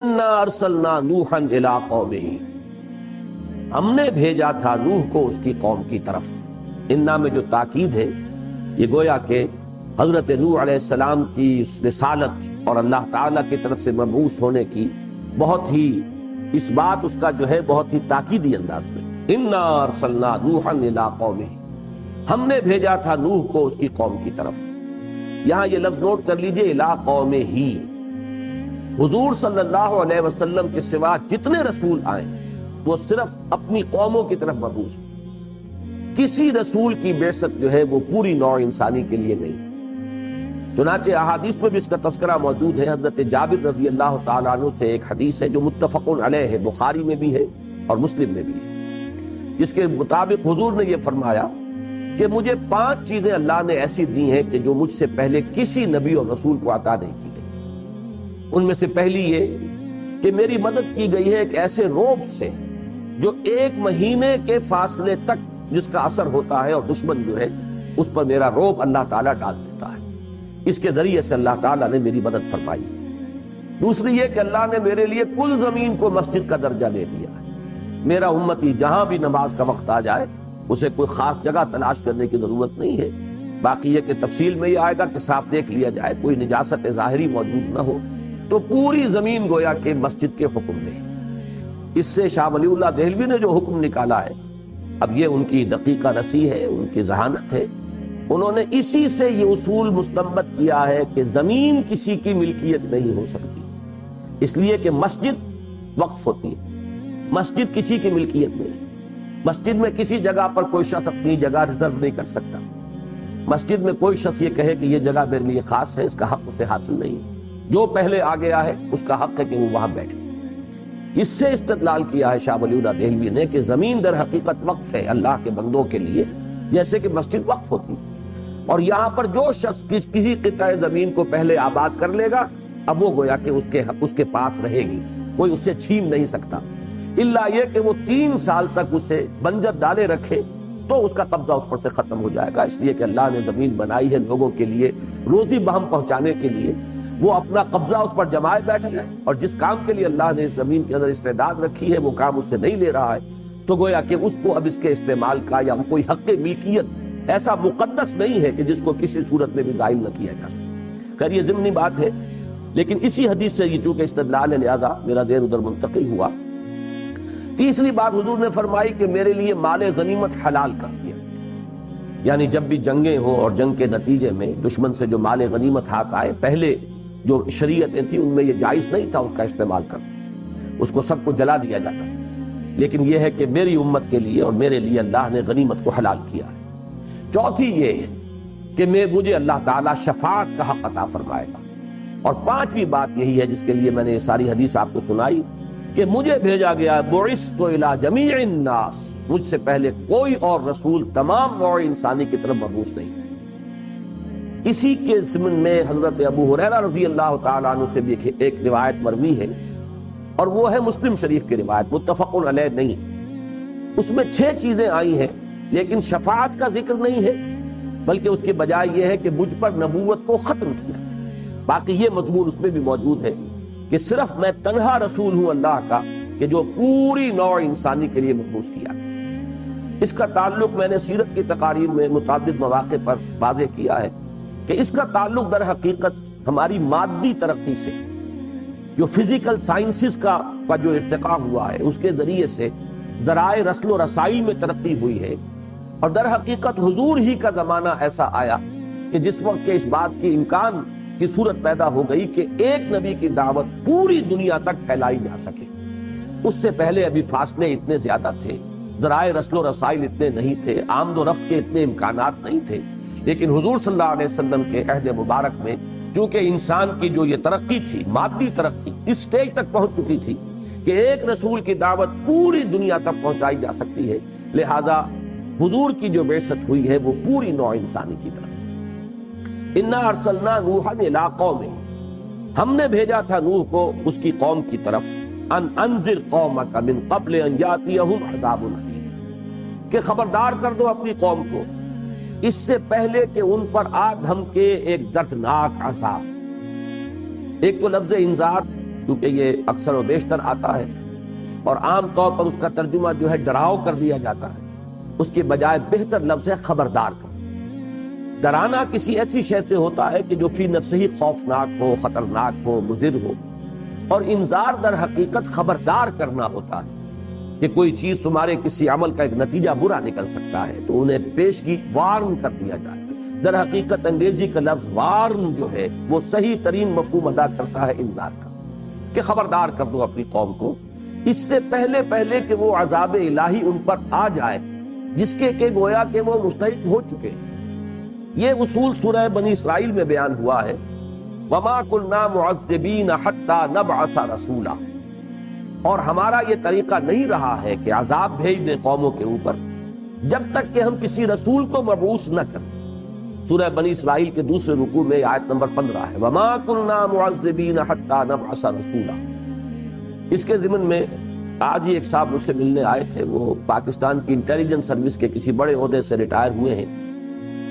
انا ارسلنا نوحا الی قومہ، ہم نے بھیجا تھا نوح کو اس کی قوم کی طرف۔ انا میں جو تاکید ہے یہ گویا کہ حضرت نوح علیہ السلام کی رسالت اور اللہ تعالیٰ کی طرف سے مبعوث ہونے کی بہت ہی اس بات اس کا جو ہے بہت ہی تاکیدی انداز میں، انا ارسلنا نوحا الی قومہ، ہم نے بھیجا تھا نوح کو اس کی قوم کی طرف۔ یہاں یہ لفظ نوٹ کر لیجئے، الی قومہ ہی، حضور صلی اللہ علیہ وسلم کے سوا جتنے رسول آئے وہ صرف اپنی قوموں کی طرف مبعوث ہیں۔ کسی رسول کی بعثت جو ہے وہ پوری نوع انسانی کے لیے نہیں۔ چنانچہ احادیث میں بھی اس کا تذکرہ موجود ہے۔ حضرت جابر رضی اللہ تعالیٰ عنہ سے ایک حدیث ہے جو متفق علیہ ہے، بخاری میں بھی ہے اور مسلم میں بھی ہے، جس کے مطابق حضور نے یہ فرمایا کہ مجھے 5 چیزیں اللہ نے ایسی دی ہیں کہ جو مجھ سے پہلے کسی نبی اور رسول کو عطا نہیں کی گئی۔ ان میں سے پہلی یہ کہ میری مدد کی گئی ہے ایک ایسے روب سے جو 1 مہینے کے فاصلے تک جس کا اثر ہوتا ہے، اور دشمن جو ہے اس پر میرا روب اللہ تعالیٰ ڈال دیتا ہے۔ اس کے ذریعے سے اللہ تعالیٰ نے میری مدد فرمائی۔ دوسری یہ کہ اللہ نے میرے لیے کل زمین کو مسجد کا درجہ دے دیا ہے۔ میرا امتی جہاں بھی نماز کا وقت آ جائے اسے کوئی خاص جگہ تلاش کرنے کی ضرورت نہیں ہے۔ باقی یہ کہ تفصیل میں یہ آئے گا کہ صاف دیکھ لیا جائے، کوئی نجاست ظاہری موجود نہ ہو، تو پوری زمین گویا کہ مسجد کے حکم میں ہے۔ اس سے شاہ ولی اللہ دہلوی نے جو حکم نکالا ہے، اب یہ ان کی دقیقہ رسی ہے، ان کی ذہانت ہے، انہوں نے اسی سے یہ اصول مستنبط کیا ہے کہ زمین کسی کی ملکیت نہیں ہو سکتی، اس لیے کہ مسجد وقف ہوتی ہے، مسجد کسی کی ملکیت نہیں۔ مسجد میں کسی جگہ پر کوئی شخص اپنی جگہ ریزرو نہیں کر سکتا۔ مسجد میں کوئی شخص یہ کہے کہ یہ جگہ میرے لیے خاص ہے، اس کا حق اسے حاصل نہیں۔ جو پہلے آ گیا ہے اس کا حق ہے کہ وہ وہاں بیٹھے۔ اس سے استدلال کیا ہے شاہ ولی اللہ دہلوی نے کہ زمین در حقیقت وقف ہے اللہ کے بندوں کے لیے، جیسے کہ مسجد وقف ہوتی ہے۔ اور یہاں پر جو شخص کسی قطع زمین کو پہلے آباد کر لے گا، اب وہ گویا کہ اس کے پاس رہے گی، کوئی اسے چھین نہیں سکتا، الا یہ کہ وہ 3 سال تک اسے بنجر ڈالے رکھے تو اس کا قبضہ اس پر سے ختم ہو جائے گا۔ اس لیے کہ اللہ نے زمین بنائی ہے لوگوں کے لیے روزی بہم پہنچانے کے لیے، وہ اپنا قبضہ اس پر جمائے بیٹھا ہے، اور جس کام کے لیے اللہ نے اس زمین کے اندر استعداد رکھی ہے وہ کام اس سے نہیں لے رہا ہے، تو گویا کہ اس کو اب اس کے استعمال کا یا کوئی حق ملکیت ایسا مقدس نہیں ہے کہ جس کو کسی صورت میں بھی زائل نہ کیا جا سکے۔ خیر یہ ضمنی بات ہے، لیکن اسی حدیث سے یہ چونکہ استدلال ہے لہذا میرا ذہن ادھر منتقل ہوا۔ تیسری بات حضور نے فرمائی کہ میرے لیے مال غنیمت حلال کر دیا، یعنی جب بھی جنگیں ہوں اور جنگ کے نتیجے میں دشمن سے جو مال غنیمت ہاتھ آئے، پہلے جو شریعتیں تھیں ان میں یہ جائز نہیں تھا اس کا استعمال کرنا، اس کو سب کو جلا دیا جاتا، لیکن یہ ہے کہ میری امت کے لیے اور میرے لیے اللہ نے غنیمت کو حلال کیا ہے۔ چوتھی یہ ہے کہ مجھے اللہ تعالیٰ شفاعت کا حق عطا فرمائے گا، اور 5ویں بات یہی ہے جس کے لیے میں نے یہ ساری حدیث آپ کو سنائی کہ مجھے بھیجا گیا بعثت الی جمیع الناس، مجھ سے پہلے کوئی اور رسول تمام نوع انسانی کی طرف مبعوث نہیں۔ اسی کے ضمن میں حضرت ابو ہریرہ رضی اللہ تعالیٰ عنہ سے بھی ایک روایت مروی ہے، اور وہ ہے مسلم شریف کی روایت، متفق علیہ نہیں۔ اس میں 6 چیزیں آئی ہیں، لیکن شفاعت کا ذکر نہیں ہے، بلکہ اس کے بجائے یہ ہے کہ مجھ پر نبوت کو ختم کیا۔ باقی یہ مضمون اس میں بھی موجود ہے کہ صرف میں تنہا رسول ہوں اللہ کا کہ جو پوری نوع انسانی کے لیے مبعوث کیا۔ اس کا تعلق میں نے سیرت کی تقاریر میں متعدد مواقع پر واضح کیا ہے کہ اس کا تعلق در حقیقت ہماری مادی ترقی سے، جو فزیکل سائنسز کا جو ارتقاء ہوا ہے اس کے ذریعے سے ذرائع رسل و رسائی میں ترقی ہوئی ہے، اور در حقیقت حضور ہی کا زمانہ ایسا آیا کہ جس وقت کے اس بات کی امکان کی صورت پیدا ہو گئی کہ ایک نبی کی دعوت پوری دنیا تک پھیلائی جا سکے۔ اس سے پہلے ابھی فاصلے اتنے زیادہ تھے، ذرائع رسل و رسائل اتنے نہیں تھے، آمد و رفت کے اتنے امکانات نہیں تھے، لیکن حضور صلی اللہ علیہ وسلم کے عہد مبارک میں چونکہ انسان کی جو یہ ترقی تھی، مادی ترقی اس سٹیج تک پہنچ چکی تھی کہ ایک رسول کی دعوت پوری دنیا تک پہنچائی جا سکتی ہے، لہذا حضور کی جو بعثت ہوئی ہے وہ پوری نوع انسانی کی طرف۔ انا ارسلنا نوحا الی قومہ، ہم نے بھیجا تھا نوح کو اس کی قوم کی طرف، ان انذر قومک من قبل ان یاتیہم عذاب الیم، کہ خبردار کر دو اپنی قوم کو اس سے پہلے کہ ان پر آ دھم کے ایک دردناک عذاب۔ ایک تو لفظ انذار کیونکہ یہ اکثر و بیشتر آتا ہے اور عام طور پر اس کا ترجمہ جو ہے ڈراؤ کر دیا جاتا ہے، اس کے بجائے بہتر لفظ ہے خبردار کر۔ ڈرانا کسی ایسی شے سے ہوتا ہے کہ جو فی نفسہ ہی خوفناک ہو، خطرناک ہو، مضر ہو، اور انذار در حقیقت خبردار کرنا ہوتا ہے کہ کوئی چیز تمہارے کسی عمل کا ایک نتیجہ برا نکل سکتا ہے تو انہیں پیشگی وارن کر دیا جائے۔ در حقیقت انگریزی کا لفظ وارن جو ہے وہ صحیح ترین مفہوم ادا کرتا ہے انذار کا، کہ خبردار کر دو اپنی قوم کو اس سے پہلے کہ وہ عذاب الہی ان پر آ جائے جس کے کہ گویا کہ وہ مستحق ہو چکے ہیں۔ یہ اصول سورہ بنی اسرائیل میں بیان ہوا ہے، وَمَا كُنَّا مُعَذِّبِينَ حَتَّى نَبْعَثَ رَسُولًا، اور ہمارا یہ طریقہ نہیں رہا ہے کہ عذاب بھیج دیں قوموں کے اوپر جب تک کہ ہم کسی رسول کو مبعوث نہ کریں۔ سورہ بنی اسرائیل کے دوسرے رکوع میں آیت نمبر 15 ہے، وَمَا كُنَّا مُعَذِّبِينَ حَتَّى نَبْعَثَ رَسُولًا۔ اس کے ضمن میں آج ہی ایک صاحب مجھ سے ملنے آئے تھے، وہ پاکستان کی انٹیلیجنس سروس کے کسی بڑے عہدے سے ریٹائر ہوئے ہیں،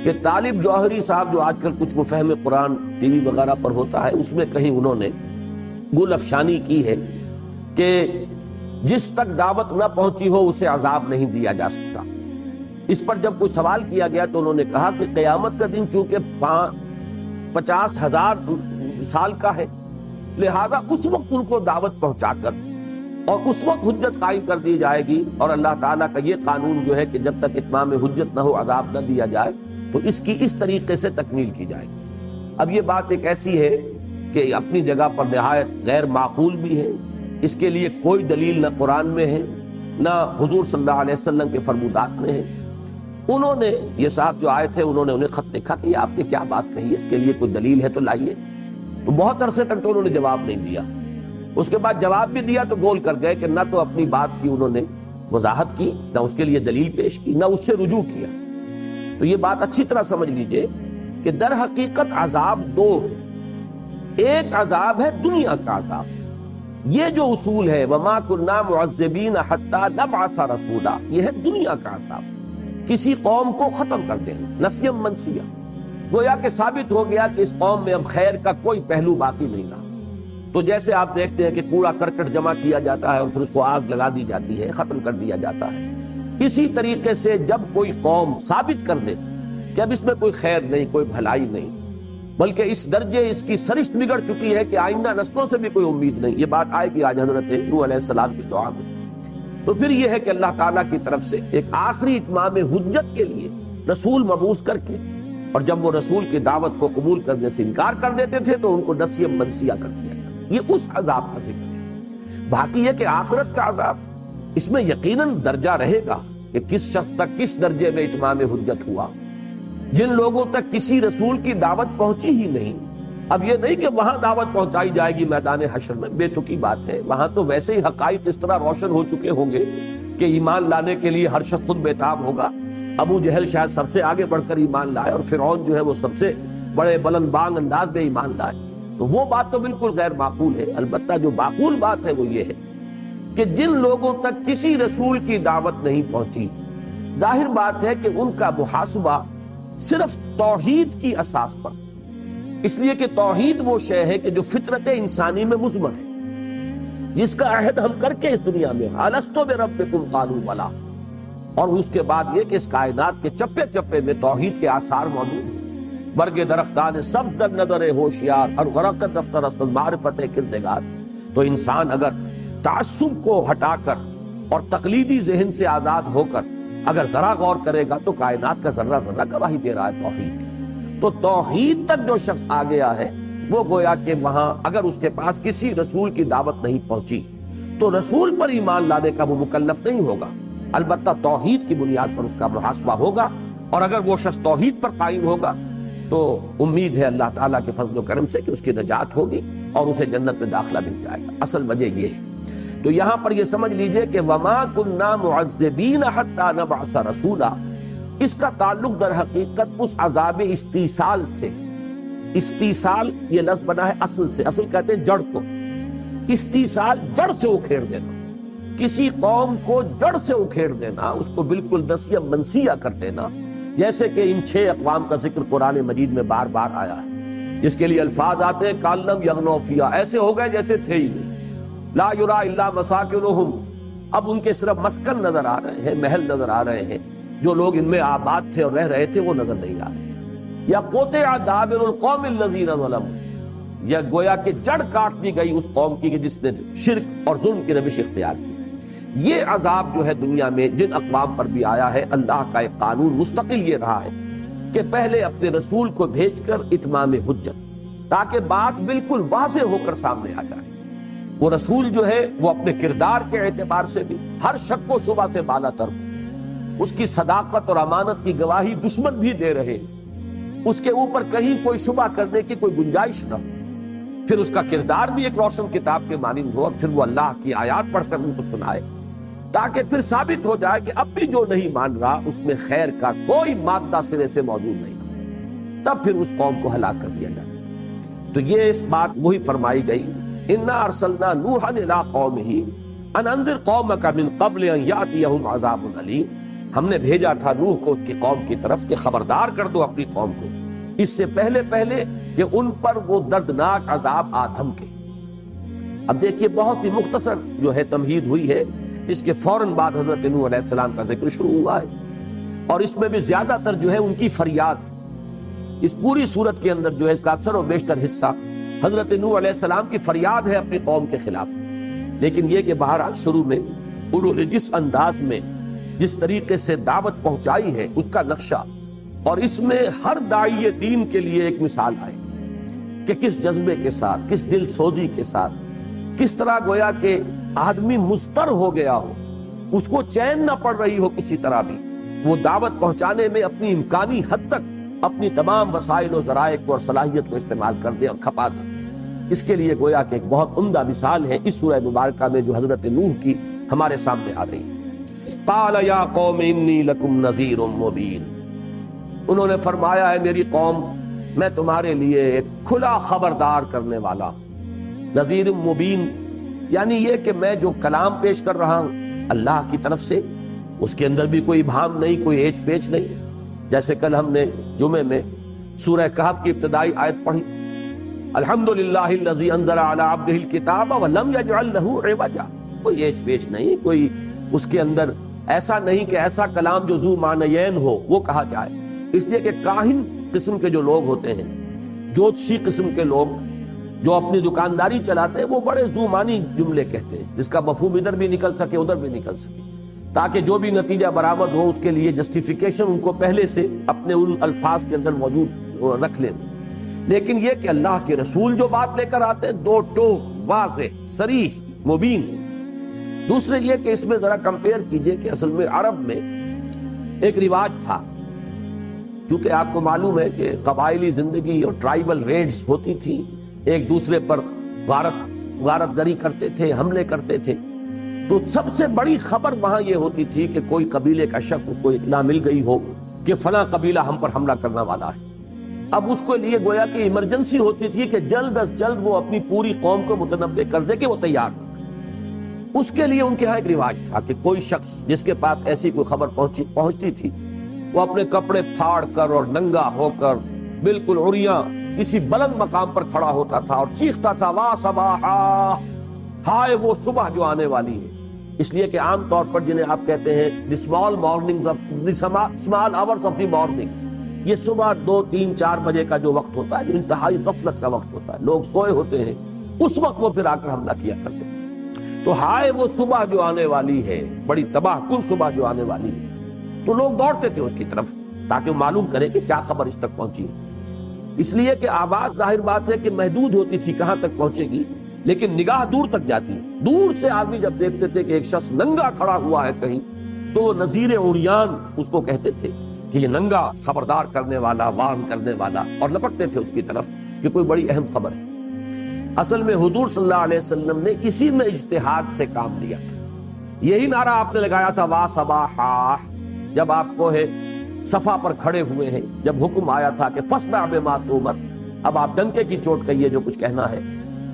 کہ طالب جوہری صاحب جو آج کل کچھ وہ فہم قرآن ٹی وی وغیرہ پر ہوتا ہے، اس میں کہیں انہوں نے گل افشانی کی ہے کہ جس تک دعوت نہ پہنچی ہو اسے عذاب نہیں دیا جا سکتا۔ اس پر جب کوئی سوال کیا گیا تو انہوں نے کہا کہ قیامت کا دن چونکہ 50,000 سال کا ہے، لہذا اس وقت ان کو دعوت پہنچا کر اور اس وقت حجت قائم کر دی جائے گی، اور اللہ تعالیٰ کا یہ قانون جو ہے کہ جب تک اتمام حجت نہ ہو عذاب نہ دیا جائے تو اس کی اس طریقے سے تکمیل کی جائے گی۔ اب یہ بات ایک ایسی ہے کہ اپنی جگہ پر نہایت غیر معقول بھی ہے، اس کے لیے کوئی دلیل نہ قرآن میں ہے نہ حضور صلی اللہ علیہ وسلم کے فرمودات میں ہے۔ انہوں نے یہ صاحب جو آئے تھے انہوں نے انہیں خط لکھا کہ یہ آپ نے کیا بات کہی ہے، اس کے لیے کوئی دلیل ہے تو لائیے۔ تو بہت عرصے تک تو انہوں نے جواب نہیں دیا، اس کے بعد جواب بھی دیا تو گول کر گئے کہ نہ تو اپنی بات کی انہوں نے وضاحت کی، نہ اس کے لیے دلیل پیش کی، نہ اس سے رجوع کیا۔ تو یہ بات اچھی طرح سمجھ لیجئے کہ در حقیقت عذاب دو ہے، ایک عذاب ہے دنیا کا عذاب۔ یہ جو اصول ہے وَمَا كُنَّا مُعَذِّبِينَ حَتَّى نَبْعَثَ رَسُولًا، یہ ہے دنیا کا عذاب، کسی قوم کو ختم کر دینا، نسیم منسیہ، گویا کہ ثابت ہو گیا کہ اس قوم میں اب خیر کا کوئی پہلو باقی نہیں رہا۔ تو جیسے آپ دیکھتے ہیں کہ کوڑا کرکٹ جمع کیا جاتا ہے اور پھر اس کو آگ لگا دی جاتی ہے، ختم کر دیا جاتا ہے، اسی طریقے سے جب کوئی قوم ثابت کر دے کہ اب اس میں کوئی خیر نہیں، کوئی بھلائی نہیں، بلکہ اس درجے اس کی سرشت بگڑ چکی ہے کہ آئندہ نسلوں سے بھی کوئی امید نہیں، یہ بات آئے گی آج حضرت نوح علیہ السلام کی دعا میں، تو پھر یہ ہے کہ اللہ تعالیٰ کی طرف سے ایک آخری اتمام حجت کے لیے رسول مبعوث کر کے، اور جب وہ رسول کی دعوت کو قبول کرنے سے انکار کر دیتے تھے تو ان کو نسیم منسیہ کر دیا گیا۔ یہ اس عذاب کا ذکر ہے۔ باقی یہ کہ آخرت کا عذاب، اس میں یقیناً درجہ رہے گا کہ کس شخص تک کس درجے میں اتمام حجت ہوا۔ جن لوگوں تک کسی رسول کی دعوت پہنچی ہی نہیں، اب یہ نہیں کہ وہاں دعوت پہنچائی جائے گی میدان حشر میں، بے تکی بات ہے، وہاں تو ویسے ہی حقائق اس طرح روشن ہو چکے ہوں گے کہ ایمان لانے کے لیے ہر شخص خود بےتاب ہوگا۔ ابو جہل شاید سب سے آگے بڑھ کر ایمان لائے اور فرعون جو ہے وہ سب سے بڑے بلند بانگ انداز میں ایمان لائے، تو وہ بات تو بالکل غیر معقول ہے۔ البتہ جو معقول بات ہے وہ یہ ہے کہ جن لوگوں تک کسی رسول کی دعوت نہیں پہنچی، ظاہر بات ہے کہ ان کا محاسبہ صرف توحید کی اساس پر، اس لیے کہ توحید وہ شے ہے کہ جو فطرت انسانی میں مضمر ہے، جس کا عہد ہم کر کے اس دنیا میں الستو بربکم قالوا بلی، اور اس کے بعد یہ کہ اس کائنات کے چپے چپے میں توحید کے آثار موجود ہیں، برگ درختان سبز در نظر ہوشیار اور غرق دفتر اصل معرفت کردگار۔ تو انسان اگر تعصب کو ہٹا کر اور تقلیدی ذہن سے آزاد ہو کر اگر ذرا غور کرے گا تو کائنات کا ذرہ ذرہ گواہی دے رہا ہے توحید کی۔ تو توحید تک جو شخص آ گیا ہے وہ گویا کہ وہاں اگر اس کے پاس کسی رسول کی دعوت نہیں پہنچی تو رسول پر ایمان لانے کا وہ مکلف نہیں ہوگا، البتہ توحید کی بنیاد پر اس کا محاسبہ ہوگا، اور اگر وہ شخص توحید پر قائم ہوگا تو امید ہے اللہ تعالیٰ کے فضل و کرم سے کہ اس کی نجات ہوگی اور اسے جنت میں داخلہ مل جائے گا۔ اصل وجہ یہ ہے۔ تو یہاں پر یہ سمجھ لیجئے کہ وَمَا كُنَّا مُعَذِّبِينَ حَتَّى نَبْعَثَ رَسُولًا، اس کا تعلق در حقیقت اس عذاب استیصال سے، استیصال یہ لفظ بنا ہے اصل سے، اصل کہتے ہیں جڑ کو، استیصال جڑ سے اکھیڑ دینا، کسی قوم کو جڑ سے اکھیڑ دینا، اس کو بالکل نسیم منسیہ کر دینا، جیسے کہ ان 6 اقوام کا ذکر قرآن مجید میں بار بار آیا ہے۔ جس کے لیے الفاظ آتے ہیں کالم یغنو فیہا، ایسے ہو گئے جیسے تھے ہی نہیں، لا یرا الا مساکنہم، اب ان کے صرف مسکن نظر آ رہے ہیں، محل نظر آ رہے ہیں، جو لوگ ان میں آباد تھے اور رہ رہے تھے وہ نظر نہیں آ رہے۔ یا قطع دابر القوم الذین ظلموا، یا گویا کہ جڑ کاٹ دی گئی اس قوم کی کہ جس نے شرک اور ظلم کی روش اختیار کی۔ یہ عذاب جو ہے دنیا میں جن اقوام پر بھی آیا ہے، اللہ کا ایک قانون مستقل یہ رہا ہے کہ پہلے اپنے رسول کو بھیج کر اتمام حجت، تاکہ بات بالکل واضح ہو کر سامنے آ جائے۔ وہ رسول جو ہے وہ اپنے کردار کے اعتبار سے بھی ہر شک و شبہ سے بالا تر ہو، اس کی صداقت اور امانت کی گواہی دشمن بھی دے رہے ہیں، اس کے اوپر کہیں کوئی شبہ کرنے کی کوئی گنجائش نہ ہو، پھر اس کا کردار بھی ایک روشن کتاب کے مانند ہو، اور پھر وہ اللہ کی آیات پڑھ کر ان کو سنائے، تاکہ پھر ثابت ہو جائے کہ اب بھی جو نہیں مان رہا اس میں خیر کا کوئی مادہ سرے سے موجود نہیں، تب پھر اس قوم کو ہلاک کر دیا جائے۔ تو یہ بات وہی فرمائی گئی، انا ارسلنا نوحا الی قومہ ان انذر قومک من قبل ان یاتیہم عذاب علیم، ہم نے بھیجا تھا نوح کو اس کی قوم کی طرف کہ خبردار کر دو اپنی قوم کو اس سے پہلے کہ ان پر وہ دردناک عذاب آ دھمکے۔ اب دیکھیے بہت ہی مختصر جو ہے تمہید ہوئی ہے، اس کے فوراً بعد حضرت نوح علیہ السلام کا ذکر شروع ہوا ہے، اور اس میں بھی زیادہ تر جو ہے ان کی فریاد، اس پوری صورت کے اندر جو ہے اس کا اکثر و بیشتر حصہ حضرت نوح علیہ السلام کی فریاد ہے اپنی قوم کے خلاف۔ لیکن یہ کہ بہرحال شروع میں انہوں نے جس انداز میں جس طریقے سے دعوت پہنچائی ہے اس کا نقشہ، اور اس میں ہر داعی دین کے لیے ایک مثال آئے کہ کس جذبے کے ساتھ، کس دل سوزی کے ساتھ، کس طرح گویا کہ آدمی مضطر ہو گیا ہو، اس کو چین نہ پڑ رہی ہو کسی طرح بھی، وہ دعوت پہنچانے میں اپنی امکانی حد تک اپنی تمام وسائل و ذرائع کو اور صلاحیت کو استعمال کر دے اور کھپا دے۔ اس کے لیے گویا کہ ایک بہت عمدہ مثال ہے اس سورہ مبارکہ میں جو حضرت نوح کی ہمارے سامنے آ رہی ہے۔ قال یا قوم انی لکم نذیر مبین، انہوں نے فرمایا ہے میری قوم میں تمہارے لیے ایک کھلا خبردار کرنے والا ہوں۔ نذیر مبین یعنی یہ کہ میں جو کلام پیش کر رہا ہوں اللہ کی طرف سے، اس کے اندر بھی کوئی ابہام نہیں، کوئی ایچ پیچ نہیں۔ جیسے کل ہم نے جمعے میں سورہ کہف کی ابتدائی آیت پڑھی، الحمدللہ الذی انزل علی عبدہ الکتاب ولم یجعل لہ عوجا، کوئی ایچ پیچ نہیں، کوئی اس کے اندر ایسا نہیں کہ ایسا کلام جو ذو معنیین ہو وہ کہا جائے۔ اس لیے کہ کاہن قسم کے جو لوگ ہوتے ہیں، جوتشی قسم کے لوگ جو اپنی دکانداری چلاتے ہیں، وہ بڑے ذو معنی جملے کہتے ہیں جس کا مفہوم ادھر بھی نکل سکے ادھر بھی نکل سکے، تاکہ جو بھی نتیجہ برآمد ہو اس کے لیے جسٹیفیکیشن ان کو پہلے سے اپنے ان الفاظ کے اندر موجود رکھ لیں۔ لیکن یہ کہ اللہ کے رسول جو بات لے کر آتے ہیں دو ٹوک، واضح، صریح، مبین۔ دوسرے یہ کہ اس میں ذرا کمپیئر کیجئے کہ اصل میں عرب میں ایک رواج تھا، کیونکہ آپ کو معلوم ہے کہ قبائلی زندگی اور ٹرائبل ریڈز ہوتی تھی، ایک دوسرے پر غارت دری کرتے تھے، حملے کرتے تھے، تو سب سے بڑی خبر وہاں یہ ہوتی تھی کہ کوئی قبیلے کا شخص کو اطلاع مل گئی ہو کہ فلاں قبیلہ ہم پر حملہ کرنے والا ہے۔ اب اس کے لیے گویا کہ ایمرجنسی ہوتی تھی کہ جلد از جلد وہ اپنی پوری قوم کو متنبع کر دے کہ وہ تیار ہو۔ اس کے لیے ان کے ہاں ایک رواج تھا کہ کوئی شخص جس کے پاس ایسی کوئی خبر پہنچتی تھی، وہ اپنے کپڑے پھاڑ کر اور ننگا ہو کر بالکل عریاں کسی بلند مقام پر کھڑا ہوتا تھا اور چیختا تھا وا صباحا، ہائے وہ صبح جو آنے والی ہے۔ اس لیے کہ عام طور پر جنہیں آپ کہتے ہیں the small مارننگز of the small hours of the morning, یہ صبح 2، 3، 4 بجے کا جو وقت ہوتا ہے، جو انتہائی غفلت کا وقت ہوتا ہے، لوگ سوئے ہوتے ہیں، اس وقت وہ پھر آ کر حملہ کیا کرتے ہیں۔ تو ہائے وہ صبح جو آنے والی ہے، بڑی تباہ کن صبح جو آنے والی ہے، تو لوگ دوڑتے تھے اس کی طرف تاکہ وہ معلوم کرے کہ کیا خبر اس تک پہنچی۔ اس لیے کہ آواز ظاہر بات ہے کہ محدود ہوتی تھی کہاں تک پہنچے گی، لیکن نگاہ دور تک جاتی ہے۔ دور سے آدمی جب دیکھتے تھے کہ ایک شخص ننگا کھڑا ہوا ہے کہیں، تو وہ نذیر عریان اس کو کہتے تھے کہ یہ ننگا خبردار کرنے والا، وارن کرنے والا، اور لپکتے تھے اس کی طرف کہ کوئی بڑی اہم خبر ہے۔ اصل میں حضور صلی اللہ علیہ وسلم نے اسی میں اجتہاد سے کام لیا تھا۔ یہی نعرہ آپ نے لگایا تھا وا صباحا، جب آپ کو ہے صفا پر کھڑے ہوئے ہیں، جب حکم آیا تھا کہ فاصدع بما تؤمر، اب آپ ڈنکے کی چوٹ کہیے جو کچھ کہنا ہے۔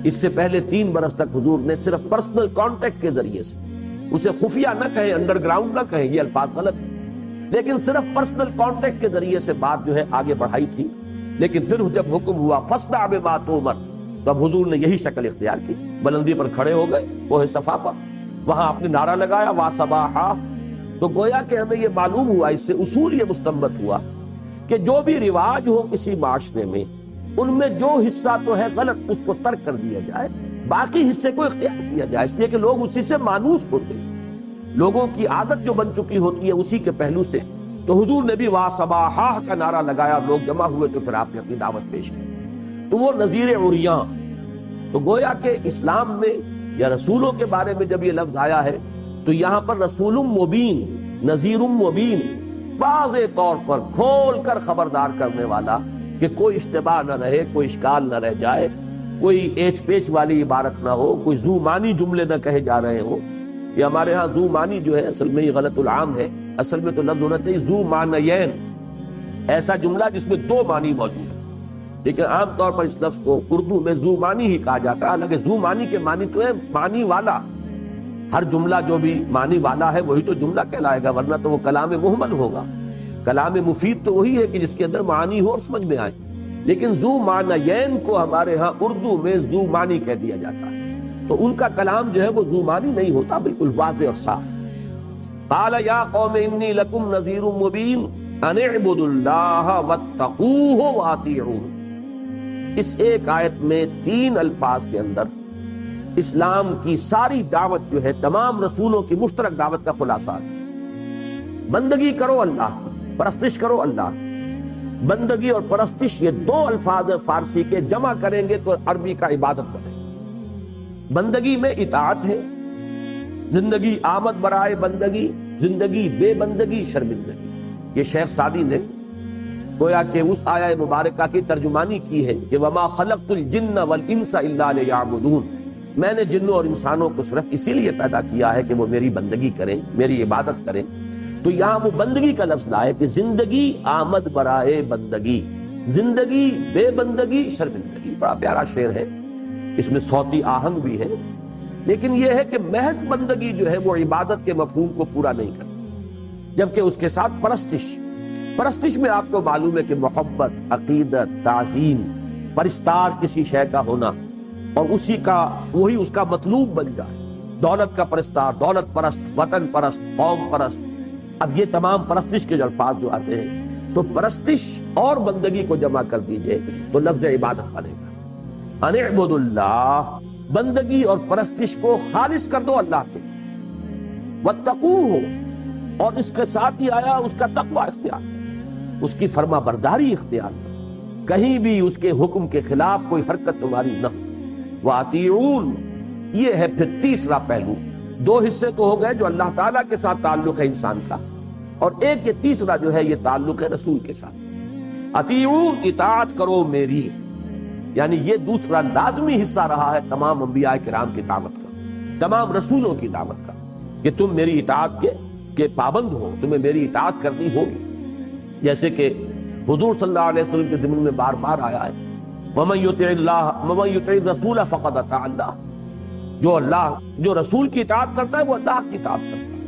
اس سے پہلے 3 برس تک حضور نے صرف پرسنل کانٹیکٹ کے ذریعے سے، اسے خفیہ نہ کہیں، انڈر گراؤنڈ نہ کہیں، یہ الفاظ غلط ہیں، لیکن صرف پرسنل کانٹیکٹ کے ذریعے سے بات جو ہے آگے بڑھائی تھی۔ لیکن پھر جب حکم ہوا فاصدع بما تؤمر، تو اب حضور نے یہی شکل اختیار کی، بلندی پر کھڑے ہو گئے کوہ صفا پر، وہاں آپ نے نعرہ لگایا واسباحا۔ تو گویا کہ ہمیں یہ معلوم ہوا، اس سے اصول یہ مستنبط ہوا کہ جو بھی رواج ہو کسی معاشرے میں، ان میں جو حصہ تو ہے غلط اس کو ترک کر دیا جائے، باقی حصے کو اختیار کیا جائے، اس لیے کہ لوگ اسی سے مانوس ہوتے ہیں، لوگوں کی عادت جو بن چکی ہوتی ہے اسی کے پہلو سے۔ تو حضور نے بھی واسباحا کا نعرہ لگایا، لوگ جمع ہوئے تو پھر آپ نے اپنی دعوت پیش کی، تو وہ نذیر عریاں۔ تو گویا کہ اسلام میں یا رسولوں کے بارے میں جب یہ لفظ آیا ہے تو یہاں پر رسول مبین، نذیر مبین، واضح طور پر کھول کر خبردار کرنے والا کہ کوئی اشتباہ نہ رہے، کوئی اشکال نہ رہ جائے، کوئی ایچ پیچ والی عبارت نہ ہو، کوئی ذو معنی جملے نہ کہے جا رہے ہوں۔ یہ ہمارے ہاں ذو معنی جو ہے اصل میں یہ غلط العام ہے، اصل میں تو لفظ ہونا چاہیے ذو معنیین، ایسا جملہ جس میں دو معنی موجود ہیں، لیکن عام طور پر اس لفظ کو اردو میں ذو معنی ہی کہا جاتا ہے، حالانکہ ذو معنی کے معنی تو ہے معنی والا، ہر جملہ جو بھی معنی والا ہے وہی تو جملہ کہلائے گا، ورنہ تو وہ کلام محمل ہوگا۔ کلام مفید تو وہی ہے کہ جس کے اندر معانی ہو اور سمجھ میں آئے، لیکن ذو معنیین کو ہمارے ہاں اردو میں ذو معنی کہہ دیا جاتا ہے، تو ان کا کلام جو ہے وہ ذو معنی نہیں ہوتا، بالکل واضح اور صاف۔ قال یا قوم انی لکم نذیر مبین ان اعبدوا اللہ واتقوہ واطیعون۔ اس ایک آیت میں 3 الفاظ کے اندر اسلام کی ساری دعوت جو ہے، تمام رسولوں کی مشترک دعوت کا خلاصہ ہے۔ بندگی کرو اللہ کی، پرستش کرو اللہ کی۔ بندگی اور پرستش یہ 2 الفاظ فارسی کے، جمع کریں گے تو عربی کا عبادت بنے۔ بندگی میں اطاعت ہے، زندگی آمد برائے بندگی، زندگی بے بندگی شرمندگی۔ یہ شیخ سعدی نے گویا کہ اس آیہ مبارکہ کی ترجمانی کی ہے کہ وما خلقت الجن والانس الا لیعبدون، میں نے جنوں اور انسانوں کو صرف اسی لیے پیدا کیا ہے کہ وہ میری بندگی کریں، میری عبادت کریں۔ تو یہاں وہ بندگی کا لفظ لائے کہ زندگی آمد برائے بندگی، زندگی بے بندگی شرمندگی۔ بڑا پیارا شعر ہے، اس میں صوتی آہنگ بھی ہے، لیکن یہ ہے کہ محض بندگی جو ہے وہ عبادت کے مفہوم کو پورا نہیں کرتی، جبکہ اس کے ساتھ پرستش میں آپ کو معلوم ہے کہ محبت، عقیدت، تعظیم، پرستار کسی شے کا ہونا اور اسی کا وہی اس کا مطلوب بن جائے، دولت کا پرستار، دولت پرست، وطن پرست، قوم پرست۔ اب یہ تمام پرستش کے جو الفاظ جو آتے ہیں، تو پرستش اور بندگی کو جمع کر دیجئے تو لفظ عبادت بنے گا۔ ان اعبدوا اللہ، بندگی اور پرستش کو خالص کر دو اللہ کے، واتقوہ، اور اس کے ساتھ ہی آیا اس کا تقوی اختیار، اس کی فرما برداری اختیار، کہیں بھی اس کے حکم کے خلاف کوئی حرکت تمہاری نہ ہو۔ واطیعون، یہ ہے پھر تیسرا پہلو۔ 2 حصے تو ہو گئے جو اللہ تعالیٰ کے ساتھ تعلق ہے انسان کا، اور ایک یہ تیسرا جو ہے یہ تعلق ہے رسول کے ساتھ۔ اطیعون، اطاعت کرو میری، یعنی یہ دوسرا لازمی حصہ رہا ہے تمام انبیاء کرام کی دعوت کا، تمام رسولوں کی دعوت کا، کہ تم میری اطاعت کے پابند ہو، تمہیں میری اطاعت کرنی ہوگی۔ جیسے کہ حضور صلی اللہ علیہ وسلم کے ضمن میں بار بار آیا ہے وَمَن يُطِعِ الرَّسُولَ فَقَدْ أَطَاعَ اللَّهَ، جو رسول کی اطاعت کرتا ہے وہ اللہ کی اطاعت کرتا ہے۔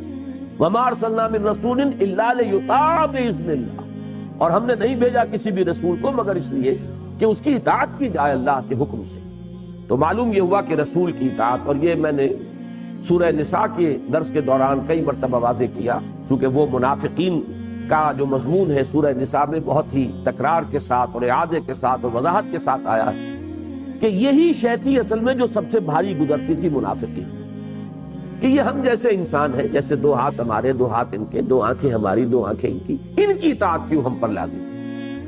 وَمَا أَرْسَلْنَا مِن رَّسُولٍ إِلَّا لِيُطَاعَ بِإِذْنِ اللَّهِ، اور ہم نے نہیں بھیجا کسی بھی رسول کو مگر اس لیے کہ اس کی اطاعت کی جائے اللہ کے حکم سے۔ تو معلوم یہ ہوا کہ رسول کی اطاعت، اور یہ میں نے سورہ نساء کے درس کے دوران کئی مرتبہ واضح کیا، چونکہ وہ منافقین کا جو مضمون ہے سورہ نساء میں بہت ہی تکرار کے ساتھ اور اعادے کے ساتھ اور وضاحت کے ساتھ آیا ہے کہ یہی شے تھی اصل میں جو سب سے بھاری گزرتی تھی منافقین، کہ یہ ہم جیسے انسان ہیں، جیسے 2 ہاتھ ہمارے، 2 ہاتھ ان کے، 2 آنکھیں ہماری، 2 آنکھیں ان کی اطاعت کیوں ہم پر لازم؟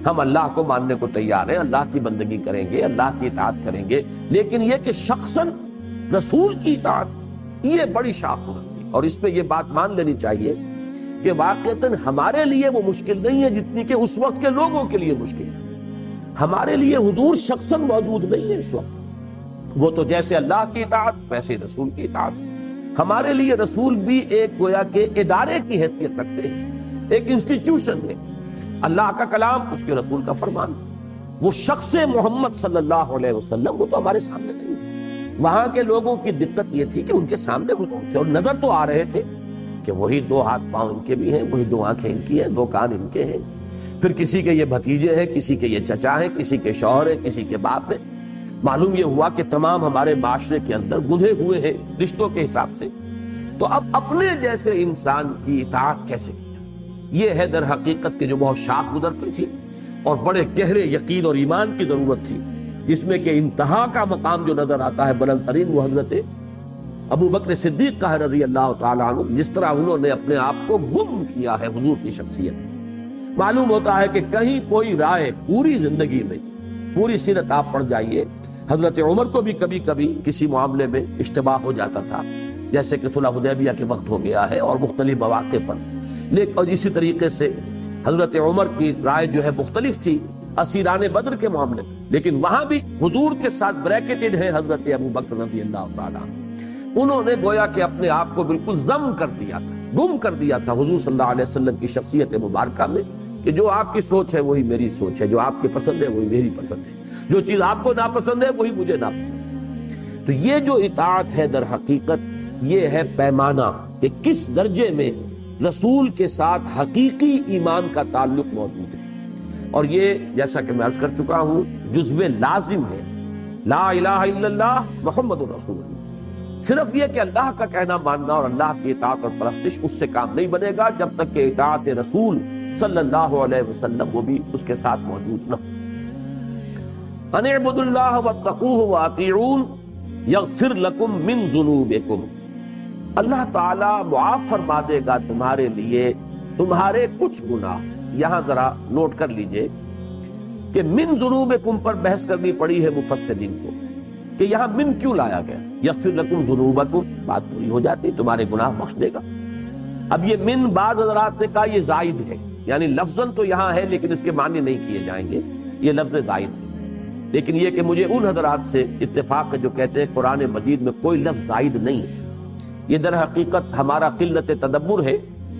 ہم اللہ کو ماننے کو تیار ہیں، اللہ کی بندگی کریں گے، اللہ کی اطاعت کریں گے، لیکن یہ کہ شخصاً رسول کی اطاعت یہ بڑی شاخ ہوتی، اور اس پہ یہ بات مان لینی چاہیے کہ واقعتاً ہمارے لیے وہ مشکل نہیں ہے جتنی کہ اس وقت کے لوگوں کے لیے مشکل ہے۔ ہمارے لیے حضور شخصاً موجود نہیں ہے اس وقت، وہ تو جیسے اللہ کی اطاعت ویسے رسول کی اطاعت۔ ہمارے لیے رسول بھی ایک گویا کہ ادارے کی حیثیت رکھتے ہیں، ایک انسٹیٹیوشن ہے، اللہ کا کلام، اس کے رسول کا فرمان۔ وہ شخص محمد صلی اللہ علیہ وسلم وہ تو ہمارے سامنے نہیں ہے۔ وہاں کے لوگوں کی دقت یہ تھی کہ ان کے سامنے حضور تھے اور نظر تو آ رہے تھے کہ وہی 2 ہاتھ پاؤں ان کے بھی ہیں، وہی 2 آنکھیں ان کی ہیں، 2 کان ان کے ہیں، پھر کسی کے یہ بھتیجے ہیں، کسی کے یہ چچا ہیں، کسی کے شوہر ہیں، کسی کے باپ ہیں۔ معلوم یہ ہوا کہ تمام ہمارے معاشرے کے اندر گندھے ہوئے ہیں رشتوں کے حساب سے، تو اب اپنے جیسے انسان کی اطاعت کیسے کی؟ یہ ہے در حقیقت کہ جو بہت شاخ گزرتی تھی اور بڑے گہرے یقین اور ایمان کی ضرورت تھی، جس میں کہ انتہا کا مقام جو نظر آتا ہے بلند ترین وہ حضرت ابو بکر صدیق کا ہے رضی اللہ تعالیٰ عنہ، جس طرح انہوں نے اپنے آپ کو گم کیا ہے حضور کی شخصیت۔ معلوم ہوتا ہے کہ کہیں کوئی رائے پوری زندگی میں، پوری سیرت آپ پڑھ جائیے، حضرت عمر کو بھی کبھی کبھی کسی معاملے میں اشتباہ ہو جاتا تھا، جیسے کہ صلح حدیبیہ کے وقت ہو گیا ہے اور مختلف مواقع پر، لیکن اور اسی طریقے سے حضرت عمر کی رائے جو ہے مختلف تھی اسیران بدر کے معاملے میں، لیکن وہاں بھی حضور کے ساتھ بریکٹڈ ہے حضرت ابو بکر رضی اللہ تعالیٰ۔ انہوں نے گویا کہ اپنے آپ کو بالکل ضم کر دیا تھا، گم کر دیا تھا حضور صلی اللہ علیہ وسلم کی شخصیت مبارکہ میں، کہ جو آپ کی سوچ ہے وہی میری سوچ ہے، جو آپ کی پسند ہے وہی میری پسند ہے، جو چیز آپ کو ناپسند ہے وہی مجھے ناپسند ہے۔ تو یہ جو اطاعت ہے در حقیقت یہ ہے پیمانہ کہ کس درجے میں رسول کے ساتھ حقیقی ایمان کا تعلق موجود ہے، اور یہ جیسا کہ میں عرض کر چکا ہوں جزو لازم ہے لا الہ الا اللہ محمد رسول اللہ۔ صرف یہ کہ اللہ کا کہنا ماننا اور اللہ کی اطاعت اور پرستش اس سے کام نہیں بنے گا جب تک کہ اطاعت رسول صلی اللہ علیہ وسلم وہ بھی اس کے ساتھ موجود نہ ہو۔ ان اعبدوا اللہ واتقوہ واطیعون یغفر لکم من ذنوبکم، اللہ تعالی معاف فرما دے گا تمہارے لیے تمہارے کچھ گناہ۔ یہاں ذرا نوٹ کر لیجئے کہ من ذنوبکم پر بحث کرنی پڑی ہے مفسرین کو کہ یہاں من کیوں لایا گیا؟ یغفر لکم ذنوبکم، بات پوری ہو جاتی، تمہارے گناہ بخش دے گا۔ اب یہ من بعض حضرات نے کہا یہ زائد ہے، یعنی لفظاً تو یہاں ہے لیکن اس کے معنی نہیں کیے جائیں گے، یہ لفظ زائد ہے، لیکن یہ کہ مجھے ان حضرات سے اتفاق ہے جو کہتے ہیں قرآن مجید میں کوئی لفظ زائد نہیں ہے۔ یہ در حقیقت ہمارا قلت تدبر ہے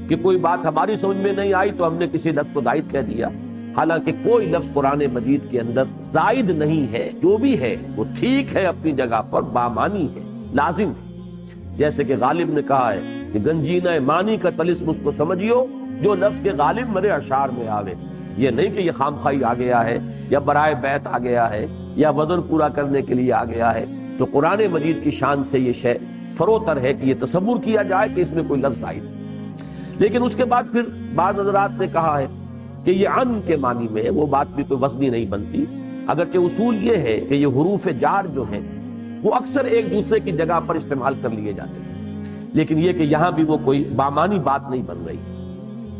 کہ کوئی بات ہماری سمجھ میں نہیں آئی تو ہم نے کسی لفظ کو زائد کہہ دیا، حالانکہ کوئی لفظ قرآن مجید کے اندر زائد نہیں ہے، جو بھی ہے وہ ٹھیک ہے اپنی جگہ پر، بامانی ہے، لازم ہے۔ جیسے کہ غالب نے کہا ہے کہ گنجینہ معنی کا طلسم اس کو سمجھیو جو لفظ کے غالب مرے اشعار میں آوے، یہ نہیں کہ یہ خامخواہی آ گیا ہے یا برائے بیت آ گیا ہے یا وزن پورا کرنے کے لیے آ گیا ہے۔ تو قرآن مجید کی شان سے یہ شے فروتر ہے کہ یہ تصور کیا جائے کہ اس میں کوئی لفظ زائد ہے۔ لیکن اس کے بعد پھر بعض حضرات نے کہا ہے کہ یہ ان کے معنی میں ہے، وہ بات بھی کوئی وزنی نہیں بنتی، اگرچہ اصول یہ ہے کہ یہ حروف جار جو ہیں وہ اکثر ایک دوسرے کی جگہ پر استعمال کر لیے جاتے ہیں، لیکن یہ کہ یہاں بھی وہ کوئی بامانی بات نہیں بن رہی۔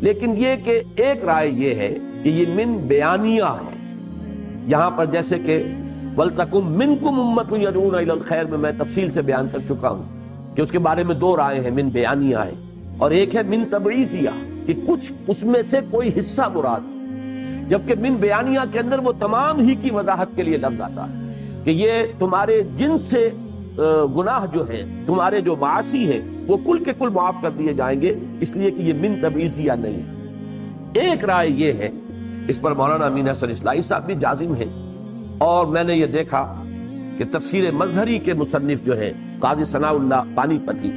لیکن یہ کہ ایک رائے یہ ہے کہ یہ من بیانیہ ہے، یہاں پر جیسے کہ وَلْتَكُمْ مِنْكُمْ أُمَّةٌ يَدْعُونَ إِلَى الْخَيْرِ میں تفصیل سے بیان کر چکا ہوں کہ اس کے بارے میں دو رائے ہیں، من بیانیہ ہے اور ایک ہے من تبعیضیہ کہ کچھ اس میں سے کوئی حصہ مراد، جبکہ من بیانیہ کے اندر وہ تمام ہی کی وضاحت کے لیے لفظ آتا ہے کہ یہ تمہارے جن سے گناہ جو ہیں، تمہارے جو معاصی ہیں وہ کل کے کل معاف کر دیے جائیں گے، اس لیے کہ یہ من تبعیضیہ نہیں۔ ایک رائے یہ ہے، اس پر مولانا امین حسن اصلاحی صاحب بھی جازم ہیں، اور میں نے یہ دیکھا کہ تفسیر مظہری کے مصنف جو ہیں قاضی ثناء اللہ پانی پتی،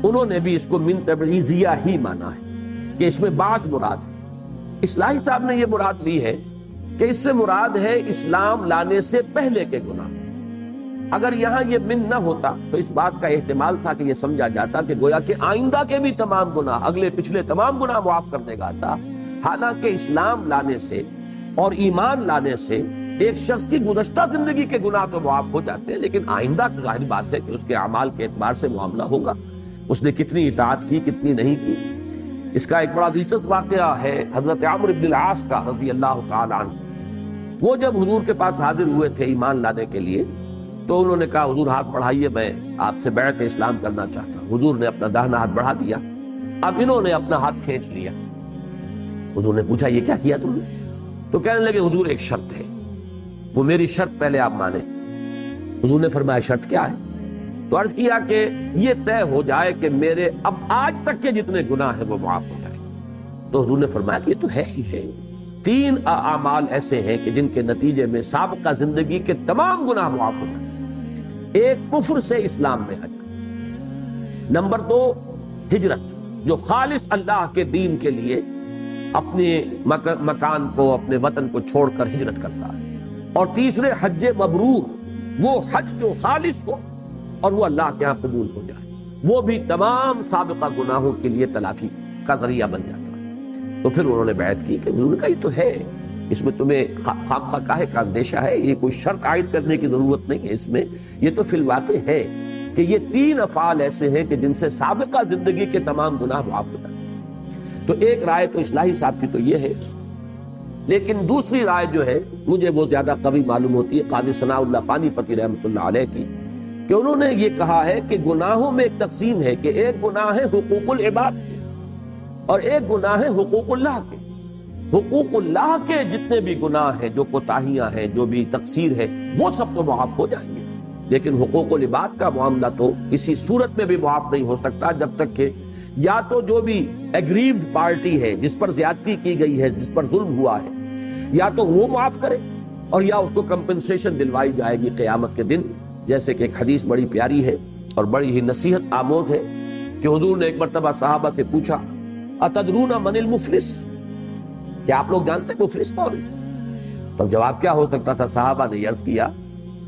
انہوں نے بھی اس کو من تبعیضیہ ہی مانا ہے کہ اس میں بعض مراد ہے۔ اصلاحی صاحب نے یہ مراد لی ہے کہ اس سے مراد ہے اسلام لانے سے پہلے کے گناہ۔ اگر یہاں یہ من نہ ہوتا تو اس بات کا احتمال تھا کہ یہ سمجھا جاتا کہ گویا کہ آئندہ کے بھی تمام گناہ، اگلے پچھلے تمام گناہ معاف کر دے گا تھا، حالانکہ اسلام لانے سے اور ایمان لانے سے ایک شخص کی گزشتہ زندگی کے گناہ تو معاف ہو جاتے ہیں، لیکن آئندہ ظاہر بات ہے کہ اس کے اعمال کے اعتبار سے معاملہ ہوگا، اس نے کتنی اطاعت کی کتنی نہیں کی۔ اس کا ایک بڑا دلچسپ واقعہ ہے حضرت عمرو بن العاص کا رضی اللہ تعالی عنہ۔ وہ جب حضور کے پاس حاضر ہوئے تھے ایمان لانے کے لیے تو انہوں نے کہا حضور ہاتھ بڑھائیے، میں آپ سے بیعت اسلام کرنا چاہتا ہوں۔ حضور نے اپنا داہنا ہاتھ بڑھا دیا، اب انہوں نے اپنا ہاتھ کھینچ لیا۔ حضور نے پوچھا یہ کیا کیا تم نے؟ تو کہنے لگے حضور ایک شرط ہے، وہ میری شرط پہلے آپ مانیں۔ حضور نے فرمایا شرط کیا ہے؟ تو عرض کیا کہ یہ طے ہو جائے کہ میرے اب آج تک کے جتنے گناہ ہیں وہ معاف ہو جائے۔ تو حضور نے فرمایا کہ یہ تو ہے ہی ہے، 3 اعمال ایسے ہیں کہ جن کے نتیجے میں سابقہ زندگی کے تمام گناہ معاف ہو جائیں۔ ایک کفر سے اسلام میں آ جائے، نمبر 2 ہجرت جو خالص اللہ کے دین کے لیے اپنے مکان کو، اپنے وطن کو چھوڑ کر ہجرت کرتا ہے، اور تیسرے حج مبرور، وہ حج جو خالص ہو اور وہ اللہ کے ہاں قبول ہو جائے، وہ بھی تمام سابقہ گناہوں کے لیے تلافی کا ذریعہ بن جاتا ہے۔ تو پھر انہوں نے بیعت کی کہ حضور کا یہ تو ہے، اس میں تمہیں خواہ کاہے کا اندیشہ ہے، یہ کوئی شرط عائد کرنے کی ضرورت نہیں ہے اس میں، یہ تو فی الواقع ہے کہ یہ 3 افعال ایسے ہیں کہ جن سے سابقہ زندگی کے تمام گناہ معاف ہو جاتے ہیں۔ تو ایک رائے تو اصلاحی صاحب کی تو یہ ہے، لیکن دوسری رائے جو ہے مجھے وہ زیادہ قوی معلوم ہوتی ہے قاضی ثناء اللہ پانی پتی رحمۃ اللہ علیہ کی، کہ انہوں نے یہ کہا ہے کہ گناہوں میں ایک تقسیم ہے کہ ایک گناہ ہے حقوق العباد کے اور ایک گناہ ہے حقوق اللہ کے۔ حقوق اللہ کے جتنے بھی گناہ ہیں، جو کوتاہیاں ہیں، جو بھی تقصیر ہے، وہ سب تو معاف ہو جائیں گے، لیکن حقوق العباد کا معاملہ تو کسی صورت میں بھی معاف نہیں ہو سکتا جب تک کہ یا تو جو بھی ایگریوڈ پارٹی ہے، جس پر زیادتی کی گئی ہے، جس پر ظلم ہوا ہے، یا تو وہ معاف کرے اور یا اس کو کمپنسیشن دلوائی جائے گی قیامت کے دن۔ جیسے کہ ایک حدیث بڑی پیاری ہے اور بڑی ہی نصیحت آموز ہے کہ حضور نے ایک مرتبہ صحابہ سے پوچھا، اتدرون من المفلس، کیا آپ لوگ جانتے ہیں مفلس کون ہے؟ تو جواب کیا ہو سکتا تھا؟ صحابہ نے عرض کیا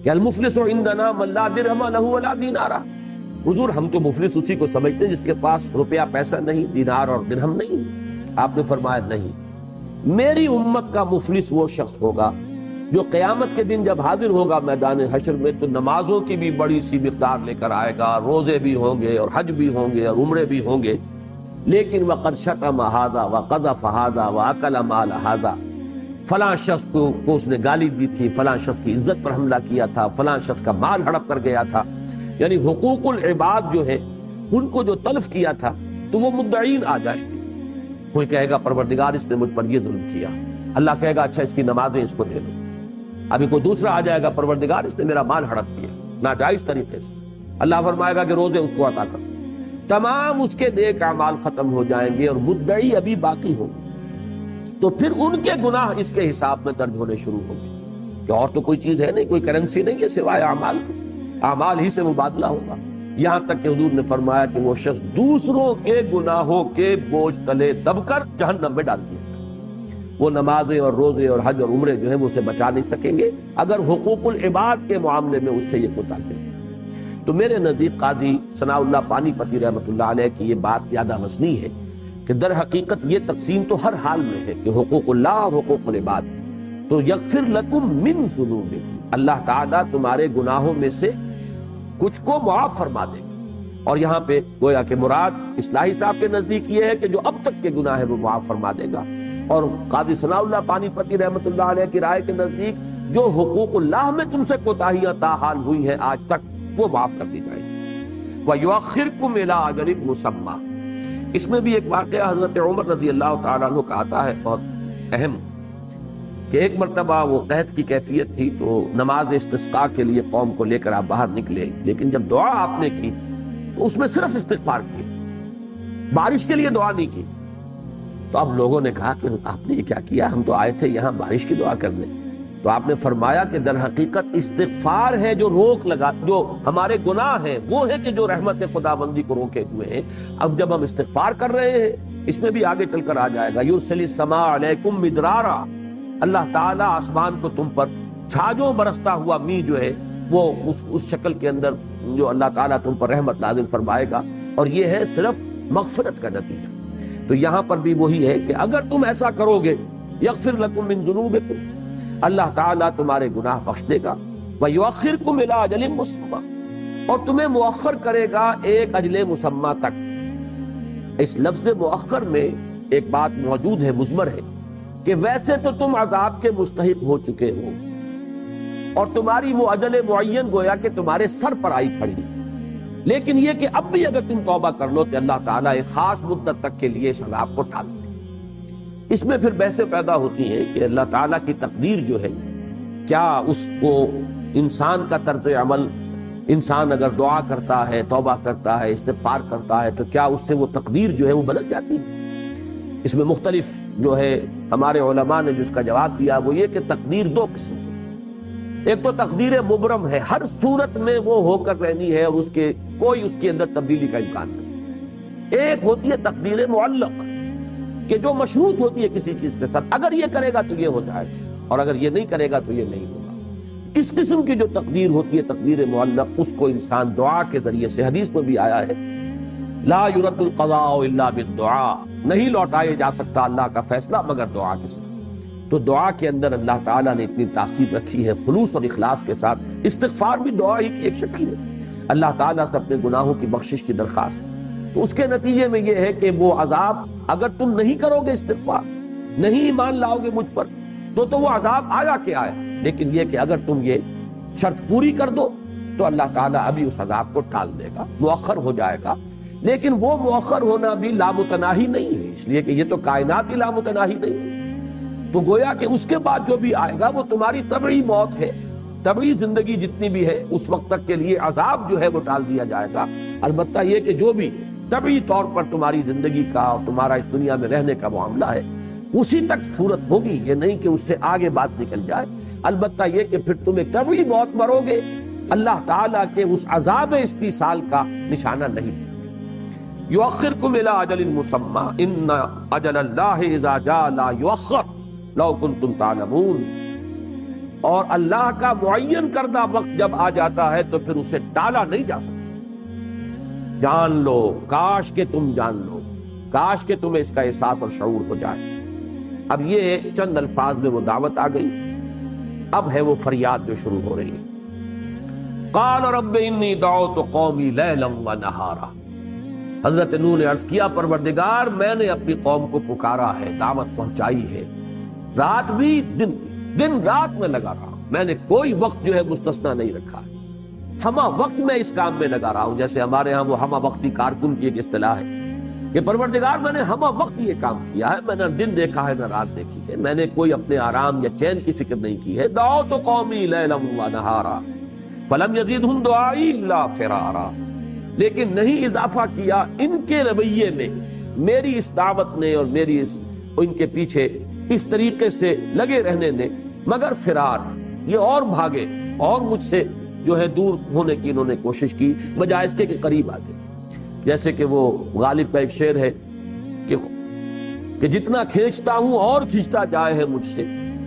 کہ المفلس عندنا من لا درہم لہ ولا دینار، حضور ہم تو مفلس اسی کو سمجھتے ہیں جس کے پاس روپیہ پیسہ نہیں، دینار اور درہم نہیں۔ آپ نے فرمایا نہیں، میری امت کا مفلس وہ شخص ہوگا جو قیامت کے دن جب حاضر ہوگا میدان حشر میں تو نمازوں کی بھی بڑی سی مقدار لے کر آئے گا، روزے بھی ہوں گے اور حج بھی ہوں گے اور عمرے بھی ہوں گے، لیکن وقد شتم ھذا وقذف ھذا واکل مال ھذا، فلاں شخص کو اس نے گالی دی تھی، فلاں شخص کی عزت پر حملہ کیا تھا، فلاں شخص کا مال ہڑپ کر گیا تھا۔ یعنی حقوق العباد جو ہے ان کو جو تلف کیا تھا تو وہ مدعین آ جائیں گے۔ کوئی کہے گا پروردگار اس نے مجھ پر یہ ظلم کیا، اللہ کہے گا اچھا اس کی نمازیں اس کو دے دو۔ ابھی کوئی دوسرا آ جائے گا، پروردگار اس نے میرا مال ہڑپ کیا ناجائز طریقے سے، اللہ فرمائے گا کہ روزے اس کو عطا کر، تمام اس کے نیک اعمال ختم ہو جائیں گے اور مدعی ابھی باقی ہوں گے، تو پھر ان کے گناہ اس کے حساب میں درج ہونے شروع ہوں گے کہ اور تو کوئی چیز ہے نہیں، کوئی کرنسی نہیں ہے سوائے اعمال کی، اعمال ہی سے مبادلہ ہوگا۔ یہاں تک کہ حضور نے فرمایا کہ وہ شخص دوسروں کے گناہوں کے بوجھ تلے دب کر جہنم میں ڈال دیا، وہ نمازیں اور روزے اور حج اور عمرے جو ہیں وہ اسے بچا نہیں سکیں گے اگر حقوق العباد کے معاملے میں اس سے یہ کوتاہی ہے۔ تو میرے نزدیک قاضی ثناء اللہ پانی پتی رحمۃ اللہ علیہ کی یہ بات زیادہ وزنی ہے کہ در حقیقت یہ تقسیم تو ہر حال میں ہے کہ حقوق اللہ اور حقوق العباد، تو یغفر لکم من ذنوبکم، اللہ تعالیٰ تمہارے گناہوں میں سے کچھ کو معاف فرما دے گا، اور یہاں پہ گویا کہ مراد اصلاحی صاحب کے نزدیک یہ ہے کہ جو اب تک کے گناہ ہے وہ معاف فرما دے گا، اور قاضی ثناء اللہ پانی پتی رحمۃ اللہ علیہ کی رائے کے نزدیک جو حقوق اللہ میں تم سے کوتاہیاں تاحال ہوئی ہیں آج تک وہ معاف کر دی جائیں گی۔ وَيُؤَخِّرْكُمْ إِلَىٰ أَجَلٍ مُّسَمًّى، اس میں بھی ایک واقعہ حضرت عمر رضی اللہ تعالیٰ عنہ کا آتا ہے بہت اہم، کہ ایک مرتبہ وہ قحط کی کیفیت تھی تو نماز استسقاء کے لیے قوم کو لے کر آپ باہر نکلے، لیکن جب دعا آپ نے کی تو اس میں صرف استغفار کی، بارش کے لیے دعا نہیں کی۔ تو اب لوگوں نے کہا کہ آپ نے یہ کیا کیا، ہم تو آئے تھے یہاں بارش کی دعا کرنے۔ تو آپ نے فرمایا کہ در حقیقت استغفار ہے جو روک لگا، جو ہمارے گناہ ہیں وہ ہے کہ جو رحمت خداوندی کو روکے ہوئے ہیں، اب جب ہم استغفار کر رہے ہیں اس میں بھی آگے چل کر آ جائے گا، یرسل السماء علیکم مدرارا، اللہ تعالیٰ آسمان کو تم پر چھاجوں برستا ہوا می جو ہے وہ اس شکل کے اندر جو اللہ تعالیٰ تم پر رحمت نازل فرمائے گا، اور یہ ہے صرف مغفرت کا نتیجہ۔ تو یہاں پر بھی وہی ہے کہ اگر تم ایسا کرو گے یغفر لکم من ذنوبکم، اللہ تعالیٰ تمہارے گناہ بخش دے گا، وَيُؤَخِّرْكُمْ إِلَىٰ أَجَلٍ مُّسَمًّى، اور تمہیں مؤخر کرے گا ایک اجل مسمى تک۔ اس لفظ مؤخر میں ایک بات موجود ہے، مضمر ہے، کہ ویسے تو تم عذاب کے مستحق ہو چکے ہو اور تمہاری وہ اجل معین گویا کہ تمہارے سر پر آئی کھڑی، لیکن یہ کہ اب بھی اگر تم توبہ کر لو تو اللہ تعالیٰ ایک خاص مدت تک کے لیے اس عذاب کو ٹال دے۔ اس میں پھر بحثیں پیدا ہوتی ہیں کہ اللہ تعالیٰ کی تقدیر جو ہے، کیا اس کو انسان کا طرز عمل، انسان اگر دعا کرتا ہے، توبہ کرتا ہے، استغفار کرتا ہے تو کیا اس سے وہ تقدیر جو ہے وہ بدل جاتی ہے؟ اس میں مختلف جو ہے ہمارے علماء نے جس کا جواب دیا وہ یہ کہ تقدیر دو قسم کی، ایک تو تقدیر مبرم ہے، ہر صورت میں وہ ہو کر رہنی ہے اور اس کے اندر تبدیلی کا امکان نہیں، ایک ہوتی ہے تقدیر معلق کہ جو مشروط ہوتی ہے کسی چیز کے ساتھ، اگر یہ کرے گا تو یہ ہو جائے گا، اور اگر یہ نہیں کرے گا تو یہ نہیں ہوگا۔ اس قسم کی جو تقدیر ہوتی ہے، تقدیر معلق، اس کو انسان دعا کے ذریعے سے، حدیث میں بھی آیا ہے لا يرد القضاء الا بالدعاء، نہیں لوٹایا جا سکتا اللہ کا فیصلہ مگر دعا کے ساتھ۔ تو دعا کے اندر اللہ تعالیٰ نے اتنی تاثیر رکھی ہے، خلوص اور اخلاص کے ساتھ۔ استغفار بھی دعا ہی کی ایک شکل ہے، اللہ تعالیٰ سے اپنے گناہوں کی بخشش کی درخواست۔ تو اس کے نتیجے میں یہ ہے کہ وہ عذاب، اگر تم نہیں کرو گے استغفار، نہیں ایمان لاؤ گے مجھ پر، تو وہ عذاب آیا کہ آیا، لیکن یہ کہ اگر تم یہ شرط پوری کر دو تو اللہ تعالیٰ ابھی اس عذاب کو ٹال دے گا، مؤخر ہو جائے گا۔ لیکن وہ مؤخر ہونا بھی لامتناہی نہیں ہے، اس لیے کہ یہ تو کائنات ہی لامتناہی نہیں ہے۔ تو گویا کہ اس کے بعد جو بھی آئے گا وہ تمہاری طبعی موت ہے، طبعی زندگی جتنی بھی ہے اس وقت تک کے لیے عذاب جو ہے وہ ٹال دیا جائے گا۔ البتہ یہ کہ جو بھی طبعی طور پر تمہاری زندگی کا اور تمہارا اس دنیا میں رہنے کا معاملہ ہے اسی تک صورت ہوگی، یہ نہیں کہ اس سے آگے بات نکل جائے۔ البتہ یہ کہ پھر تم ایک طبعی موت مرو گے، اللہ تعالیٰ کے اس عذاب استیصال کا نشانہ نہیں۔ یؤخرکم الی اجل مسمی ان اجل اللہ اذا جاء لا یؤخر لو کنتم تعلمون، اور اللہ کا معین کردہ وقت جب آ جاتا ہے تو پھر اسے ٹالا نہیں جا سکتا۔ جان لو، کاش کہ تم جان لو، کاش کہ تمہیں اس کا احساس اور شعور ہو جائے۔ اب یہ چند الفاظ میں وہ دعوت آ گئی، اب ہے وہ فریاد جو شروع ہو رہی ہے۔ قال رب انی دعوت قومی لیلا ونہارا، حضرت نوح نے عرض کیا پروردگار میں نے اپنی قوم کو پکارا ہے، دعوت پہنچائی ہے، رات بھی دن بھی، دن رات میں لگا رہا ہوں، میں نے کوئی وقت جو ہے مستثنا نہیں رکھا ہے، ہمہ وقت میں اس کام میں لگا رہا ہوں۔ جیسے ہمارے ہاں وہ ہمہ وقتی کارکن کی ایک اصطلاح ہے کہ پروردگار میں نے ہمہ وقت یہ کام کیا ہے، میں نے دن دیکھا ہے نہ رات دیکھی ہے، میں نے کوئی اپنے آرام یا چین کی فکر نہیں کی ہے۔ دعوت قومی لیلا ونہارا فلم یزدہم دعائی الا فرارا، لیکن نہیں اضافہ کیا ان کے رویے میں، میری اس دعوت نے اور میری ان کے پیچھے اس طریقے سے لگے رہنے نے، مگر فرار، یہ اور بھاگے اور مجھ سے جو ہے دور ہونے کی انہوں نے کوشش کی، بجائے اس کے قریب آتے۔ جیسے کہ وہ غالب کا ایک شعر ہے کہ جتنا کھینچتا ہوں اور کھینچتا جائے ہے مجھ سے،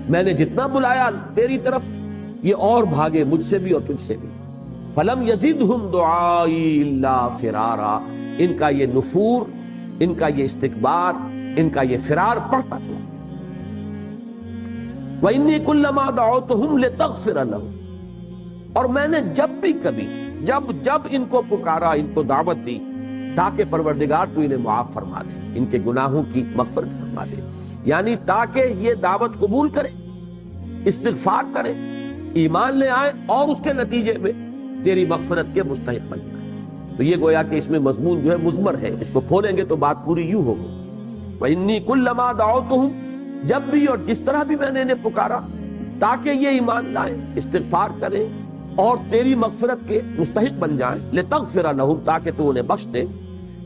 میں نے جتنا بلایا تیری طرف یہ اور بھاگے مجھ سے بھی اور تجھ سے بھی۔ فلم یزدہم دعائی الا فرارا، ان کا یہ نفور، ان کا یہ استکبار، ان کا یہ فرار پڑتا چلا۔ وانی کلما دعوتہم لتغفر لہم، اور میں نے جب بھی کبھی جب ان کو پکارا، ان کو دعوت دی تاکہ پروردگار تو انہیں معاف فرما دے، ان کے گناہوں کی مغفرت فرما دے، یعنی تاکہ یہ دعوت قبول کرے، استغفار کرے، ایمان لے آئے اور اس کے نتیجے میں تیری مغفرت کے مستحق بن جائے۔ تو یہ گویا کہ اس میں مضمون جو ہے مضمر ہے، اس کو کھولیں گے تو بات پوری یوں ہوگی۔ وَإِنِّي كُلَّمَا دَعَوْتُهُمْ، جب بھی اور جس طرح بھی میں نے انہیں پکارا تاکہ یہ ایمان لائیں، استغفار کریں اور تیری مغفرت کے مستحق بن جائیں، لِتَغْفِرَ لَهُمْ، تاکہ تو انہیں بخش دے،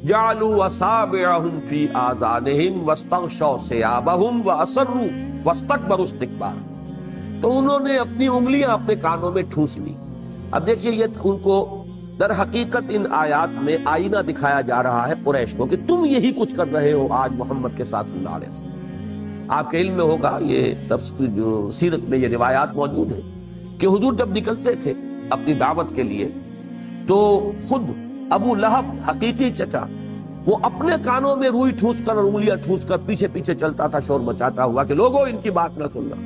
جَعَلُوا أَصَابِعَهُمْ فِي آذَانِهِمْ وَاسْتَغْشَوْا ثِيَابَهُمْ وَأَصَرُّوا وَاسْتَكْبَرُوا اسْتِكْبَارًا، تو انہوں نے اپنی انگلیاں اپنے کانوں میں ٹھوس لی۔ اب دیکھیے یہ ان کو در حقیقت ان آیات میں آئینہ دکھایا جا رہا ہے قریش کو کہ تم یہی کچھ کر رہے ہو آج محمد کے ساتھ صلی اللہ علیہ وسلم۔ آپ کے علم میں ہوگا، یہ تفسیر جو سیرت میں یہ روایات موجود ہیں کہ حضور جب نکلتے تھے اپنی دعوت کے لیے تو خود ابو لہب حقیقی چچا وہ اپنے کانوں میں روئی ٹھوس کر اور انگلیاں ٹھوس کر پیچھے پیچھے چلتا تھا شور مچاتا ہوا کہ لوگوں ان کی بات نہ سننا،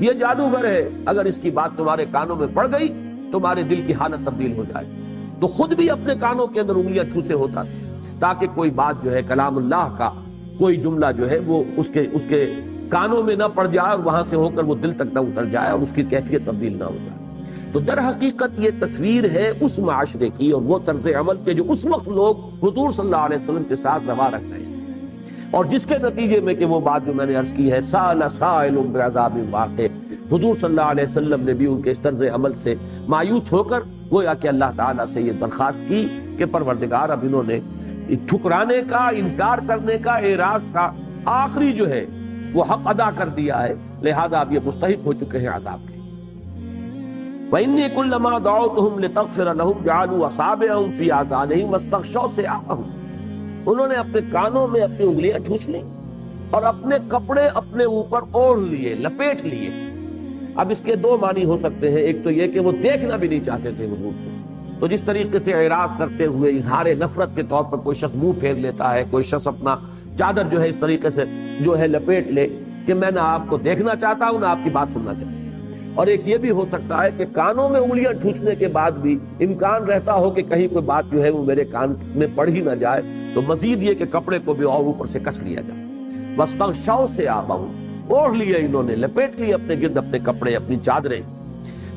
یہ جادوگر ہے، اگر اس کی بات تمہارے کانوں میں پڑ گئی تمہارے دل کی حالت تبدیل ہو جائے۔ تو خود بھی اپنے کانوں کے اندر انگلیاں ٹھوسے ہوتا تھا تاکہ کوئی بات جو ہے کلام اللہ کا کوئی جملہ جو ہے وہ اس کے کانوں میں نہ پڑ جائے اور وہاں سے ہو کر وہ دل تک نہ اتر جائے اور اس کی کیفیت تبدیل نہ ہو جائے۔ تو در حقیقت یہ تصویر ہے اس معاشرے کی اور وہ طرز عمل کے جو اس وقت لوگ حضور صلی اللہ علیہ وسلم کے ساتھ روا رکھ رہے تھے، اور جس کے نتیجے میں کہ وہ بات جو میں نے عرض کی ہے سأل سائل بعذاب واقع، حضور صلی اللہ علیہ وسلم نے بھی ان کے اس طرز عمل سے مایوس ہو کر گویا کہ اللہ تعالیٰ سے یہ درخواست کی کہ پروردگار اب انہوں نے ٹھکرانے کا، انکار کرنے کا، اعراض کا آخری جو ہے وہ حق ادا کر دیا ہے، لہذا اب یہ مستحق ہو چکے ہیں عذاب کے۔ وَإِنِّي كُلَّمَا دَعَوْتُهُمْ لِتَغْفِرَ لَهُمْ جَعَلُوا أَصَابِعَهُمْ فِي آذَانِهِمْ وَاسْتَغْشَوْا ثِيَابَهُمْ، انہوں نے اپنے کانوں میں اپنی انگلیاں ٹھوس لیں اور اپنے کپڑے اپنے اوپر اوڑھ لیے، لپیٹ لیے۔ اب اس کے دو معنی ہو سکتے ہیں، ایک تو یہ کہ وہ دیکھنا بھی نہیں چاہتے تھے حضور کو، تو جس طریقے سے اعراض کرتے ہوئے اظہار نفرت کے طور پر کوئی شخص منہ پھیر لیتا ہے، کوئی شخص اپنا چادر جو ہے اس طریقے سے جو ہے لپیٹ لے کہ میں نہ آپ کو دیکھنا چاہتا ہوں نہ آپ کی بات سننا چاہتا ہوں۔ اور ایک یہ بھی ہو سکتا ہے کہ کانوں میں انگلیاں ٹھوسنے کے بعد بھی امکان رہتا ہو کہ کہیں کوئی بات جو ہے وہ میرے کان میں پڑ ہی نہ جائے، تو مزید یہ کہ کپڑے کو بھی اور اوپر سے کس لیا جائے۔ وَاسْتَغْشَوْا ثِيَابَهُمْ، اوڑھ لیے انہوں نے، لپیٹ لیے اپنے گرد اپنے کپڑے اپنی چادریں۔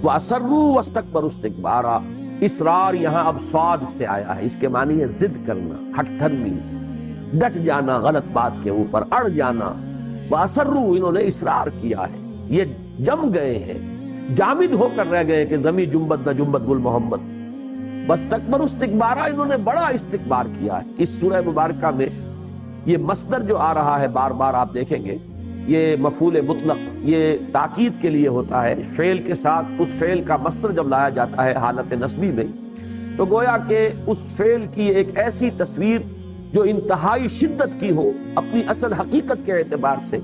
وَأَسَرُّوا وَاسْتَكْبَرُوا اسْتِكْبَارًا، اصرار یہاں اب صاد سے آیا ہے، اس کے معنی ہے ضد کرنا، ہٹ دھرمی، ڈٹ جانا غلط بات کے اوپر، اڑ جانا۔ وَأَسَرُّوا، انہوں نے اصرار کیا ہے، یہ جم گئے ہیں، جامد ہو کر رہ گئے کہ زمین جنبت نہ جنبت گل محمد۔ وَاسْتَكْبَرُوا اسْتِكْبَارًا، انہوں نے بڑا استکبار کیا ہے۔ اس سورہ مبارکہ میں یہ مصدر جو آ رہا ہے بار بار آپ دیکھیں گے، یہ مفعول مطلق، یہ تاکید کے لیے ہوتا ہے۔ فعل کے ساتھ اس فعل کا مصدر جب لایا جاتا ہے حالت نصبی میں، تو گویا کہ اس فعل کی ایک ایسی تصویر جو انتہائی شدت کی ہو اپنی اصل حقیقت کے اعتبار سے۔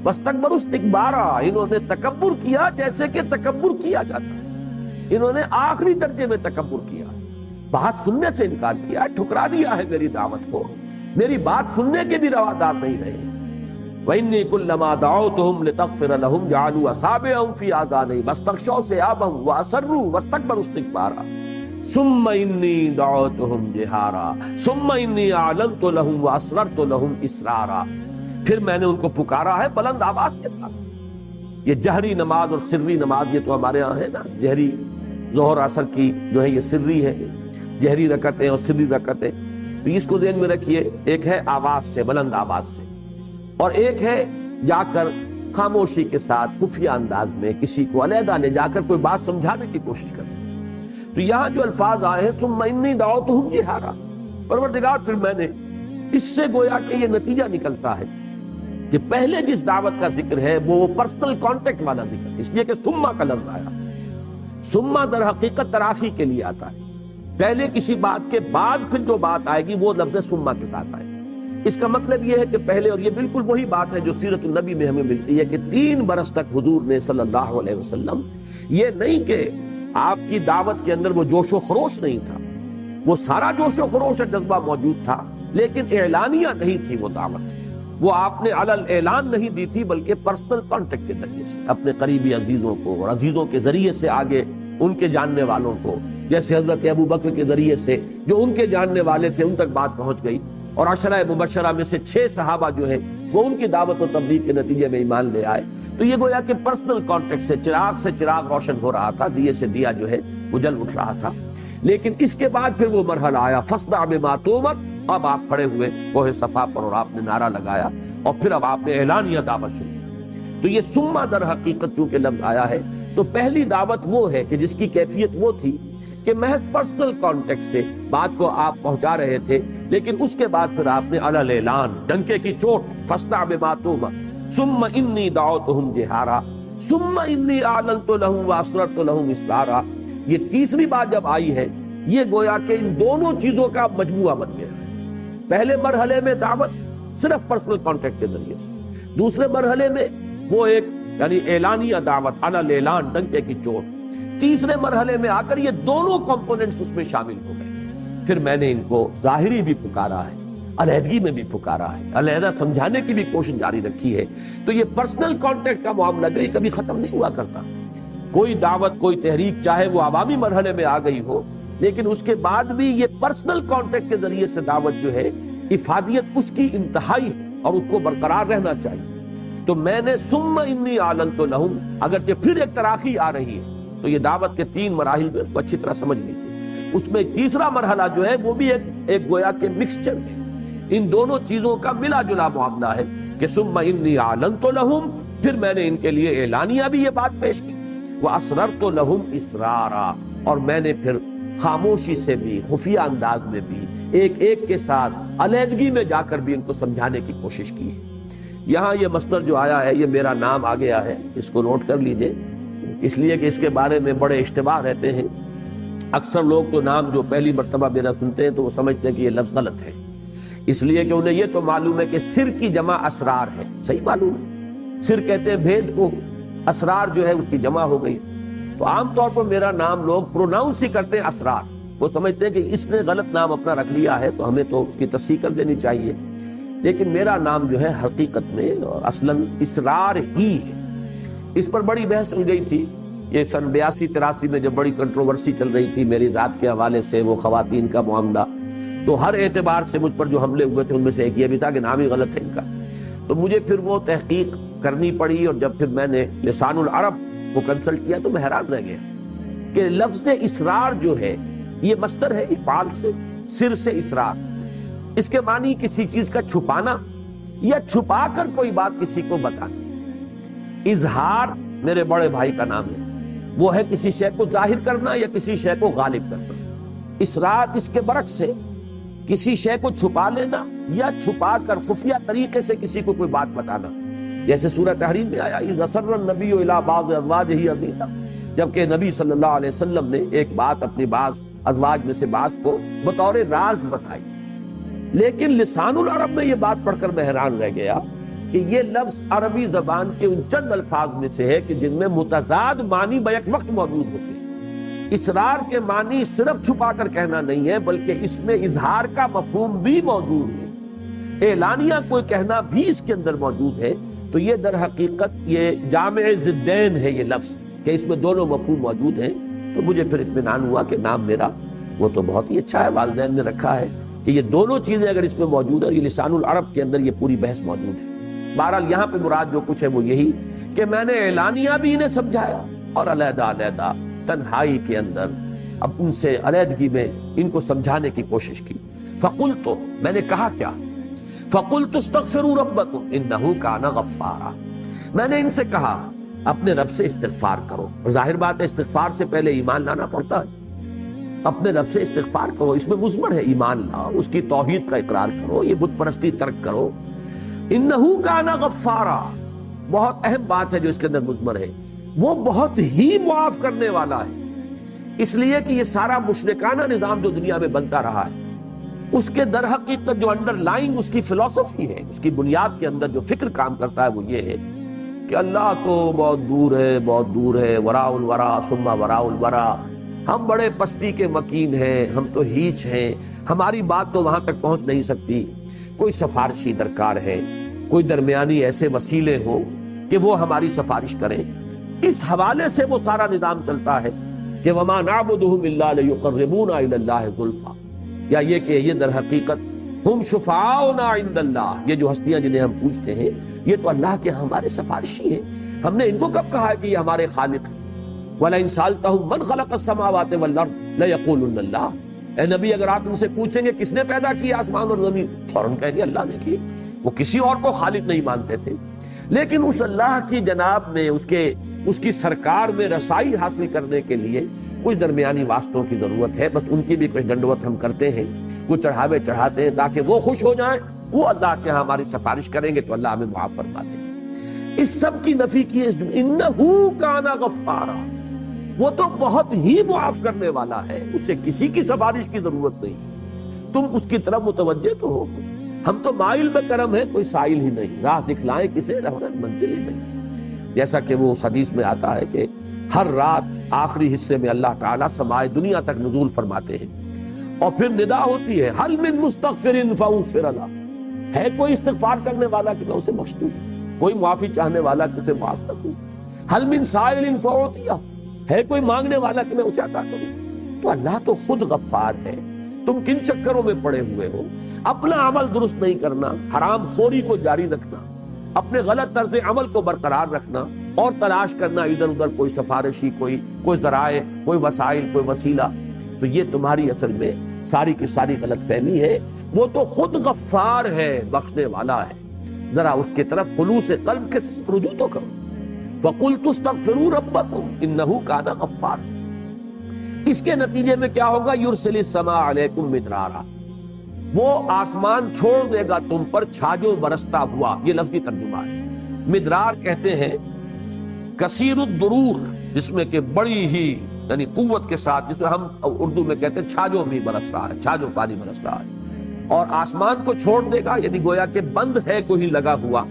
وَاسْتَكْبَرُوا اسْتِكْبَارًا، انہوں نے تکبر کیا جیسے کہ تکبر کیا جاتا ہے، انہوں نے آخری درجے میں تکبر کیا، بات سننے سے انکار کیا، ٹھکرا دیا ہے میری دعوت کو، میری بات سننے کے بھی روادار نہیں رہے۔ وَإِنِّي كُلَّمَا دَعَوْتُهُمْ لِتَغْفِرَ لَهُمْ جَعَلُوا أَصَابِعَهُمْ فِي آذَانِهِمْ وَاسْتَغْشَوْا ثِيَابَهُمْ وَأَسَرُّوا وَاسْتَكْبَرُوا اسْتِكْبَارًا ثُمَّ إِنِّي دَعَوْتُهُمْ جِهَارًا ثُمَّ إِنِّي أَعْلَنْتُ لَهُمْ وَأَسْرَرْتُ لَهُمْ إِسْرَارًا، پھر میں نے ان کو پکارا ہے بلند آواز کے ساتھ۔ یہ جہری نماز اور سری نماز یہ تو ہمارے ہاں ہے نا، جہری ظہر عصر کی جو ہے یہ سری ہے، جہری رکعتیں اور سری رکعتیں، تو اس کو ذہن میں رکھیے، ایک ہے آواز سے، بلند آواز سے، اور ایک ہے جا کر خاموشی کے ساتھ خفیہ انداز میں کسی کو علیحدہ لے جا کر کوئی بات سمجھانے کی کوشش کرنا۔ تو یہاں جو الفاظ آئے ہیں ثم انی دعوتہم جہارا، پروردگار پھر میں نے، اس سے گویا کہ یہ نتیجہ نکلتا ہے کہ پہلے جس دعوت کا ذکر ہے وہ پرسنل کانٹیکٹ والا ذکر، اس لیے کہ ثم کا لفظ آیا، ثم در حقیقت تراخی کے لیے آتا ہے، پہلے کسی بات کے بعد پھر جو بات آئے گی وہ لفظ ثم کے ساتھ آئے۔ اس کا مطلب یہ ہے کہ پہلے، اور یہ بالکل وہی بات ہے جو سیرت النبی میں ہمیں ملتی ہے کہ 3 برس تک حضور نے صلی اللہ علیہ وسلم، یہ نہیں کہ آپ کی دعوت کے اندر وہ جوش و خروش نہیں تھا، وہ سارا جوش و خروش اور جذبہ موجود تھا، لیکن اعلانیہ نہیں تھی وہ دعوت، وہ آپ نے علل اعلان نہیں دی تھی بلکہ پرسنل کانٹیکٹ کے ذریعے سے اپنے قریبی عزیزوں کو اور عزیزوں کے ذریعے سے آگے ان کے جاننے والوں کو، جیسے حضرت ابو بکر کے ذریعے سے جو ان کے جاننے والے تھے ان تک بات پہنچ گئی، اور عشرہ مبشرہ میں سے 6 صحابہ جو ہیں وہ ان کی دعوت و تبلیغ کے نتیجے میں ایمان لے آئے۔ تو یہ گویا کہ پرسنل کانٹیکٹ سے چراغ روشن ہو رہا تھا، دیے سے دیا جو ہے وہ جل اٹھ رہا تھا۔ لیکن اس کے بعد پھر وہ مرحلہ آیا فاصدع بما تؤمر، اب آپ کھڑے ہوئے کوہ صفا پر اور آپ نے نعرہ لگایا اور پھر اب آپ نے اعلانیہ دعوت شروع۔ تو یہ ثم در حقیقت چونکہ لفظ آیا ہے، تو پہلی دعوت وہ ہے کہ جس کی کیفیت وہ تھی کہ محض پرسنل کانٹیکٹ سے بات کو آپ پہنچا رہے تھے، لیکن اس کے بعد پھر آپ نے علل اعلان، ڈنکے کی چوٹ، فاصدع بما تؤمر ثم انی دعوتہم جہارا ثم انی اعلنت لہم واسررت لہم اسرارا۔ یہ تیسری بات جب آئی ہے، یہ گویا کہ ان دونوں چیزوں کا مجموعہ بن گیا ہے۔ پہلے مرحلے میں دعوت صرف پرسنل کانٹیکٹ کے ذریعے سے، دوسرے مرحلے میں وہ ایک یعنی اعلانیہ دعوت، علل اعلان، ڈنکے کی چوٹ، تیسرے مرحلے میں آ کر یہ دونوں کمپوننٹس اس میں شامل ہو گئے۔ پھر میں نے ان کو ظاہری بھی پکارا ہے، علیحدگی میں بھی پکارا ہے، علیحدہ سمجھانے کی بھی کوشش جاری رکھی ہے۔ تو یہ پرسنل کانٹیکٹ کا معاملہ کبھی ختم نہیں ہوا کرتا۔ کوئی دعوت، کوئی تحریک چاہے وہ عوامی مرحلے میں آ گئی ہو، لیکن اس کے بعد بھی یہ پرسنل کانٹیکٹ کے ذریعے سے دعوت جو ہے، افادیت اس کی انتہائی ہے اور اس کو برقرار رہنا چاہیے۔ تو میں نے ثم انی اعلنت لہم، اگرچہ پھر ایک تراخی آ رہی ہے، تو یہ دعوت کے 3 مراحل میں اس کو اچھی طرح سمجھ لیجیے۔ اس میں تیسرا مرحلہ جو ہے وہ بھی ایک گویا کے مکسچر ہے، ان دونوں چیزوں کا ملا جلا معاملہ ہے کہ ثم انی اعلنت لہم، پھر میں نے ان کے لیے اعلانیہ بھی یہ بات پیش کی، واسررت لہم اسرارا، اور میں نے پھر خاموشی سے بھی، خفیہ انداز میں بھی، ایک ایک کے ساتھ علیحدگی میں جا کر بھی ان کو سمجھانے کی کوشش کی ہے۔ یہاں یہ مصدر جو آیا ہے، یہ میرا نام آ گیا ہے، اس کو نوٹ کر لیجئے، اس لیے کہ اس کے بارے میں بڑے اشتباہ رہتے ہیں۔ اکثر لوگ تو نام جو پہلی مرتبہ میرا سنتے ہیں تو وہ سمجھتے ہیں کہ یہ لفظ غلط ہے۔ اس لیے کہ انہیں یہ تو معلوم ہے کہ سر کی جمع اسرار ہے، صحیح معلوم ہے، سر کہتے ہیں بھید کو، اسرار جو ہے اس کی جمع ہو گئی. تو عام طور پر میرا نام لوگ پروناؤنس ہی کرتے ہیں اسرار، وہ سمجھتے ہیں کہ اس نے غلط نام اپنا رکھ لیا ہے تو ہمیں تو اس کی تصحیح کر دینی چاہیے. لیکن میرا نام جو ہے حقیقت میں اصلاً اسرار ہی ہے. اس پر بڑی بحث چل گئی تھی، یہ سن 82-83 میں جب بڑی کنٹروورسی چل رہی تھی میری ذات کے حوالے سے، وہ خواتین کا معاملہ، تو ہر اعتبار سے مجھ پر جو حملے ہوئے تھے ان میں سے ایک یہ بھی تھا کہ نام ہی غلط ہے ان کا. تو مجھے پھر وہ تحقیق کرنی پڑی، اور جب پھر میں نے لسان العرب کو کنسلٹ کیا تو میں حیران رہ گیا کہ لفظ اسرار جو ہے یہ مصدر ہے افعال سے، سر سے اسرار. اس کے معنی کسی چیز کا چھپانا یا چھپا کر کوئی بات کسی کو بتانا. اظہار میرے بڑے بھائی کا نام ہے، وہ ہے کسی شے کو ظاہر کرنا یا کسی شے کو غالب کرنا. اسرار اس کے برعکس ہے، کسی شے کو چھپا لینا یا چھپا کر خفیہ طریقے سے کسی کو کوئی بات بتانا. جیسے سورہ تحریم میں آیا اذ اسر النبی الی بعض ازواجہ حدیثا، جبکہ نبی صلی اللہ علیہ وسلم نے ایک بات اپنی بعض ازواج میں سے بعض کو بطور راز بتائی. لیکن لسان العرب میں یہ بات پڑھ کر میں حیران رہ گیا کہ یہ لفظ عربی زبان کے ان چند الفاظ میں سے ہے کہ جن میں متضاد معنی بیک وقت موجود ہوتے ہیں. اسرار کے معنی صرف چھپا کر کہنا نہیں ہے بلکہ اس میں اظہار کا مفہوم بھی موجود ہے، اعلانیہ کوئی کہنا بھی اس کے اندر موجود ہے. تو یہ در حقیقت یہ جامع ضدین ہے یہ لفظ کہ اس میں دونوں مفہوم موجود ہیں. تو مجھے پھر اطمینان ہوا کہ نام میرا وہ تو بہت ہی اچھا ہے، والدین نے رکھا ہے کہ یہ دونوں چیزیں اگر اس میں موجود ہے، یہ لسان العرب کے اندر یہ پوری بحث موجود ہے. بہرحال یہاں پہ مراد جو کچھ ہے وہ یہی کہ میں نے اعلانیہ بھی انہیں سمجھایا اور علیحدہ علیحدہ تنہائی کے اندر اب ان سے علیحدگی میں ان کو سمجھانے کی کوشش کی. فقلت، میں نے کہا کیا؟ فقلت استغفروا ربکم انہ کان غفارا، میں نے ان سے کہا اپنے رب سے استغفار کرو. اور ظاہر بات ہے استغفار سے پہلے ایمان لانا پڑتا ہے. اپنے رب سے استغفار کرو، اس میں مضمر ہے ایمان لاؤ، اس کی توحید کا اقرار کرو، یہ بت پرستی ترک کرو. انہ کان غفارا، بہت اہم بات ہے جو اس کے اندر مضمر ہے، وہ بہت ہی معاف کرنے والا ہے. اس لیے کہ یہ سارا مشرکانہ نظام جو دنیا میں بنتا رہا ہے اس کے در حقیقت جو انڈر لائن اس کی فلسفی ہے، اس کی بنیاد کے اندر جو فکر کام کرتا ہے وہ یہ ہے کہ اللہ تو بہت دور ہے، بہت دور ہے، وراء الورا ثم وراء الورا، ہم بڑے پستی کے مکین ہیں، ہم تو ہیچ ہیں، ہماری بات تو وہاں تک پہنچ نہیں سکتی. کوئی سفارشی درکار ہے، کوئی درمیانی ایسے وسیلے ہو کہ وہ ہماری سفارش کریں. اس حوالے سے وہ سارا نظام چلتا ہے کہ وما نعبدهم الا ليقربونا الى الله زلفا، یا یہ کہ یہ در حقیقت ہم شفعاؤنا عند اللہ، یہ جو ہستیاں جنہیں ہم پوچھتے ہیں یہ تو اللہ کے ہمارے سفارشی ہیں. ہم نے ان کو کب کہا ہے کہ یہ ہمارے خالق ہیں؟ وَلَئِن سَأَلْتَهُم مَّنْ خَلَقَ السَّمَاوَاتِ وَالْأَرْضَ لَيَقُولُنَّ اللَّهُ، اے نبی اگر آپ ان سے پوچھیں گے کس نے پیدا کیا آسمان اور زمین، فوراً کہیں گے اللہ نے کی. وہ کسی اور کو خالق نہیں مانتے تھے. لیکن اس اللہ کی جناب میں اس کی سرکار میں رسائی حاصل کرنے کے لیے کچھ درمیانی واسطوں کی ضرورت ہے. بس ان کی بھی کچھ دنڈوت ہم کرتے ہیں، کچھ چڑھاوے چڑھاتے ہیں تاکہ وہ خوش ہو جائیں، وہ اللہ کے ہاں ہماری سفارش کریں گے تو اللہ ہمیں معاف فرما دے. اس سب کی نفی کی ہے انہ کان غفارا، وہ تو بہت ہی معاف کرنے والا ہے، اسے کسی کی سفارش کی ضرورت نہیں. تم اس کی طرف متوجہ تو ہو. ہم تو مائل میں کرم ہے، کوئی سائل ہی نہیں، راہ دکھلائیں کسے رہنا منزل ہی نہیں. جیسا کہ وہ حدیث میں آتا ہے کہ ہر رات آخری حصے میں اللہ تعالیٰ سمائے دنیا تک نزول فرماتے ہیں اور پھر ندا ہوتی ہے حل من مستغفر فاغفر له، ہے کوئی استغفار کرنے والا کہ میں اسے بخش دوں، کوئی معافی چاہنے والا کہ اسے معاف کر دوں. حل من سائل فاعطیہ، ہے کوئی مانگنے والا کہ میں اسے عطا کروں. تو اللہ تو خود غفار ہے. تم کن چکروں میں پڑے ہوئے ہو؟ اپنا عمل درست نہیں کرنا، حرام خوری کو جاری رکھنا، اپنے غلط طرز عمل کو برقرار رکھنا اور تلاش کرنا ادھر ادھر کوئی سفارشی، کوئی ذرائع، کوئی وسائل، کوئی وسیلہ. تو یہ تمہاری اصل میں ساری کی ساری غلط فہمی ہے. وہ تو خود غفار ہے، بخشنے والا ہے. ذرا اس کی طرف خلوص قلب کے رجوع تو کرو. فَقُلْتُ اسْتَغْفِرُوا رَبَّكُمْ إِنَّهُ كَانَ غَفَّارًا. اس کے نتیجے میں کیا ہوگا؟ يُرْسِلِ السَّمَاءَ عَلَيْكُمْ مِدْرَارًا، وہ آسمان چھوڑ دے گا تم پر چھاجو برستا ہوا. یہ لفظی ترجمہ ہے. مدرار کہتے ہیں کثیر الدرور، جس میں کہ بڑی ہی یعنی قوت کے ساتھ، جس میں ہم اردو میں کہتے ہیں چھاجو بھی برس رہا ہے، چھاجو پانی برس رہا ہے. اور آسمان کو چھوڑ دے گا، یعنی گویا کہ بند ہے کوئی لگا ہوا،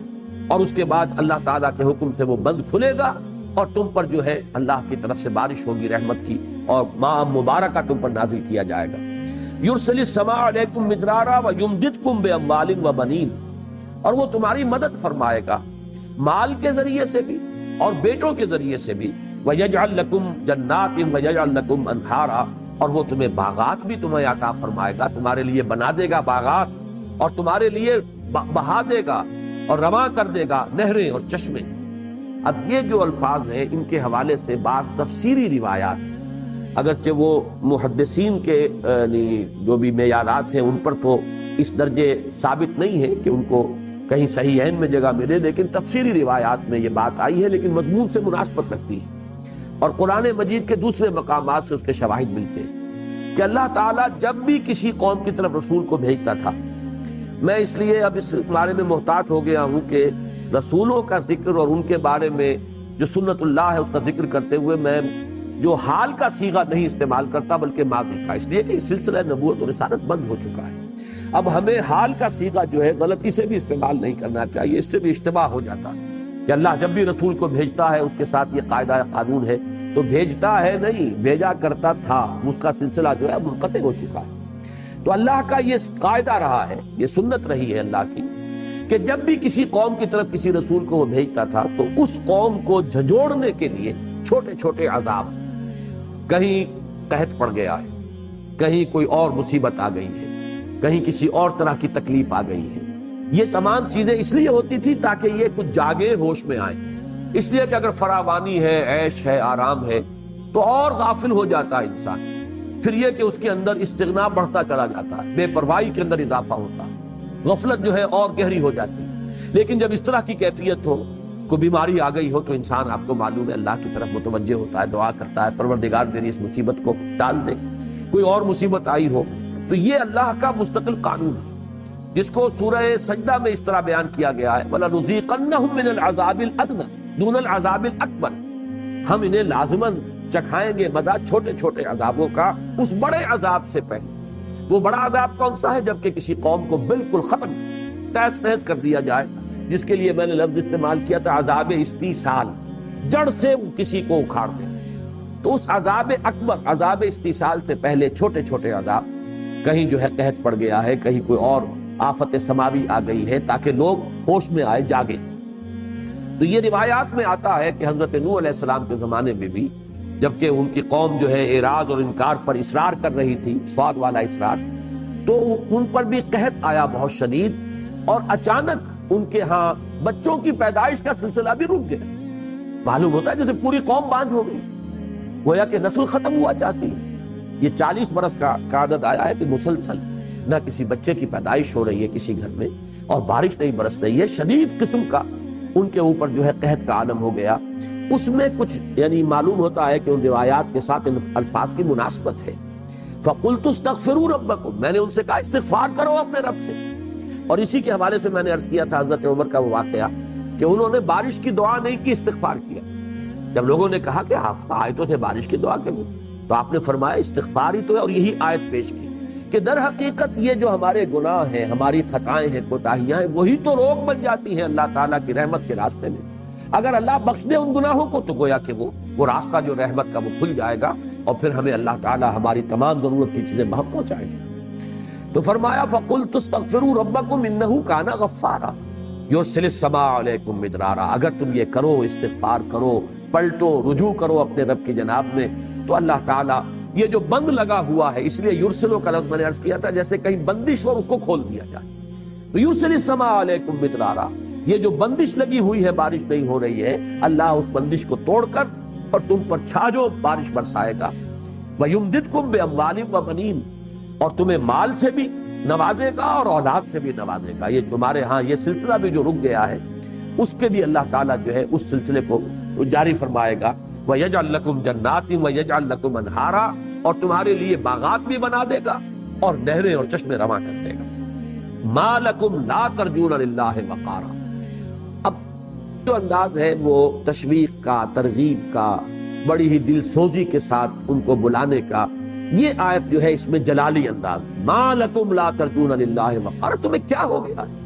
اور اس کے بعد اللہ تعالیٰ کے حکم سے وہ بند کھلے گا اور تم پر جو ہے اللہ کی طرف سے بارش ہوگی رحمت کی، اور ماء مبارکہ تم پر نازل کیا جائے گا۔ یرسل السماء علیکم مدرارا ویمددکم باموال وبنین، اور وہ تمہاری مدد فرمائے گا مال کے ذریعے سے بھی اور بیٹوں کے ذریعے سے بھی، ویجعل لکم جنات ویجعل لکم انہارا، اور وہ تمہیں باغات بھی تمہیں عطا فرمائے گا، تمہارے لیے بنا دے گا باغات، اور تمہارے لیے بہا دے گا اور رواں کر دے گا نہریں اور چشمے۔ اب یہ جو الفاظ ہیں ان کے حوالے سے بعض تفسیری روایات، اگرچہ وہ محدثین کے جو بھی معیارات ہیں ان پر تو اس درجے ثابت نہیں ہے کہ ان کو کہیں صحیحین میں جگہ ملے، لیکن تفسیری روایات میں یہ بات آئی ہے، لیکن مضمون سے مناسبت رکھتی ہے، اور قرآن مجید کے دوسرے مقامات سے اس کے شواہد ملتے ہیں کہ اللہ تعالیٰ جب بھی کسی قوم کی طرف رسول کو بھیجتا تھا، میں اس لیے اب اس بارے میں محتاط ہو گیا ہوں کہ رسولوں کا ذکر اور ان کے بارے میں جو سنت اللہ ہے اس کا ذکر کرتے ہوئے میں جو حال کا صیغہ نہیں استعمال کرتا بلکہ ماضی کا، اس لیے کہ سلسلہ نبوت اور رسالت بند ہو چکا ہے۔ اب ہمیں حال کا صیغہ جو ہے غلطی سے بھی استعمال نہیں کرنا چاہیے، اس سے بھی اشتباہ ہو جاتا ہے کہ اللہ جب بھی رسول کو بھیجتا ہے اس کے ساتھ یہ قاعدہ قانون ہے، تو بھیجتا ہے نہیں، بھیجا کرتا تھا، اس کا سلسلہ جو ہے منقطع ہو چکا ہے۔ تو اللہ کا یہ قاعدہ رہا ہے، یہ سنت رہی ہے اللہ کی کہ جب بھی کسی قوم کی طرف کسی رسول کو وہ بھیجتا تھا تو اس قوم کو جھنجھوڑنے کے لیے چھوٹے چھوٹے عذاب، کہیں قحط پڑ گیا ہے، کہیں کوئی اور مصیبت آ گئی ہے، کہیں کسی اور طرح کی تکلیف آ گئی ہے، یہ تمام چیزیں اس لیے ہوتی تھی تاکہ یہ کچھ جاگے، ہوش میں آئیں، اس لیے کہ اگر فراوانی ہے، عیش ہے، آرام ہے تو اور غافل ہو جاتا ہے انسان، پھر یہ کہ اس کے اندر استغنا بڑھتا چلا جاتا ہے، بے پرواہی کے اندر اضافہ ہوتا ہے، غفلت جو ہے اور گہری ہو جاتی ہے۔ لیکن جب اس طرح کی کیفیت ہو، کوئی بیماری آ گئی ہو، تو انسان آپ کو معلوم ہے اللہ کی طرف متوجہ ہوتا ہے، دعا کرتا ہے پروردگار میری اس مصیبت کو ٹال دے۔ کوئی اور مصیبت آئی ہو تو یہ اللہ کا مستقل قانون ہے، جس کو سورہ سجدہ میں اس طرح بیان کیا گیا ہے وَلَنُذِيقَنَّهُم مِّنَ الْعَذَابِ الْأَدْنَىٰ دُونَ الْعَذَابِ الْأَكْبَرِ، ہم انہیں لازماً چکھائیں گے مزہ چھوٹے چھوٹے عذابوں کا اس بڑے عذاب سے پہلے۔ وہ بڑا عذاب کون سا ہے؟ جبکہ کسی قوم کو بالکل ختم تہس نہس کر دیا جائے، جس کے لیے میں نے لفظ استعمال کیا تھا عذاب استیصال، جڑ سے کسی کو اکھاڑ دے۔ تو اس عذاب اکبر، عذاب استیصال سے پہلے چھوٹے چھوٹے عذاب، کہیں جو ہے قحط پڑ گیا ہے، کہیں کوئی اور آفت سماوی آ گئی ہے تاکہ لوگ ہوش میں آئے، جاگے۔ تو یہ روایات میں آتا ہے کہ حضرت نوح علیہ السلام کے زمانے میں بھی جبکہ ان کی قوم جو ہے اعراض اور انکار پر اصرار کر رہی تھی، سواد والا اصرار، تو ان پر بھی قحط آیا بہت شدید، اور اچانک ان کے ہاں بچوں کی پیدائش کا سلسلہ بھی رک گیا۔ معلوم ہوتا ہے جیسے پوری قوم باندھ ہو گئی، گویا کہ نسل ختم ہوا چاہتی ہے۔ یہ 40 برس کا عدد آیا ہے کہ مسلسل نہ کسی بچے کی پیدائش ہو رہی ہے کسی گھر میں، اور بارش نہیں برس رہی ہے، شدید قسم کا ان کے اوپر جو ہے قحط کا عالم ہو گیا۔ اس میں کچھ یعنی معلوم ہوتا ہے کہ ان روایات کے ساتھ ان الفاظ کی مناسبت ہے۔ فَقُلْتُ اسْتَغْفِرُوا رَبَّكُمْ، میں نے ان سے کہا استغفار کرو اپنے رب سے۔ اور اسی کے حوالے سے میں نے عرض کیا تھا حضرت عمر کا وہ واقعہ کہ انہوں نے بارش کی دعا نہیں کی، استغفار کیا۔ جب لوگوں نے کہا کہ آپ آیتوں سے بارش کی دعا کریں تو آپ نے فرمایا استغفار ہی تو ہے، اور یہی آیت پیش کی کہ در حقیقت یہ جو ہمارے گناہ ہیں، ہماری خطائیں ہیں، کوتاہیاں ہیں، وہی تو روک بن جاتی ہیں اللہ تعالیٰ کی رحمت کے راستے میں۔ اگر اللہ بخش دے ان گناہوں کو تو گویا کہ وہ راستہ جو رحمت کا وہ کھل جائے گا، اور پھر ہمیں اللہ تعالیٰ ہماری تمام ضرورت کی چیزیں بہت پہنچائے گی۔ تو فرمایا فَقُلْتُ اسْتَغْفِرُوا رَبَّكُمْ إِنَّهُ كَانَ غَفَّارًا يُرْسِلِ السَّمَاءَ عَلَيْكُمْ مِدْرَارًا، اگر تم یہ کرو، استغفار کرو، پلٹو، رجوع کرو اپنے رب کی جناب میں، تو اللہ تعالیٰ یہ جو بند لگا ہوا ہے، اس لیے یرسلو کا لفظ میں نے عرض کیا تھا جیسے کہیں بندش اور اس کو کھول دیا جائے، تو یرسل السماء علیکم مدرارا، یہ جو بندش لگی ہوئی ہے، بارش نہیں ہو رہی ہے، اللہ اس بندش کو توڑ کر اور تم پر چھاجو بارش برسائے گا۔ وَيُمْدِدْكُمْ بِأَمْوَالٍ وَبَنِينَ، اور تمہیں مال سے بھی نوازے گا اور اولاد سے بھی نوازے گا۔ یہ تمہارے ہاں یہ سلسلہ بھی جو رک گیا ہے، اس کے بھی اللہ تعالیٰ جو ہے اس سلسلے کو جاری فرمائے گا۔ وَيَجْعَلْ لَكُمْ جَنَّاتٍ وَيَجْعَلْ لَكُمْ أَنْهَارًا، اور تمہارے لیے باغات بھی بنا دے گا اور نہریں اور چشمے رواں کر دے گا۔ مَا لَكُمْ لَا تَرْجُونَ لِلَّهِ وَقَارًا، اب جو انداز ہے وہ تشویق کا، ترغیب کا، بڑی ہی دل سوزی کے ساتھ ان کو بلانے کا، یہ آیت جو ہے اس میں جلالی انداز، ما لکم لا ترجون للہ وقارا، تمہیں کیا ہو گیا ہے؟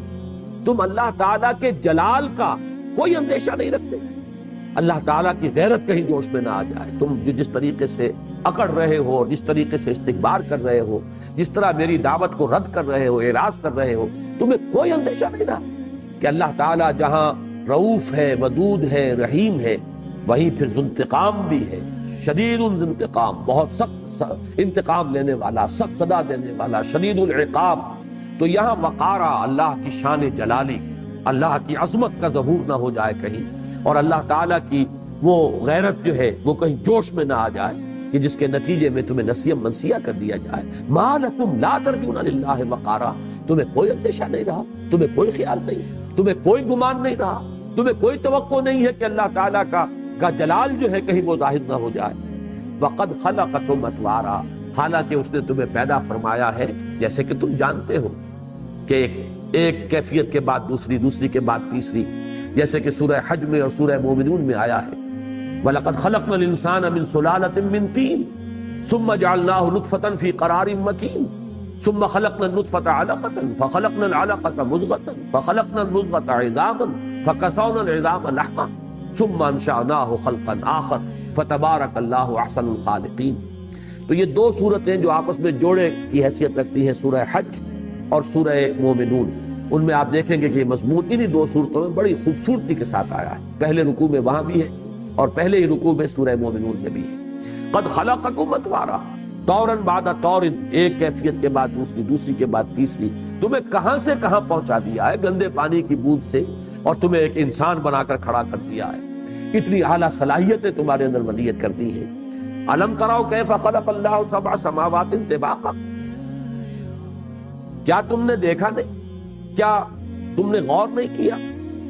تم اللہ تعالیٰ کے جلال کا کوئی اندیشہ نہیں رکھتے، اللہ تعالیٰ کی غیرت کہیں جوش میں نہ آ جائے، تم جس طریقے سے اکڑ رہے ہو، جس طریقے سے استکبار کر رہے ہو، جس طرح میری دعوت کو رد کر رہے ہو، اعراض کر رہے ہو، تمہیں کوئی اندیشہ نہیں رہا کہ اللہ تعالیٰ جہاں رؤوف ہے، ودود ہے، رحیم ہے، وہیں پھر ذوالانتقام بھی ہے، شدید الانتقام، بہت سخت انتقام لینے والا، سخت سزا دینے والا، شدید العقاب۔ تو یہاں وقارا، اللہ کی شان جلالی، اللہ کی عظمت کا ظہور نہ ہو جائے کہیں، اور اللہ تعالیٰ کی وہ غیرت جو ہے وہ کہیں جوش میں نہ آ جائے کہ جس کے نتیجے میں تمہیں نسیم منسیہ کر دیا جائے۔ ما لکم لا ترجون للہ وقارا، تمہیں کوئی اندیشہ نہیں رہا، تمہیں کوئی خیال نہیں، تمہیں کوئی گمان نہیں رہا، تمہیں کوئی توقع نہیں ہے کہ اللہ تعالیٰ کا جلال جو ہے کہیں وہ ظاہر نہ ہو جائے۔ وقد خلقکم اطوارا، حالانکہ اس نے تمہیں پیدا فرمایا ہے جیسے کہ تم جانتے ہو کہ ایک کیفیت کے بعد دوسری، دوسری کے بعد تیسری، جیسے کہ سورہ حج میں اور سورہ مومنون میں آیا ہے وَلَقَدْ خَلَقْنَا الْإِنسَانَ مِنْ سُلَالَةٍ مِّن طِينٍ ثُمَّ جَعَلْنَاهُ نُطْفَةً فِي قَرَارٍ مَّكِينٍ ثُمَّ خَلَقْنَا النُّطْفَةَ عَلَقَةً فَخَلَقْنَا الْعَلَقَةَ مُضْغَةً فَخَلَقْنَا الْمُضْغَةَ عِظَامًا فَكَسَوْنَا الْعِظَامَ لَحْمًا ثُمَّ أَنشَأْنَاهُ خَلْقًا آخَرَ فَتَبَارَكَ اللَّهُ أَحْسَنُ الْخَالِقِينَ۔ تو یہ دو صورتیں جو آپس میں جوڑے کی حیثیت رکھتی ہیں، سورہ حج اور سورہ مومنون، ان میں آپ دیکھیں گے کہ یہ مضمون انہی دو صورتوں میں بڑی خوبصورتی کے ساتھ آیا ہے، پہلے رکوع میں وہاں بھی ہے اور پہلے ہی رکوع میں سورہ مومنون میں بھی ہے۔ قد خلقکم اطوارا، طورا بعد طور، ایک کیفیت کے بعد دوسری، دوسری کے بعد تیسری، تمہیں کہاں سے کہاں پہنچا دیا ہے، گندے پانی کی بوند سے، اور تمہیں ایک انسان بنا کر کھڑا کر دیا ہے۔ اتنی اعلیٰ صلاحیتیں تمہارے اندر ولید کر دی ہیں۔ الم تروا کیف خلق اللہ سبع سماوات طباقا، کیا تم نے دیکھا نہیں، کیا تم نے غور نہیں کیا،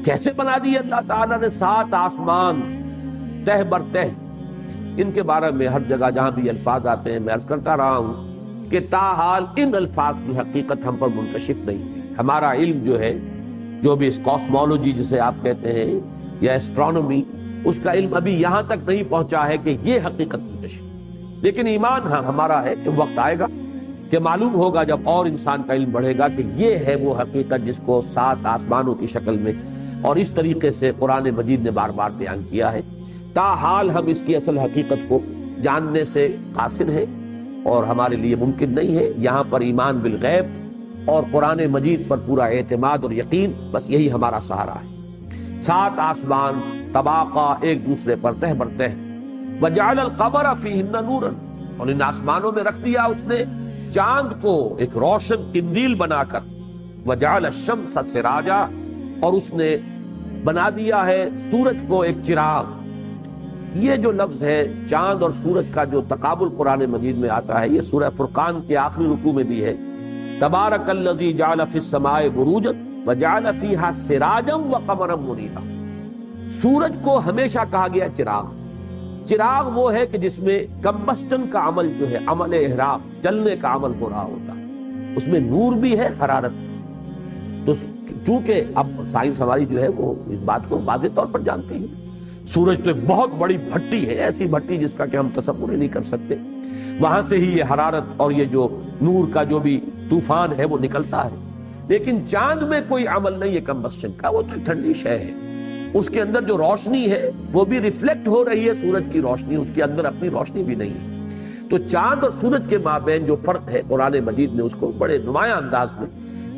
کیسے بنا دی اللہ تعالیٰ نے 7 آسمان تہ بر تہ۔ ان کے بارے میں ہر جگہ جہاں بھی الفاظ آتے ہیں میں عرض کرتا رہا ہوں کہ تاحال ان الفاظ کی حقیقت ہم پر منکشف نہیں ہے۔ ہمارا علم جو ہے، جو بھی اس کاسمولوجی جسے آپ کہتے ہیں یا ایسٹرونومی، اس کا علم ابھی یہاں تک نہیں پہنچا ہے کہ یہ حقیقت منکشف، لیکن ایمان ہمارا ہے کہ وقت آئے گا کہ معلوم ہوگا جب اور انسان کا علم بڑھے گا کہ یہ ہے وہ حقیقت جس کو 7 آسمانوں کی شکل میں اور اس طریقے سے قرآن مجید نے بار بار بیان کیا ہے۔ تاحال ہم اس کی اصل حقیقت کو جاننے سے قاصر ہیں اور ہمارے لیے ممکن نہیں ہے۔ یہاں پر ایمان بالغیب اور قرآن مجید پر پورا اعتماد اور یقین، بس یہی ہمارا سہارا ہے۔ 7 آسمان طباقہ، ایک دوسرے پر تہ بر تہ، وجعل القمر فیہن نورا، اور ان آسمانوں میں رکھ دیا اس نے چاند کو ایک روشن قندیل بنا کر، وجعل الشمس سراجا، اور اس نے بنا دیا ہے سورج کو ایک چراغ۔ یہ جو لفظ ہے چاند اور سورج کا جو تقابل قرآن مجید میں آتا ہے، یہ سورہ فرقان کے آخری رکوع میں بھی ہے۔ تبارک الذی جعل فی السماء بروجا وجعل فیہا سراجا وقمرا منیرا۔ سورج کو ہمیشہ کہا گیا چراغ۔ چراغ وہ ہے کہ جس میں کمبسٹن کا عمل جو ہے، عمل احراق، جلنے کا عمل ہو رہا ہوتا ہے، اس میں نور بھی ہے، حرارت۔ تو چونکہ اب سائنس ہماری جو ہے وہ اس بات کو واضح طور پر جانتی ہے، سورج تو ایک بہت بڑی بھٹی ہے، ایسی بھٹی جس کا کہ ہم تصور ہی نہیں کر سکتے، وہاں سے ہی یہ حرارت اور یہ جو نور کا جو بھی طوفان ہے وہ نکلتا ہے۔ لیکن چاند میں کوئی عمل نہیں ہے کمبسٹن کا، وہ تو ایک ٹھنڈی شے ہے، اس کے اندر جو روشنی ہے وہ بھی ریفلیکٹ ہو رہی ہے سورج کی روشنی، اس کے اندر اپنی روشنی بھی نہیں ہے۔ تو چاند اور سورج کے مابین جو فرق ہے، قرآن مجید نے اس کو بڑے نمایاں انداز میں،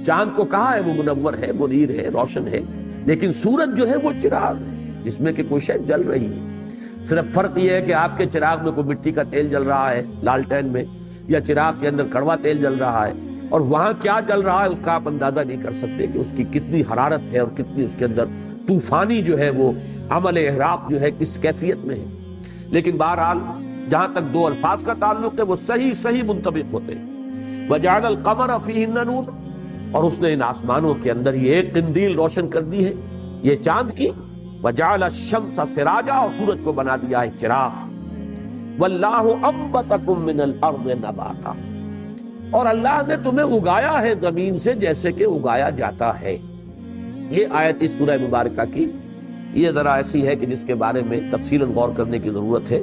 چاند کو کہا ہے وہ منور ہے، منیر ہے، روشن ہے، لیکن سورج جو ہے وہ چراغ ہے جس میں کہ کوئی شے جل رہی ہے۔ صرف فرق یہ ہے کہ آپ کے چراغ میں کوئی مٹی کا تیل جل رہا ہے لالٹین میں، یا چراغ کے اندر کڑوا تیل جل رہا ہے، اور وہاں کیا جل رہا ہے اس کا آپ اندازہ نہیں کر سکتے کہ اس کی کتنی حرارت ہے اور کتنی اس کے اندر طوفانی جو ہے وہ عمل احراق جو ہے کس کیفیت میں ہے۔ لیکن بہرحال جہاں تک دو الفاظ کا تعلق ہے وہ صحیح منطبق ہوتے ہیں۔ وجعل القمر فیہن نور، اور اس نے ان آسمانوں کے اندر یہ ایک قندیل روشن کر دی ہے، یہ چاند کی، وجعل الشمس سراجا، اور سورج کو بنا دیا ہے چراغ، واللہ انبتکم من الارض نباتا، اور اللہ نے تمہیں اگایا ہے زمین سے جیسے کہ اگایا جاتا ہے۔ یہ آیت اس سورہ مبارکہ کی یہ ذرا ایسی ہے کہ جس کے بارے میں تفصیلاً غور کرنے کی ضرورت ہے۔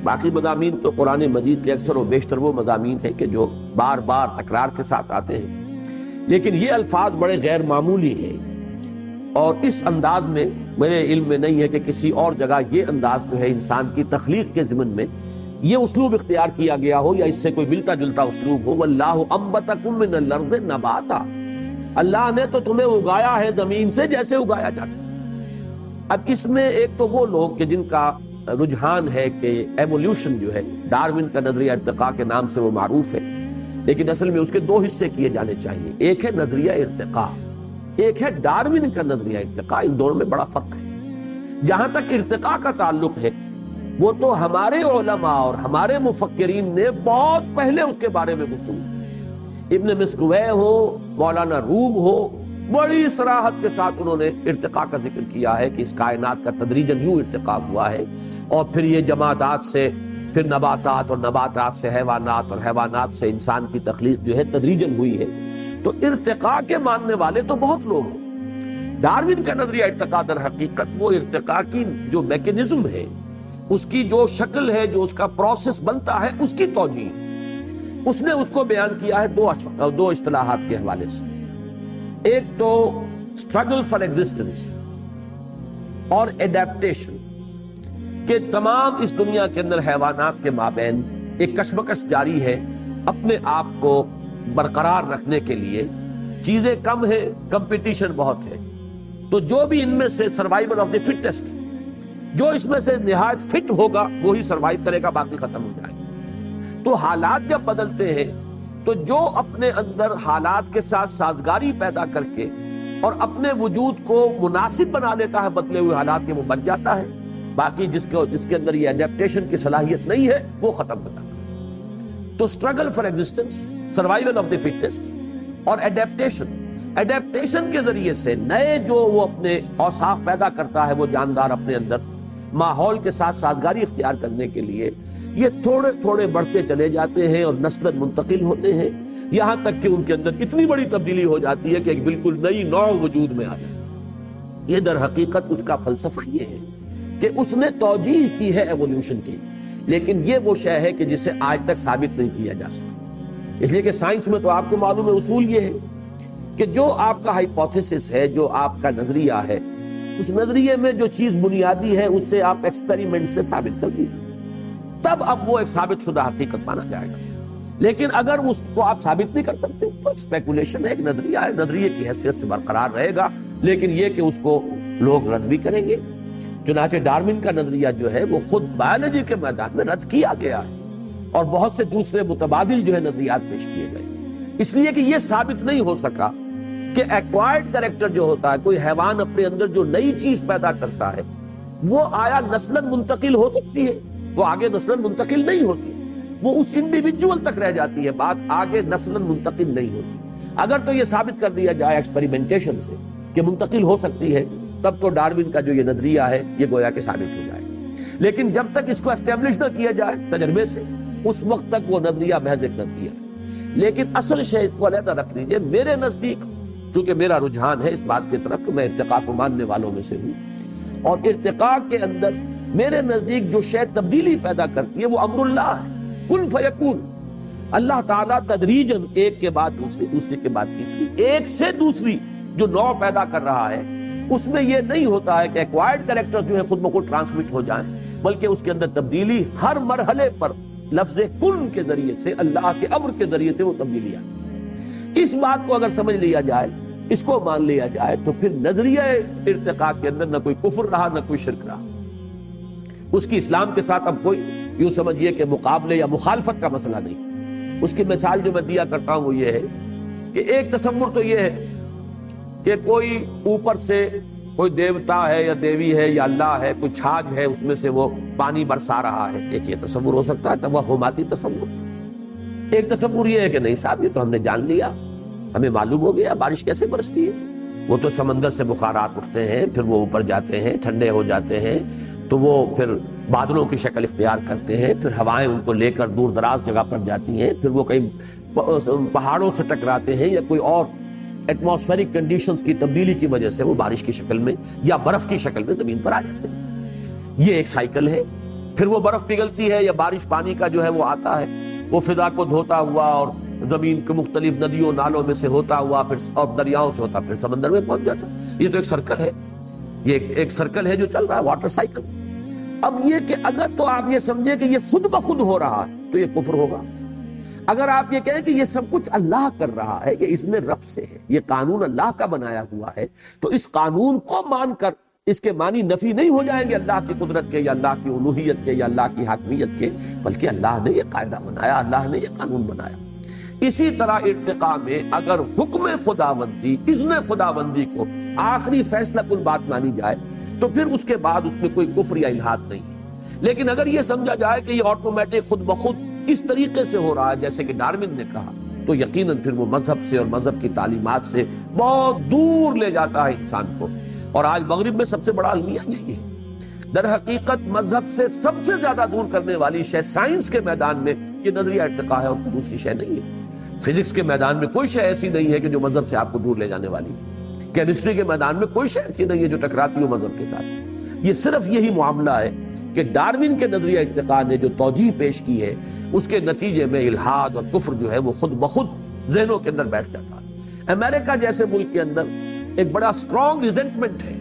باقی مضامین تو قرآن مجید کے اکثر و بیشتر وہ مضامین ہیں کہ جو بار بار تکرار کے ساتھ آتے ہیں، لیکن یہ الفاظ بڑے غیر معمولی ہیں، اور اس انداز میں میرے علم میں نہیں ہے کہ کسی اور جگہ یہ انداز جو ہے انسان کی تخلیق کے ضمن میں یہ اسلوب اختیار کیا گیا ہو یا اس سے کوئی ملتا جلتا اسلوب ہو۔ وَاللَّهُ أَنبَتَكُم مِّنَ الْأَرْضِ نَبَاتًا، اللہ نے تو تمہیں اگایا ہے زمین سے جیسے اگایا جاتا ہے۔ اب اس میں ایک تو وہ لوگ کہ جن کا رجحان ہے کہ ایولیوشن جو ہے ڈارون کا نظریہ ارتقاء کے نام سے وہ معروف ہے، لیکن اصل میں اس کے دو حصے کیے جانے چاہیے، ایک ہے نظریہ ارتقاء، ایک ہے ڈارون کا نظریہ ارتقاء۔ ان دونوں میں بڑا فرق ہے۔ جہاں تک ارتقاء کا تعلق ہے وہ تو ہمارے علماء اور ہمارے مفکرین نے بہت پہلے اس کے بارے میں گفتگو کی۔ ابن مسکوے ہو، مولانا روم ہو، بڑی صراحت کے ساتھ انہوں نے ارتقاء کا ذکر کیا ہے کہ اس کائنات کا تدریجاً یوں ارتقاء ہوا ہے، اور پھر یہ جمادات سے پھر نباتات، اور نباتات سے حیوانات، اور حیوانات سے انسان کی تخلیق جو ہے تدریجاً ہوئی ہے۔ تو ارتقاء کے ماننے والے تو بہت لوگ ہیں۔ ڈارون کا نظریہ ارتقاء در حقیقت وہ ارتقاء کی جو میکینزم ہے، اس کی جو شکل ہے، جو اس کا پروسیس بنتا ہے، اس کی توجیہ اس نے اس کو بیان کیا ہے دو اصطلاحات کے حوالے سے۔ ایک تو اسٹرگل فار ایگزسٹنس اور ایڈیپٹیشن، کہ تمام اس دنیا کے اندر حیوانات کے مابین ایک کشمکش جاری ہے اپنے آپ کو برقرار رکھنے کے لیے۔ چیزیں کم ہیں، کمپٹیشن بہت ہے، تو جو بھی ان میں سے سروائیول آف دی فٹسٹ، جو اس میں سے نہایت فٹ ہوگا وہی سروائیو کرے گا، باقی ختم ہو جائے گا۔ تو حالات جب بدلتے ہیں تو جو اپنے اندر حالات کے ساتھ سازگاری پیدا کر کے اور اپنے وجود کو مناسب بنا لیتا ہے بدلے ہوئے حالات کے، وہ بچ جاتا ہے، باقی جس کے اندر یہ ایڈیپٹیشن کی صلاحیت نہیں ہے وہ ختم ہوتا ہے۔ تو struggle for existence, survival of the fittest, اور ایڈیپٹیشن کے ذریعے سے نئے جو وہ اپنے اوصاف پیدا کرتا ہے وہ جاندار اپنے اندر ماحول کے ساتھ سازگاری اختیار کرنے کے لیے، یہ تھوڑے تھوڑے بڑھتے چلے جاتے ہیں اور نسلاً منتقل ہوتے ہیں، یہاں تک کہ ان کے اندر اتنی بڑی تبدیلی ہو جاتی ہے کہ ایک بالکل نئی نوع وجود میں آ جاتی ہے۔ یہ در حقیقت اس کا فلسفہ یہ ہے کہ اس نے توجیہ کی ہے ایولیوشن کی، لیکن یہ وہ شے ہے کہ جسے آج تک ثابت نہیں کیا جا سکتا۔ اس لیے کہ سائنس میں تو آپ کو معلوم ہے اصول یہ ہے کہ جو آپ کا ہائپوتھیسس ہے، جو آپ کا نظریہ ہے، اس نظریے میں جو چیز بنیادی ہے اس سے آپ ایکسپیریمنٹ سے ثابت کر دیجیے، تب اب وہ ایک ثابت شدہ حقیقت مانا جائے گا۔ لیکن اگر اس کو آپ ثابت نہیں کر سکتے تو اسپیکولیشن ہے، ایک نظریہ ہے، نظریے کی حیثیت سے برقرار رہے گا، لیکن یہ کہ اس کو لوگ رد بھی کریں گے۔ چنانچہ ڈارون کا نظریہ جو ہے وہ خود بایولوجی کے میدان میں رد کیا گیا ہے، اور بہت سے دوسرے متبادل جو ہے نظریات پیش کیے گئے، اس لیے کہ یہ ثابت نہیں ہو سکا کہ ایکوائرڈ کریکٹر جو ہوتا ہے، کوئی حیوان اپنے اندر جو نئی چیز پیدا کرتا ہے، وہ آیا نسلاً منتقل ہو سکتی ہے؟ وہ آگے نسلاً منتقل نہیں ہوتی، وہ اس انڈیویجول تک رہ جاتی ہے، بات آگے نسلاً منتقل نہیں ہوتی۔ اگر تو یہ ثابت کر دیا جائے ایکسپیریمنٹیشن سے کہ منتقل ہو سکتی ہے، تب تو ڈارون کا جو یہ نظریہ ہے یہ گویا کہ ثابت ہو جائے گا۔ لیکن جب تک اس کو اسٹیبلش نہ کیا جائے تجربے سے، اس وقت تک وہ نظریہ محض ایک نظریہ ہے۔ لیکن اصل شے اس کو علیحدہ رکھ لیجیے، میرے نزدیک چونکہ میرا رجحان ہے اس بات کی طرف کہ میں ارتقاء کو ماننے والوں میں سے ہوں، اور ارتقاء کے اندر میرے نزدیک جو شے تبدیلی پیدا کرتی ہے وہ امر اللہ ہے، کن فیکون۔ اللہ تعالیٰ تدریجاً ایک کے بعد دوسری، دوسری کے بعد تیسری، ایک سے دوسری جو نوع پیدا کر رہا ہے، اس میں یہ نہیں ہوتا ہے کہ ایکوائرڈ کریکٹر جو ہے خود بخود ٹرانسمٹ ہو جائیں، بلکہ اس کے اندر تبدیلی ہر مرحلے پر لفظ کن کے ذریعے سے، اللہ کے امر کے ذریعے سے وہ تبدیلی آتی ہے۔ اس بات کو اگر سمجھ لیا جائے، اس کو مان لیا جائے، تو پھر نظریہ ارتقاء کے اندر نہ کوئی کفر رہا نہ کوئی شرک رہا۔ اس کی اسلام کے ساتھ اب کوئی یوں سمجھیے کہ مقابلے یا مخالفت کا مسئلہ نہیں۔ اس کی مثال جو میں دیا کرتا ہوں وہ یہ ہے کہ ایک تصور تو یہ ہے کہ کوئی اوپر سے کوئی دیوتا ہے یا دیوی ہے یا اللہ ہے، کوئی چھاج ہے، اس میں سے وہ پانی برسا رہا ہے، ایک یہ تصور ہو سکتا ہے، توہماتی تصور۔ ایک تصور یہ ہے کہ نہیں صاحب، یہ تو ہم نے جان لیا، ہمیں معلوم ہو گیا بارش کیسے برستی ہے، وہ تو سمندر سے بخارات اٹھتے ہیں، پھر وہ اوپر جاتے ہیں، ٹھنڈے ہو جاتے ہیں، تو وہ پھر بادلوں کی شکل اختیار کرتے ہیں، پھر ہوائیں ان کو لے کر دور دراز جگہ پر جاتی ہیں، پھر وہ کئی پہاڑوں سے ٹکراتے ہیں یا کوئی اور ایٹماسفیرک کنڈیشنز کی تبدیلی کی وجہ سے وہ بارش کی شکل میں یا برف کی شکل میں زمین پر آ جاتے ہیں۔ یہ ایک سائیکل ہے۔ پھر وہ برف پگھلتی ہے یا بارش پانی کا جو ہے وہ آتا ہے، وہ فضا کو دھوتا ہوا اور زمین کے مختلف ندیوں نالوں میں سے ہوتا ہوا پھر اور دریاؤں سے ہوتا پھر سمندر میں پہنچ جاتا. یہ تو ایک سرکل ہے، یہ ایک سرکل ہے جو چل رہا ہے، واٹر سائیکل. اب یہ کہ اگر تو آپ یہ سمجھیں کہ یہ خود بخود ہو رہا ہے تو یہ کفر ہوگا. اگر آپ یہ کہیں کہ یہ سب کچھ اللہ کر رہا ہے، کہ اس میں رب سے ہے، یہ قانون اللہ کا بنایا ہوا ہے، تو اس قانون کو مان کر اس کے معنی نفی نہیں ہو جائیں گے اللہ کی قدرت کے یا اللہ کی الوہیت کے یا اللہ کی حاکمیت کے، بلکہ اللہ نے یہ قاعدہ بنایا، اللہ نے یہ قانون بنایا. اسی طرح ارتقاء میں اگر حکم خداوندی، اذن خداوندی کو آخری فیصلہ کن بات مانی جائے تو پھر اس کے بعد اس میں کوئی کفر یا الحاد نہیں ہے. لیکن اگر یہ سمجھا جائے کہ یہ آٹومیٹک خود بخود اس طریقے سے ہو رہا ہے جیسے کہ ڈارون نے کہا، تو یقیناً پھر وہ مذہب سے اور مذہب کی تعلیمات سے بہت دور لے جاتا ہے انسان کو. اور آج مغرب میں سب سے بڑا المیہ یہی ہے. در حقیقت مذہب سے سب سے زیادہ دور کرنے والی شے سائنس کے میدان میں یہ نظریہ ارتقاء ہے اور کوئی دوسری شے نہیں ہے. فزکس کے میدان میں کوئی شے ایسی نہیں ہے کہ جو مذہب سے آپ کو دور لے جانے والی. کیمسٹری کے میدان میں کوئی شے ایسی نہیں ہے جو ٹکراتی ہو مذہب کے ساتھ. یہ صرف یہی معاملہ ہے کہ ڈارون کے نظریہ ارتقاء نے جو توجیہ پیش کی ہے اس کے نتیجے میں الحاد اور کفر جو ہے وہ خود بخود ذہنوں کے اندر بیٹھ جاتا ہے. امریکہ جیسے ملک کے اندر ایک بڑا اسٹرانگ ریزنٹمنٹ ہے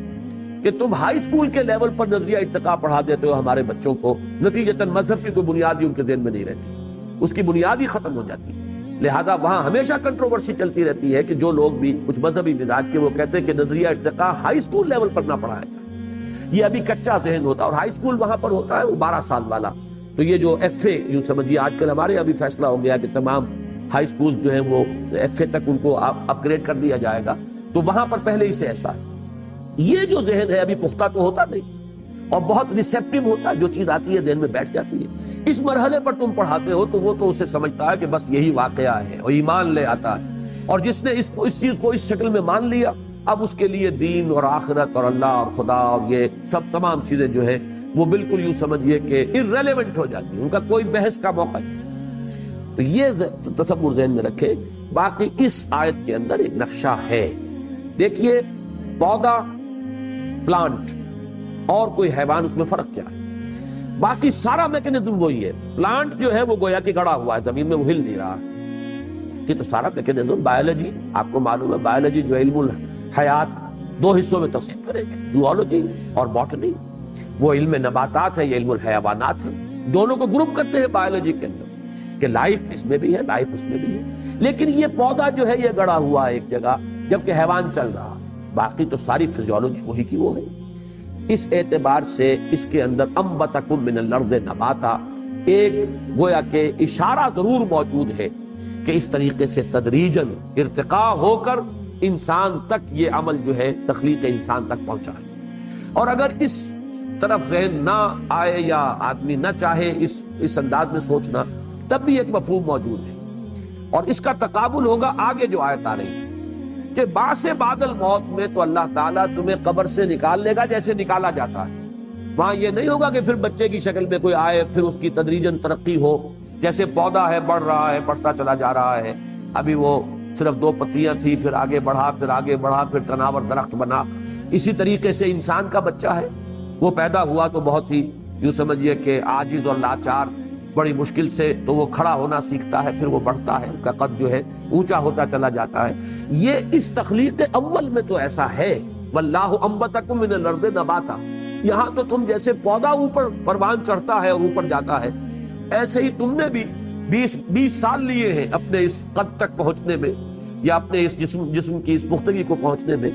کہ تم ہائی اسکول کے لیول پر نظریہ ارتقاء پڑھا دیتے ہو ہمارے بچوں کو، نتیجتاً مذہب کی کوئی بنیاد ہی ان کے ذہن میں نہیں رہتی، اس کی بنیاد ہی ختم ہو جاتی. لہذا وہاں ہمیشہ کنٹروورسی چلتی رہتی ہے کہ جو لوگ بھی کچھ مذہبی مزاج کے وہ کہتے ہیں کہ نظریہ ارتقاء ہائی اسکول لیول پر نہ پڑھایا جائے. یہ ابھی کچا ذہن ہوتا ہے، اور ہائی اسکول وہاں پر ہوتا ہے وہ 12 سال والا. تو یہ جو ایف اے یوں سمجھیے، آج کل ہمارے ابھی فیصلہ ہو گیا کہ تمام ہائی اسکول جو ہیں وہ ایف اے تک ان کو اپ گریڈ کر دیا جائے گا، تو وہاں پر پہلے ہی سے ایسا ہے. یہ جو ذہن ہے ابھی پختہ تو ہوتا نہیں اور بہت ریسیپٹیو ہوتا ہے، جو چیز آتی ہے ذہن میں بیٹھ جاتی ہے. اس مرحلے پر تم پڑھاتے ہو تو وہ تو اسے سمجھتا ہے کہ بس یہی واقعہ ہے اور ایمان لے آتا ہے. اور جس نے اس چیز کو اس شکل میں مان لیا، اب اس کے لیے دین اور آخرت اور اللہ اور خدا اور یہ سب تمام چیزیں جو ہے وہ بالکل یوں سمجھیے کہ irrelevant ہو جاتی ہیں، ان کا کوئی بحث کا موقع نہیں. تو یہ تصور ذہن میں رکھے. باقی اس آیت کے اندر ایک نقشہ ہے. دیکھیے پودا، پلانٹ اور کوئی حیوان، اس میں فرق کیا ہے؟ باقی سارا میکینزم وہی ہے. پلانٹ جو ہے وہ گویا کہ گڑا ہوا ہے زمین میں، وہ ہل نہیں رہا. یہ تو سارا میکینزم بایولوجی، آپ کو معلوم ہے بایولوجی جو علم الحیات 2 حصوں میں تقسیم کریں گے، زوالوجی اور باٹنی. وہ علم نباتات ہے، یہ علم الحیوانات ہے. دونوں کو گروپ کرتے ہیں بایولوجی کے اندر کہ لائف اس میں بھی ہے، لائف اس میں بھی ہے. لیکن یہ پودا جو ہے یہ گڑا ہوا ہے ایک جگہ، جبکہ حیوان چل رہا. باقی تو ساری فزیولوجی وہی کی وہ ہے. اس اعتبار سے اس کے اندر انبتکم من الارض نباتا ایک گویا کہ اشارہ ضرور موجود ہے کہ اس طریقے سے تدریجاً ارتقاء ہو کر انسان تک یہ عمل جو ہے تخلیق انسان تک پہنچا ہے. اور اگر اس طرف ذہن نہ آئے یا آدمی نہ چاہے اس انداز میں سوچنا، تب بھی ایک مفہوم موجود ہے. اور اس کا تقابل ہوگا آگے جو آیت آ رہی ہے کہ بعث بعد الموت میں تو اللہ تعالیٰ تمہیں قبر سے نکال لے گا جیسے نکالا جاتا ہے. وہاں یہ نہیں ہوگا کہ پھر بچے کی شکل میں کوئی آئے، پھر اس کی تدریجاً ترقی ہو. جیسے پودا ہے، بڑھ رہا ہے، بڑھتا چلا جا رہا ہے. ابھی وہ صرف 2 پتیاں تھی، پھر آگے بڑھا، پھر آگے بڑھا، پھر تناور درخت بنا. اسی طریقے سے انسان کا بچہ ہے، وہ پیدا ہوا تو بہت ہی یوں سمجھیے کہ عاجز اور لاچار، بڑی مشکل سے تو وہ کھڑا ہونا سیکھتا ہے، پھر وہ بڑھتا ہے، اس کا قد جو ہے اونچا ہوتا چلا جاتا ہے. یہ اس تخلیق اول میں تو ایسا ہے. واللہ انبتکم من الارض نباتا. یہاں تو تم جیسے پودا اوپر پروان چڑھتا ہے اور اوپر جاتا ہے، ایسے ہی تم نے بھی 20 سال لیے ہیں اپنے اس قد تک پہنچنے میں یا اپنے اس جسم کی اس پختگی کو پہنچنے میں.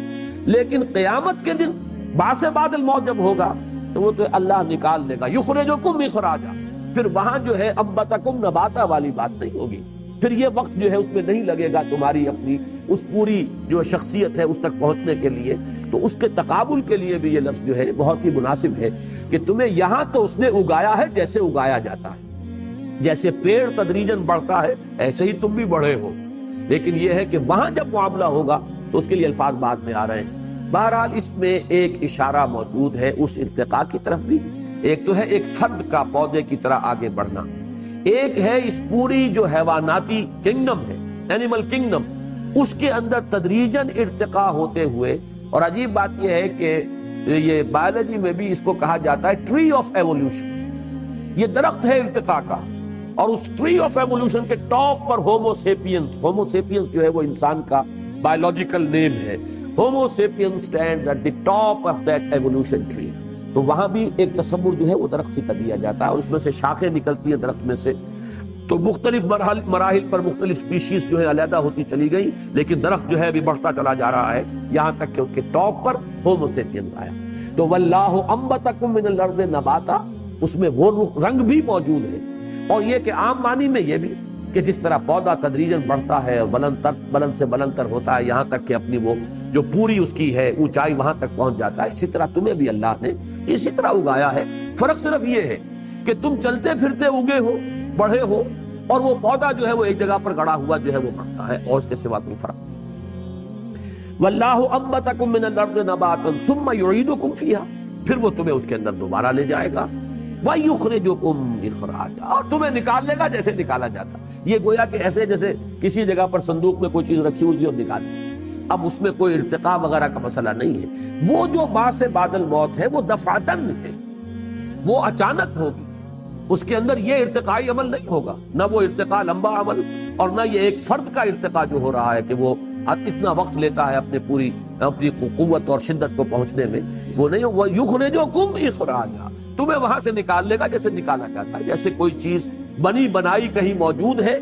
لیکن قیامت کے دن بعث بعد الموت جب ہوگا تو وہ تو اللہ نکال لے گا. یخرجکم اخراجا. پھر وہاں جو ہے انبتکم نباتا والی بات نہیں ہوگی. پھر یہ وقت جو ہے اس میں نہیں لگے گا تمہاری اپنی اس پوری جو شخصیت ہے اس تک پہنچنے کے لیے. تو اس کے تقابل کے لیے بھی یہ لفظ جو ہے بہت ہی مناسب ہے کہ تمہیں یہاں تو اس نے اگایا ہے جیسے اگایا جاتا ہے. جیسے پیڑ تدریجاً بڑھتا ہے ایسے ہی تم بھی بڑھے ہو. لیکن یہ ہے کہ وہاں جب معاملہ ہوگا تو اس کے لیے الفاظ بعد میں آ رہے ہیں. بہرحال اس میں ایک اشارہ موجود ہے اس ارتقاء کی طرف بھی. ایک تو ہے ایک فرد کا پودے کی طرح آگے بڑھنا، ایک ہے اس پوری جو حیواناتی کنگڈم ہے، اینیمل کنگڈم، اس کے اندر تدریجاً ارتقاء ہوتے ہوئے. اور عجیب بات یہ ہے کہ یہ بایولوجی میں بھی اس کو کہا جاتا ہے ٹری آف ایوولوشن. یہ درخت ہے ارتقاء کا، اور اس ٹری آف ایوولوشن کے ٹاپ پر ہومو سیپینس جو ہے وہ انسان کا بایولوجیکل نیم ہے. Homo sapiens stand at the top of that evolution tree. تو وہاں بھی ایک تصور جو ہے وہ درخت کا دیا جاتا ہے، اور اس میں سے شاخیں نکلتی ہیں درخت میں سے. تو مختلف مراحل پر مختلف سپیشیز جو ہے علیحدہ ہوتی چلی گئی، لیکن درخت جو ہے ابھی بڑھتا چلا جا رہا ہے یہاں تک کہ اس کے ٹاپ پر ہومو سیپینس آیا. تو واللہ انبتکم من الارض نباتا، اس میں وہ رنگ بھی موجود ہے، اور یہ کہ عام معنی میں یہ بھی کہ جس طرح پودا تدریجاً بڑھتا ہے، بلند سے بلند تر ہوتا ہے یہاں تک کہ اپنی وہ جو پوری اس کی ہے اونچائی وہاں تک پہنچ جاتا ہے، اسی طرح تمہیں بھی اللہ نے اسی طرح اگایا ہے. فرق صرف یہ ہے کہ تم چلتے پھرتے اگے ہو، بڑھے ہو، اور وہ پودا جو ہے وہ ایک جگہ پر گڑا ہوا جو ہے وہ بڑھتا ہے، اور اس کے سوا کوئی فرق نہیں. واللہ انبتکم من الارض نباتا ثم یعیدکم فیہا، پھر وہ تمہیں اس کے اندر دوبارہ لے جائے گا. وَيُخْرِجُكُمْ إِخْرَاجًا، اور تمہیں نکال لے گا جیسے نکالا جاتا. یہ گویا کہ ایسے جیسے کسی جگہ پر صندوق میں کوئی چیز رکھی ہوئی اور نکال دی. اب اس میں کوئی ارتقاء وغیرہ کا مسئلہ نہیں ہے. وہ جو باعث بعد الموت ہے وہ دفعتاً ہے، وہ اچانک ہوگی. اس کے اندر یہ ارتقائی عمل نہیں ہوگا، نہ وہ ارتقاء لمبا عمل، اور نہ یہ ایک فرد کا ارتقاء جو ہو رہا ہے کہ وہ اتنا وقت لیتا ہے اپنی قوت اور شدت کو پہنچنے میں، وہ نہیں. وہ یخرجکم اخراجا، تمہیں وہاں سے نکال لے گا جیسے نکالا جاتا ہے. جیسے کوئی چیز بنی بنائی کہیں موجود ہے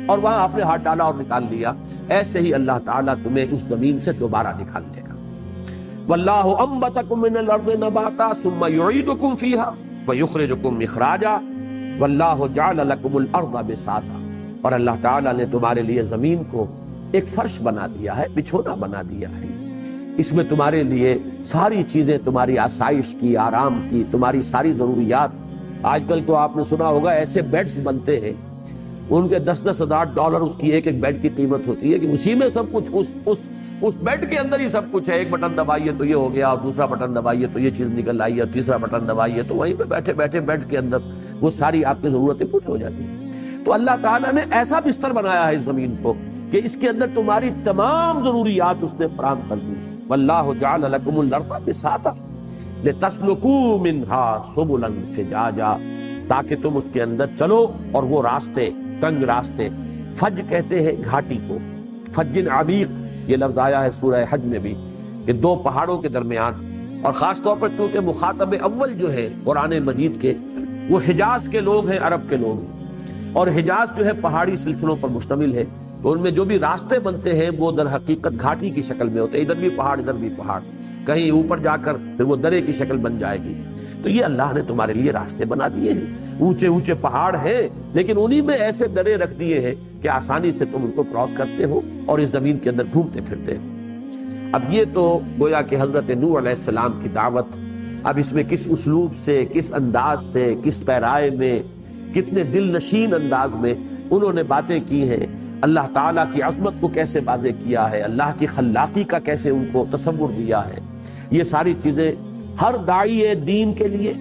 اور وہاں آپ نے ہاتھ ڈالا اور نکال لیا، ایسے ہی اللہ تعالیٰ تمہیں اس زمین سے دوبارہ نکال لے گا. واللہ انبتکم من الارض نباتا ثم یعیدکم فیہا ویخرجکم اخراجا واللہ جعل لکم الارض بساطا، اور اللہ تعالیٰ نے تمہارے لیے زمین کو ایک فرش بنا دیا ہے، بچھونا بنا دیا ہے. اس میں تمہارے لیے ساری چیزیں، تمہاری آسائش کی، آرام کی، تمہاری ساری ضروریات. آج کل تو آپ نے سنا ہوگا ایسے بیڈز بنتے ہیں، ان کے $10,000 اس کی ایک بیڈ کی قیمت ہوتی ہے کہ اسی میں سب کچھ اس بیڈ کے اندر ہی سب کچھ ہے. ایک بٹن دبائیے تو یہ ہو گیا، اور دوسرا بٹن دبائیے تو یہ چیز نکل آئی، اور تیسرا بٹن دبائیے تو وہیں پہ بیٹھے بیٹھے بیڈ کے اندر وہ ساری آپ کی ضرورتیں پوری ہو جاتی ہیں. تو اللہ تعالیٰ نے ایسا بستر بنایا ہے اس زمین کو کہ اس کے اندر تمہاری تمام ضروریات اس نے فراہم کر دی. واللہ جعل لکم الارض بساطا لتسلکوا منہا سبلا فجاجا، تاکہ تم اس کے اندر چلو. اور وہ راستے، تنگ راستے، فج کہتے ہیں گھاٹی کو، فج عمیق یہ لفظ آیا ہے سورہ حج میں بھی کہ دو پہاڑوں کے درمیان. اور خاص طور پر چونکہ مخاطب اول جو ہے قرآن مجید کے وہ حجاز کے لوگ ہیں، عرب کے لوگ ہیں، اور حجاز جو ہے پہاڑی سلسلوں پر مشتمل ہے. تو ان میں جو بھی راستے بنتے ہیں وہ در حقیقت گھاٹی کی شکل میں ہوتے ہیں، ادھر بھی پہاڑ ادھر بھی پہاڑ، کہیں اوپر جا کر پھر وہ درے کی شکل بن جائے گی. تو یہ اللہ نے تمہارے لیے راستے بنا دیے ہیں. اونچے اونچے پہاڑ ہیں لیکن انہی میں ایسے درے رکھ دیے ہیں کہ آسانی سے تم ان کو کراس کرتے ہو اور اس زمین کے اندر گھومتے پھرتے ہو. اب یہ تو گویا کہ حضرت نوح علیہ السلام کی دعوت. اب اس میں کس اسلوب سے، کس انداز سے، کس پیرائے میں، کتنے دل نشین انداز میں انہوں نے باتیں کی ہیں، اللہ تعالیٰ کی عظمت کو کیسے واضح کیا ہے، اللہ کی خلاقی کا کیسے ان کو تصور دیا ہے. یہ ساری چیزیں ہر داعی دین کے لیے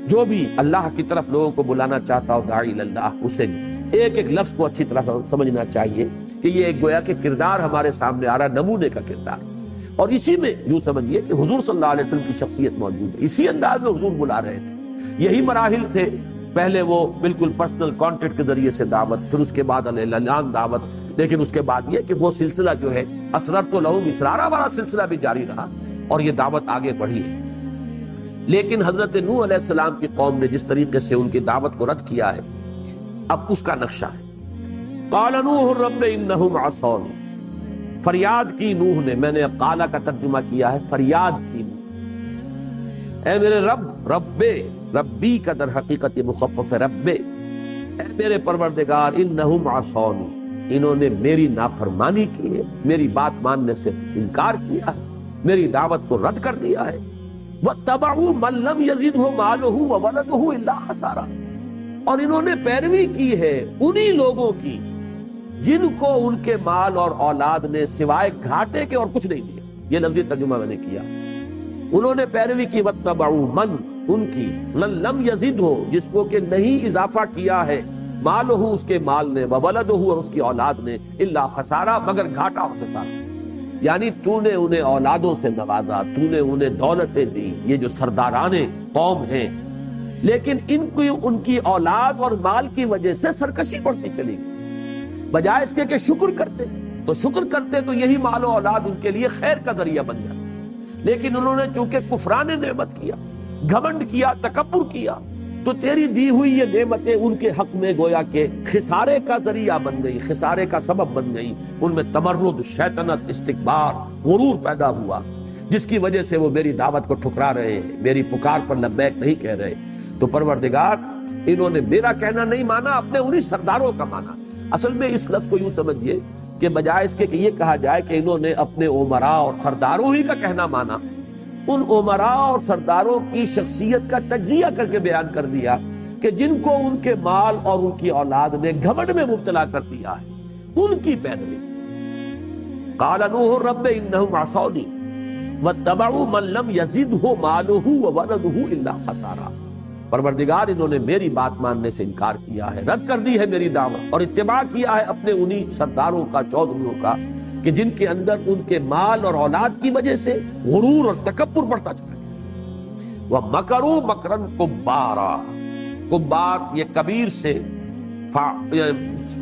جو بھی اللہ کی طرف لوگوں کو بلانا چاہتا ہو، داعی اللہ، اسے ایک ایک لفظ کو اچھی طرح سمجھنا چاہیے کہ یہ ایک گویا کہ کردار ہمارے سامنے آ رہا ہے، نمونے کا کردار. اور اسی میں یوں سمجھیے کہ حضور صلی اللہ علیہ وسلم کی شخصیت موجود ہے. اسی انداز میں حضور بلا رہے تھے. یہی مراحل تھے. پہلے وہ بالکل پرسنل کانٹیکٹ کے ذریعے سے دعوت، پھر اس کے بعد اعلان دعوت، لیکن اس کے بعد یہ کہ وہ سلسلہ جو ہے اسررت لہم اسرارا والا سلسلہ بھی جاری رہا اور یہ دعوت آگے بڑھی ہے. لیکن حضرت نوح علیہ السلام کی قوم نے جس طریقے سے ان کی دعوت کو رد کیا ہے، اب اس کا نقشہ ہے. قال نوح رب انہم عصونی، فریاد کی نوح نے. میں نے اب قالا کا ترجمہ کیا ہے، فریاد کی نوح، اے میرے رب. ربی کا در حقیقت یہ مخفف ہے، رب، اے میرے پروردگار، انہم عصونی، انہوں نے میری نافرمانی کی ہے، میری بات ماننے سے انکار کیا ہے، میری دعوت کو رد کر دیا ہے. وَاتَّبَعُوا مَن لَّمْ يَزِدْهُ مَالُهُ وَوَلَدُهُ إِلَّا خَسَارًا، اور انہوں نے پیروی کی ہے انہی لوگوں کی جن کو ان کے مال اور اولاد نے سوائے گھاٹے کے اور کچھ نہیں دیا. یہ لفظی ترجمہ میں نے کیا. انہوں نے پیروی کی وَاتَّبَعُوا مَن، ان کی، لَّمْ يَزِدْهُ، جس کو کہ نہیں اضافہ کیا ہے، مالہ، اس کے مال نے، وولدہ، اور اس کی اولاد نے، الا خسارہ، مگر گھاٹا اور خسارہ. یعنی تو نے انہیں اولادوں سے نوازا، تو نے انہیں دولتیں دی. یہ جو سرداران قوم ہیں لیکن ان کی اولاد اور مال کی وجہ سے سرکشی بڑھتی چلی گئی، بجائے اس کے کہ شکر کرتے تو یہی مال و اولاد ان کے لیے خیر کا ذریعہ بن جاتا، لیکن انہوں نے چونکہ کفران نعمت کیا، گھمنڈ کیا، تکبر کیا، تو تیری دی ہوئی یہ نعمتیں ان کے حق میں گویا کہ خسارے کا ذریعہ بن گئی، خسارے کا سبب بن گئی، ان میں تمرد، شیطنت، استکبار، غرور پیدا ہوا، جس کی وجہ سے وہ میری دعوت کو ٹھکرا رہے ہیں، میری پکار پر لبیک نہیں کہہ رہے۔ تو پروردگار انہوں نے میرا کہنا نہیں مانا، اپنے انہی سرداروں کا مانا۔ اصل میں اس لفظ کو یوں سمجھیے کہ بجائے اس کے کہ یہ کہا جائے کہ انہوں نے اپنے امراء اور سرداروں ہی کا کہنا مانا، ان امراء اور سرداروں کی شخصیت کا تجزیہ کر کے بیان کر دیا کہ جن کو ان کے مال اور ان کی اولاد نے گھمنڈ میں مبتلا کر دیا ہے، ان کی پیروی۔ قال نوح رب انہم عصونی واتبعوا من لم یزدہ مالہ وولدہ الا خسارا۔ پروردگار انہوں نے میری بات ماننے سے انکار کیا ہے، رد کر دی ہے میری دعوت، اور اتباع کیا ہے اپنے انہی سرداروں کا، چودھریوں کا، کہ جن کے اندر ان کے مال اور اولاد کی وجہ سے غرور اور تکبر بڑھتا چلا گیا۔ وَمَكَرُوا مَكْرًا كُبَّارًا، کبار یہ کبیر سے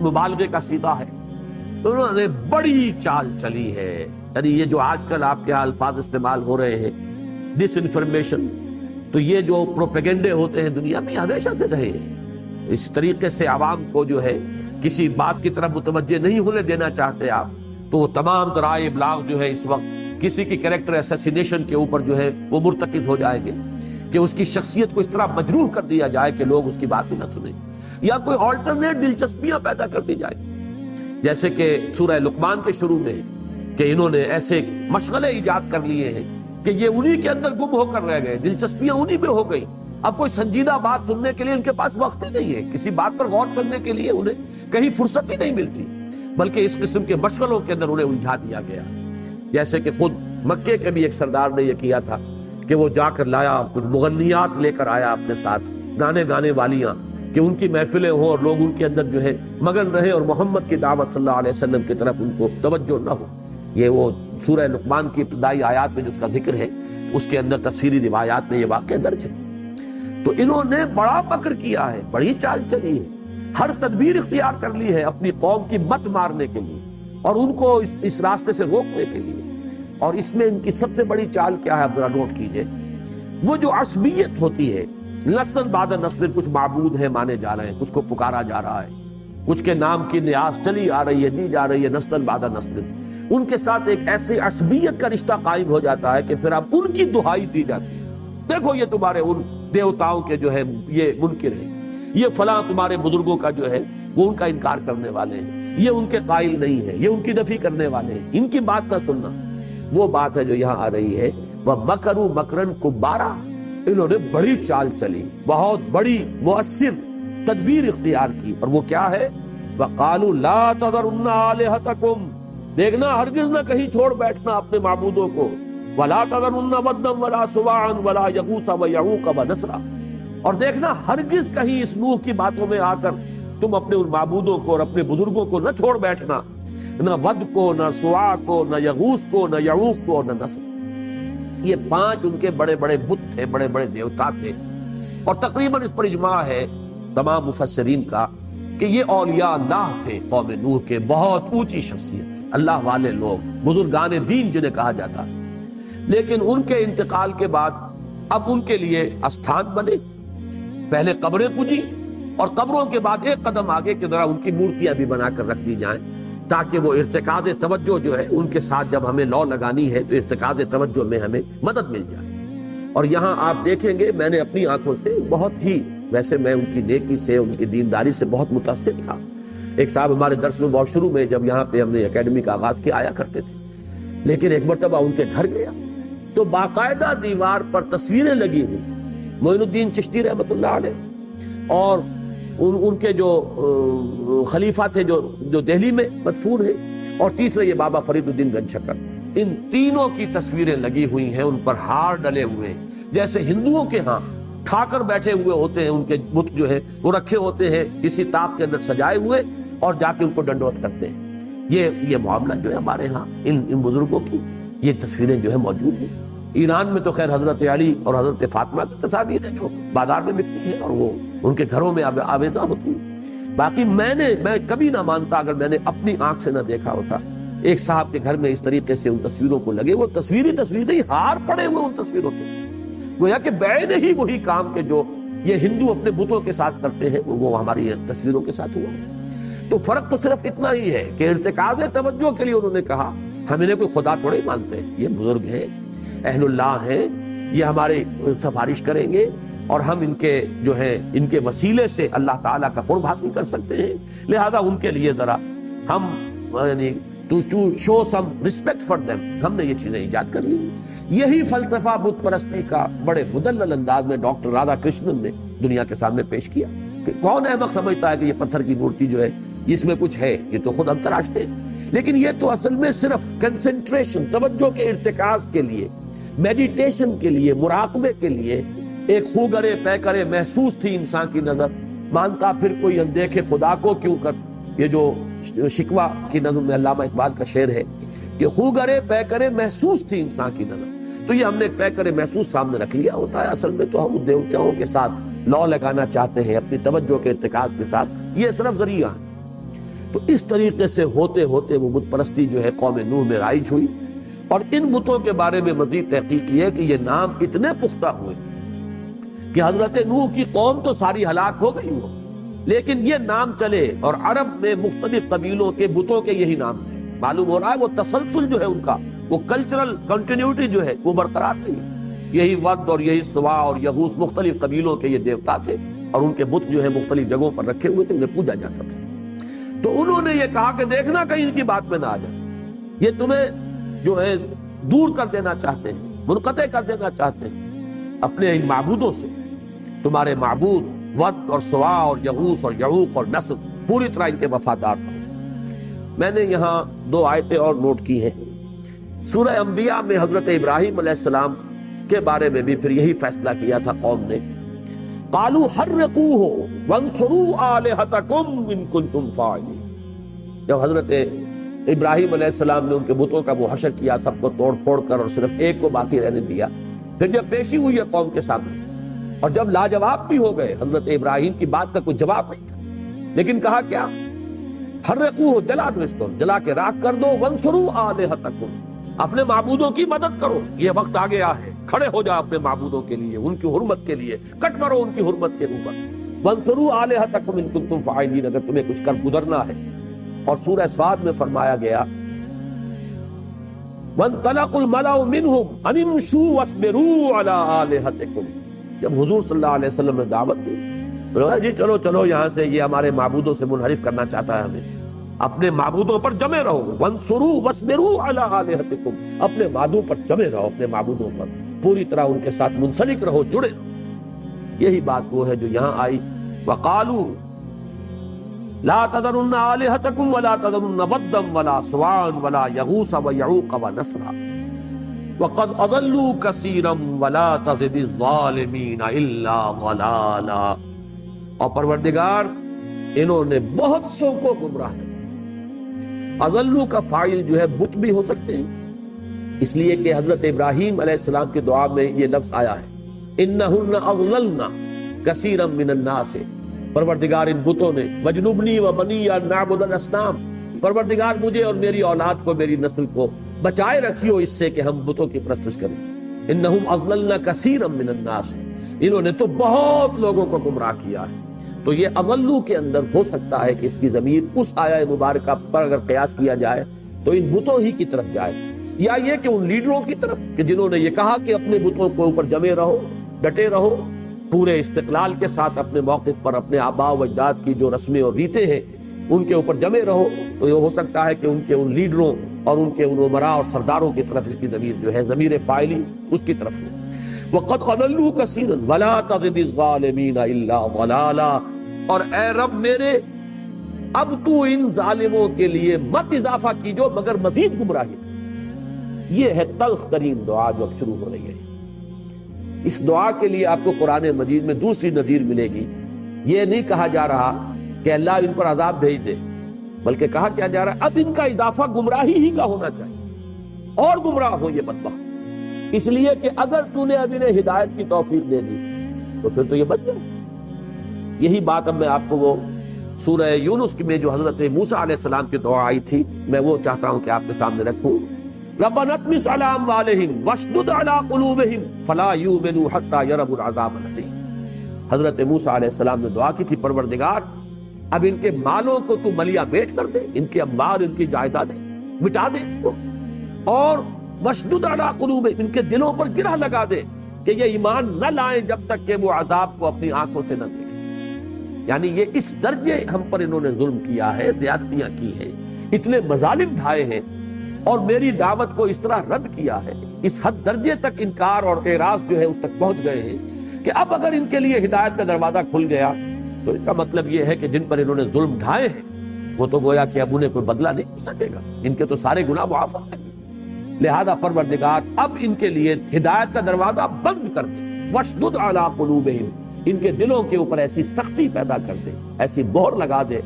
مبالغے کا صیغہ ہے، انہوں نے بڑی چال چلی ہے۔ یعنی یہ جو آج کل آپ کے الفاظ استعمال ہو رہے ہیں، ڈس انفارمیشن، تو یہ جو پروپیگنڈے ہوتے ہیں دنیا میں ہمیشہ سے رہے ہیں۔ اس طریقے سے عوام کو جو ہے کسی بات کی طرف متوجہ نہیں ہونے دینا چاہتے آپ، تو وہ تمام ذرائع ابلاغ جو ہے اس وقت کسی کی کریکٹر اسیسینیشن کے اوپر جو ہے وہ مرتکز ہو جائیں گے کہ اس کی شخصیت کو اس طرح مجروح کر دیا جائے کہ لوگ اس کی بات بھی نہ سنیں، یا کوئی آلٹرنیٹ دلچسپیاں پیدا کر دی جائیں، جیسے کہ سورہ لقمان کے شروع میں کہ انہوں نے ایسے مشغلے ایجاد کر لیے ہیں کہ یہ انہی کے اندر گم ہو کر رہ گئے، دلچسپیاں انہی میں ہو گئی، اب کوئی سنجیدہ بات سننے کے لیے ان کے پاس وقت ہی نہیں ہے، کسی بات پر غور کرنے کے لیے انہیں کہیں فرصت ہی نہیں ملتی، بلکہ اس قسم کے مشغلوں کے اندر انہیں الجھا دیا گیا۔ جیسے کہ خود مکے کے بھی ایک سردار نے یہ کیا تھا کہ وہ جا کر لایا، کچھ مغنیات لے کر آیا اپنے ساتھ، گانے والیاں، کہ ان کی محفلیں ہوں اور لوگ ان کے اندر جو ہے مگن رہے اور محمد کی دعوت صلی اللہ علیہ وسلم کی طرف ان کو توجہ نہ ہو۔ یہ وہ سورہ لقمان کی ابتدائی آیات میں جس کا ذکر ہے، اس کے اندر تفسیری روایات میں یہ واقعہ درج ہے۔ تو انہوں نے بڑا مکر کیا ہے، بڑی چال چلی ہے، ہر تدبیر اختیار کر لی ہے اپنی قوم کی مت مارنے کے لیے اور ان کو اس راستے سے روکنے کے لیے۔ اور اس میں ان کی سب سے بڑی چال کیا ہے، اب ذرا نوٹ کیجئے، وہ جو عصبیت ہوتی ہے، نسل بعد نسل کچھ معبود ہیں مانے جا رہے ہیں، کچھ کو پکارا جا رہا ہے، کچھ کے نام کی نیاز چلی آ رہی ہے، دی جا رہی ہے نسل بعد نسل، ان کے ساتھ ایک ایسی عصبیت کا رشتہ قائم ہو جاتا ہے کہ پھر اب ان کی دہائی دی جاتی ہے، دیکھو یہ تمہارے ان دیوتاؤں کے جو ہے یہ منکر ہیں، یہ فلاں تمہارے بزرگوں کا جو ہے وہ ان کا انکار کرنے والے ہیں، یہ ان کے قائل نہیں ہے، یہ ان کی نفی کرنے والے ہیں، ان کی بات نہ سننا۔ وہ بات ہے جو یہاں آ رہی ہے، وَمَكَرُوا مَكْرًا كُبَّارًا، انہوں نے بڑی چال چلی، بہت بڑی مؤثر تدبیر اختیار کی، اور وہ کیا ہے، وَقَالُوا لَا تَذَرُنَّ آلِهَتَكُمْ، دیکھنا ہرگز نہ کہیں چھوڑ بیٹھنا اپنے معبودوں کو، وَلَا تَذَرُنَّ وَدًّا وَلَا سُوَاعًا وَلَا يَغُوثَ وَيَعُوقَ وَنَسْرًا، اور دیکھنا ہرگز کہیں اس نوح کی باتوں میں آ کر تم اپنے ان معبودوں کو اور اپنے بزرگوں کو نہ چھوڑ بیٹھنا، نہ ود کو، نہ سوا کو، نہ یغوث کو، نہ یعوق کو، نہ نصر۔ یہ 5 ان کے بڑے بڑے بت تھے، بڑے بڑے دیوتا تھے، اور تقریباً اس پر اجماع ہے تمام مفسرین کا کہ یہ اولیاء اللہ تھے قوم نوح کے، بہت اونچی شخصیت تھی، اللہ والے لوگ، بزرگان دین جنہیں کہا جاتا ہے۔ لیکن ان کے انتقال کے بعد اب ان کے لیے استھان بنے، پہلے قبریں پوجی، اور قبروں کے بعد ایک قدم آگے کہ ذرا ان کی مورتیاں بھی بنا کر رکھ دی جائیں، تاکہ وہ ارتکاز توجہ جو ہے ان کے ساتھ جب ہمیں لو لگانی ہے تو ارتکاز توجہ میں ہمیں مدد مل جائے۔ اور یہاں آپ دیکھیں گے میں نے اپنی آنکھوں سے بہت ہی، ویسے میں ان کی نیکی سے، ان کی دینداری سے بہت متاثر تھا۔ ایک صاحب ہمارے درس میں بہت شروع میں جب یہاں پہ ہم نے اکیڈمی کا آغاز کیا آیا کرتے تھے، لیکن ایک مرتبہ ان کے گھر گیا تو باقاعدہ دیوار پر تصویریں لگی ہوئی، معین الدین چشتی رحمۃ اللہ علیہ اور ان کے جو خلیفہ تھے جو دہلی میں مدفون ہیں، اور تیسرے یہ بابا فرید الدین گنج شکر، ان تینوں کی تصویریں لگی ہوئی ہیں، ان پر ہار ڈلے ہوئے ہیں، جیسے ہندوؤں کے ہاں کھا کر بیٹھے ہوئے ہوتے ہیں، ان کے بت جو ہے وہ رکھے ہوتے ہیں کسی طاق کے اندر سجائے ہوئے، اور جا کے ان کو ڈنڈوت کرتے ہیں۔ یہ معاملہ جو ہے ہمارے ہاں ان بزرگوں کی یہ تصویریں جو ہے موجود ہیں۔ ایران میں تو خیر حضرت علی اور حضرت فاطمہ کی تصاویر ہیں جو بازار میں بکتی ہیں اور وہ ان کے گھروں میں آویزاں ہوتی ہیں۔ باقی میں کبھی نہ مانتا اگر میں نے اپنی آنکھ سے نہ دیکھا ہوتا ایک صاحب کے گھر میں اس طریقے سے ان تصویروں کو لگے، وہ تصویری تصویر نہیں، ہار پڑے ہوئے ان تصویروں کے، گویا کہ بعین ہی وہی کام کے جو یہ ہندو اپنے بتوں کے ساتھ کرتے ہیں وہ ہماری تصویروں کے ساتھ ہوا۔ تو فرق تو صرف اتنا ہی ہے کہ ارتکاز توجہ کے لیے انہوں نے کہا ہم انہیں کوئی خدا تھوڑے ہی مانتے ہیں، یہ بزرگ ہیں، اہل اللہ ہیں، یہ ہمارے سفارش کریں گے اور ہم ان کے جو ہے ان کے وسیلے سے اللہ تعالیٰ کا قرب حاصل کر سکتے ہیں، لہذا ان کے لیے ذرا ہم یعنی to show some respect for them ہم نے یہ چیزیں ایجاد کر لی۔ یہی فلسفہ بت پرستی کا بڑے مدلل انداز میں ڈاکٹر رادھا کرشنن نے دنیا کے سامنے پیش کیا کہ کون احمق سمجھتا ہے کہ یہ پتھر کی مورتی جو ہے اس میں کچھ ہے، یہ تو خود ہم تراشتے ہیں، لیکن یہ تو اصل میں صرف کنسنٹریشن توجہ کے ارتکاز کے لیے، میڈیٹیشن کے لیے، مراقبے کے لیے ایک خوگرے پیکرے محسوس تھی انسان کی نظر، مانتا پھر کوئی اندیکھے خدا کو کیوں کر، یہ جو شکوہ کی نظم میں علامہ اقبال کا شعر ہے کہ خوگرے پیکرے محسوس تھی انسان کی نظر، تو یہ ہم نے پیکرے محسوس سامنے رکھ لیا ہوتا ہے، اصل میں تو ہم دیوتاؤں کے ساتھ لو لگانا چاہتے ہیں اپنی توجہ کے ارتکاز کے ساتھ، یہ صرف ذریعہ ہے۔ تو اس طریقے سے ہوتے ہوتے وہ بت پرستی جو ہے قوم نوح میں رائج ہوئی، اور ان بتوں کے بارے میں مزید تحقیق یہ ہے کہ یہ نام اتنے پختہ ہوئے کہ حضرت نوح کی قوم تو ساری ہلاک ہو گئی ہو، لیکن یہ نام چلے اور عرب میں مختلف قبیلوں کے بتوں کے یہی نام تھے۔ معلوم ہو رہا ہے وہ تسلسل جو ہے ان کا، وہ کلچرل کنٹینیوٹی جو ہے وہ برقرار نہیں ہے۔ یہی ود اور یہی سوا اور یغوث مختلف قبیلوں کے یہ دیوتا تھے اور ان کے بت جو ہے مختلف جگہوں پر رکھے ہوئے تھے، انہیں پوجا جاتا تھا۔ تو انہوں نے یہ کہا کہ دیکھنا کہیں ان کی بات میں نہ آ جائے، یہ تمہیں جو ہے دور کر دینا چاہتے ہیں، منقطع کر دینا چاہتے ہیں اپنے ان معبودوں سے۔ تمہارے معبود ود اور سوا اور یغوث اور یعوق اور نصر پوری طرح ان کے وفادار تھے۔ میں نے یہاں 2 آیتیں اور نوٹ کی ہیں۔ سورہ انبیاء میں حضرت ابراہیم علیہ السلام کے بارے میں بھی پھر یہی فیصلہ کیا تھا قوم نے، قالوا حرقوه وانصروا آلہتکم ان کنتم فاعلین۔ جب حضرت ابراہیم علیہ السلام نے ان کے بتوں کا وہ حشر کیا، سب کو توڑ پھوڑ کر اور صرف ایک کو باقی رہنے دیا، پھر جب پیشی ہوئی ہے قوم کے سامنے اور جب لاجواب بھی ہو گئے، حضرت ابراہیم کی بات کا کوئی جواب نہیں تھا، لیکن کہا کیا؟ حرقوه، جلا دو اس کو، جلا کے راکھ کر دو، وانصروا آلہتکم، اپنے معبودوں کی مدد کرو، یہ وقت آ گیا ہے، کھڑے ہو جاؤ اپنے معبودوں کے لیے، ان کی حرمت کے لیے، کٹ مرو ان کی حرمت کے اوپر۔ وانصروا آلہتکم ان کنتم فاعلین، اگر تمہیں کچھ کر گزرنا ہے۔ اور سورہ صاد میں فرمایا گیا وانطلق الملأ منهم ان امشوا واصبروا على آلہتکم، جب حضور صلی اللہ علیہ وسلم نے دعوت دی، بولا جی چلو چلو یہاں سے، یہ ہمارے معبودوں سے منحرف کرنا چاہتا ہے ہمیں، اپنے معبودوں پر جمے رہو، وانصروا واصبروا علی آلہتکم، اپنے معبودوں پر جمے رہو، اپنے معبودوں پر پوری طرح ان کے ساتھ منسلک رہو، جڑے رہو۔ یہی بات وہ ہے جو یہاں آئی، وقالوا لا تذرن آلہتکم ولا تذرن ودا ولا سواعا ولا یغوث ویعوق ونسرا وقد اضلوا کثیرا ولا تزد الظالمین الا ضلالا۔ اور پروردگار انہوں نے بہت سو کو گمراہ کیا۔ اضلوا کا فاعل جو ہے بت بھی ہو سکتے ہیں، اس لیے کہ حضرت ابراہیم علیہ السلام کی دعا میں یہ لفظ آیا ہے انہن اضللن کثیرا من الناس، پروردگار ان بتوں نے، وجنبنی وبنی ان نعبد الاصنام، پروردگار مجھے اور میری اولاد کو، میری نسل کو بچائے رکھیو اس سے کہ ہم بتوں کی پرستش کریں۔ انہم اضللن کثیرا من الناس، انہوں نے تو بہت لوگوں کو گمراہ کیا ہے۔ تو یہ اضلوا کے اندر ہو سکتا ہے کہ اس کی ضمیر اس آیہ مبارکہ پر اگر قیاس کیا جائے تو ان بتوں ہی کی طرف جائے، یا یہ کہ ان لیڈروں کی طرف کہ جنہوں نے یہ کہا کہ اپنے بتوں کو اوپر جمے رہو، ڈٹے رہو، پورے استقلال کے ساتھ اپنے موقف پر، اپنے آباء و اجداد کی جو رسمیں اور ریتیں ہیں ان کے اوپر جمے رہو۔ تو یہ ہو سکتا ہے کہ ان کے ان لیڈروں اور ان کے ان عمراء اور سرداروں کی طرف اس کی ضمیر جو ہے، ضمیر فاعلی اس کی طرف ہو۔ وَقَدْ أَضَلُّوا كَثِيرًا وَلَا تَزِدِ الظَّالِمِينَ إِلَّا ضَلَالًا، اور اے رب میرے اب تو ان ظالموں کے لیے مت اضافہ کیجو مگر مزید گمراہی۔ یہ ہے تلخ ترین دعا جو اب شروع ہو رہی ہے۔ اس دعا کے لیے آپ کو قرآن مجید میں دوسری نظیر ملے گی، یہ نہیں کہا جا رہا کہ اللہ ان پر عذاب بھیج دے، بلکہ کہا کیا جا رہا ہے اب ان کا اضافہ گمراہی ہی کا ہونا چاہیے، اور گمراہ ہو یہ بدبخت۔ اس لیے کہ اگر تو نے اب انہیں ہدایت کی توفیق دے دی تو پھر تو یہ بچ جائے۔ یہی بات اب میں آپ کو وہ سورہ یونس میں جو حضرت موسیٰ علیہ السلام کی دعا آئی تھی، میں وہ چاہتا ہوں کہ آپ کے سامنے رکھوں۔ ربنا اطمس علی اموالہم واشدد علی قلوبہم فلا یؤمنوا حتی یروا العذاب العلیم۔ حضرت موسیٰ علیہ السلام نے دعا کی تھی، پروردگار اب ان کے مالوں کو تو ملیا میٹ کر دے، ان کے اموال، ان کی جائیدادیں مٹا دے، اور واشدد علی قلوبہم، ان کے دلوں پر گرہ لگا دے کہ یہ ایمان نہ لائیں جب تک کہ وہ عذاب کو اپنی آنکھوں سے نہ دیکھیں۔ یعنی یہ اس درجے ہم پر انہوں نے ظلم کیا ہے، زیادتیاں کی ہیں، اتنے مظالم ڈھائے ہیں، اور میری دعوت کو اس طرح رد کیا ہے، اس حد درجے تک انکار اور اعراض جو ہے اس تک پہنچ گئے ہیں کہ اب اگر ان کے لیے ہدایت کا دروازہ کھل گیا تو اس کا مطلب یہ ہے کہ جن پر انہوں نے ظلم ڈھائے ہیں وہ تو گویا کہ اب انہیں کوئی بدلہ نہیں مل سکے گا، ان کے تو سارے گناہ معاف ہیں۔ لہذا پروردگار اب ان کے لیے ہدایت کا دروازہ بند کر دے، واشدد علی قلوبہم، ان کے دلوں کے اوپر ایسی سختی پیدا کر دے، ایسی مہر لگا دے،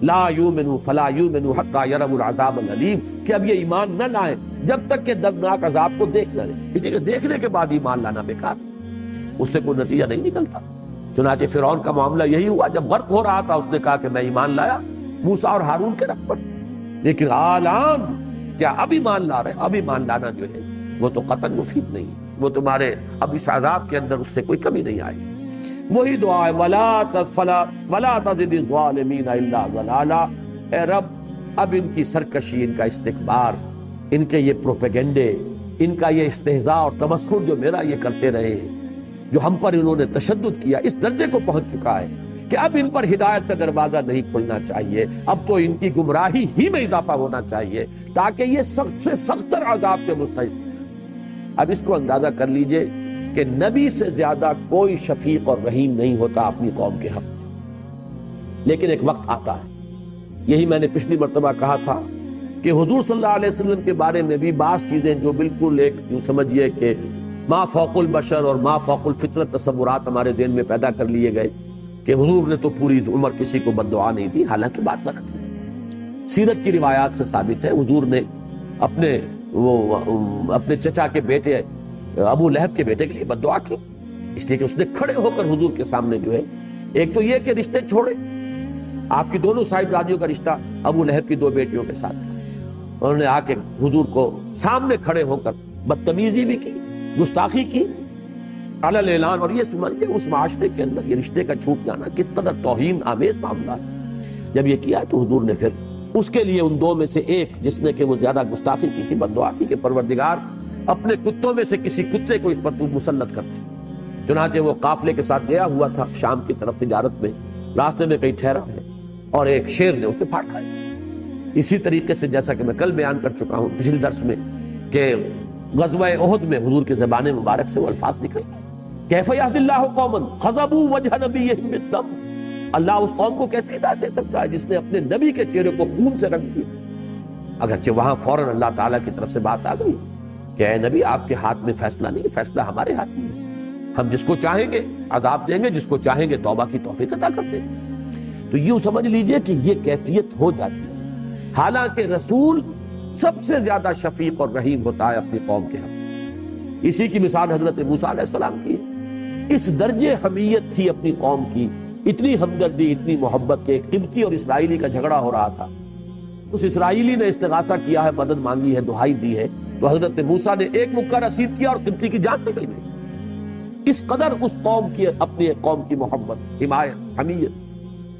لا یؤمنوا فلا یؤمنوا حتی یروا العذاب العلیم، کہ اب یہ ایمان نہ لائیں جب تک کہ دردناک عذاب کو دیکھ نہ لیں۔ اس لیے کہ دیکھنے کے بعد ایمان لانا بیکار، اس سے کوئی نتیجہ نہیں نکلتا۔ چنانچہ فرعون کا معاملہ یہی ہوا، جب غرق ہو رہا تھا اس نے کہا کہ میں ایمان لایا موسیٰ اور ہارون کے رب پر، لیکن آلان کیا اب ایمان لا رہے؟ اب ایمان لانا جو ہے وہ تو قطعاً مفید نہیں، وہ تمہارے اب اس عذاب کے اندر اس سے کوئی کمی نہیں آئی۔ وہی دعا ہے وَلَا تَزِدِ الظَّالِمِينَ إِلَّا ضَلَالًا، اے رب اب ان کی سرکشی، ان کا استکبار، ان کے یہ پروپیگنڈے، ان کا یہ استہزاء اور تمسخر جو میرا یہ کرتے رہے، جو ہم پر انہوں نے تشدد کیا، اس درجے کو پہنچ چکا ہے کہ اب ان پر ہدایت کا دروازہ نہیں کھلنا چاہیے، اب تو ان کی گمراہی ہی میں اضافہ ہونا چاہیے تاکہ یہ سخت سے سختر عذاب کے مستحق۔ اب اس کو اندازہ کر لیجئے کہ نبی سے زیادہ کوئی شفیق اور رحیم نہیں ہوتا اپنی قوم کے حق میں، لیکن ایک وقت آتا ہے، یہی میں نے پچھلی مرتبہ کہا تھا کہ حضور صلی اللہ علیہ وسلم کے بارے میں بھی بعض چیزیں جو بالکل ایک یوں سمجھیے کہ ما فوق البشر اور ما فوق الفطرت تصورات ہمارے ذہن میں پیدا کر لیے گئے کہ حضور نے تو پوری عمر کسی کو بد دعا نہیں دی، حالانکہ بات غلط ہے۔ سیرت کی روایات سے ثابت ہے حضور نے اپنے چچا کے بیٹے ابو لہب کے بیٹے کے لیے بد دعا کی، اس لیے کہ اس نے کھڑے ہو کر حضور کے سامنے جو ہے، ایک تو یہ کہ رشتے چھوڑے، آپ کی دونوں صاحبزادیوں کا رشتہ ابو لہب کی 2 بیٹیوں کے ساتھ تھا، انہوں نے آ کے حضور کو سامنے کھڑے ہو کر بدتمیزی بھی کی، گستاخی کی علی الاعلان، اور یہ سمجھے اس معاشرے کے اندر یہ رشتے کا چھوٹ جانا کس قدر توہین آمیز معاملہ ہے۔ جب یہ کیا تو حضور نے پھر اس کے لیے ان 2 میں سے ایک جس نے کہ وہ زیادہ گستاخی کی تھی بد دعا کی کہ پروردگار اپنے کتوں میں سے کسی کتے کو اس پر تو مسلط کر دے۔ چنانچہ وہ قافلے کے ساتھ گیا ہوا تھا شام کی طرف تجارت میں، راستے میں کہیں ٹھہرا ہے اور ایک شیر نے اسے پھاڑ کھایا۔ اسی طریقے سے جیسا کہ میں کل بیان کر چکا ہوں پچھلے درس میں کہ غزوہ احد میں حضور کے زبان مبارک سے وہ الفاظ نکلے، کیف یہدی اللہ قوما خضبوا وجہ نبیہم بالدم، اللہ اس قوم کو کیسے ہدایت دے سکتا ہے جس نے اپنے نبی کے چہرے کو خون سے رنگ دیا۔ اگرچہ وہاں فوراً اللہ تعالیٰ کی طرف سے بات آ گئی کہ اے نبی آپ کے ہاتھ میں فیصلہ نہیں، فیصلہ ہمارے ہاتھ میں ہے، ہم جس کو چاہیں گے عذاب دیں گے، جس کو چاہیں گے توبہ کی توفیق عطا کر دیں گے۔ تو یوں سمجھ لیجئے کہ یہ کیفیت ہو جاتی ہے، حالانکہ رسول سب سے زیادہ شفیق اور رحیم ہوتا ہے اپنی قوم کے حق۔ اسی کی مثال حضرت موسیٰ علیہ السلام کی ہے، اس درجے حمیت تھی اپنی قوم کی، اتنی ہمدردی، اتنی محبت کے ایک قبطی اور اسرائیلی کا جھگڑا ہو رہا تھا، اس اسرائیلی نے استغاثہ کیا ہے، مدد مانگی ہے، دہائی دی ہے، تو حضرت موسیٰ نے ایک مکہ رسید کیا اور قبطی کی جان نکل گئی۔ اس قدر اس قوم کی اپنی ایک قوم کی محبت، حمایت، حمیت۔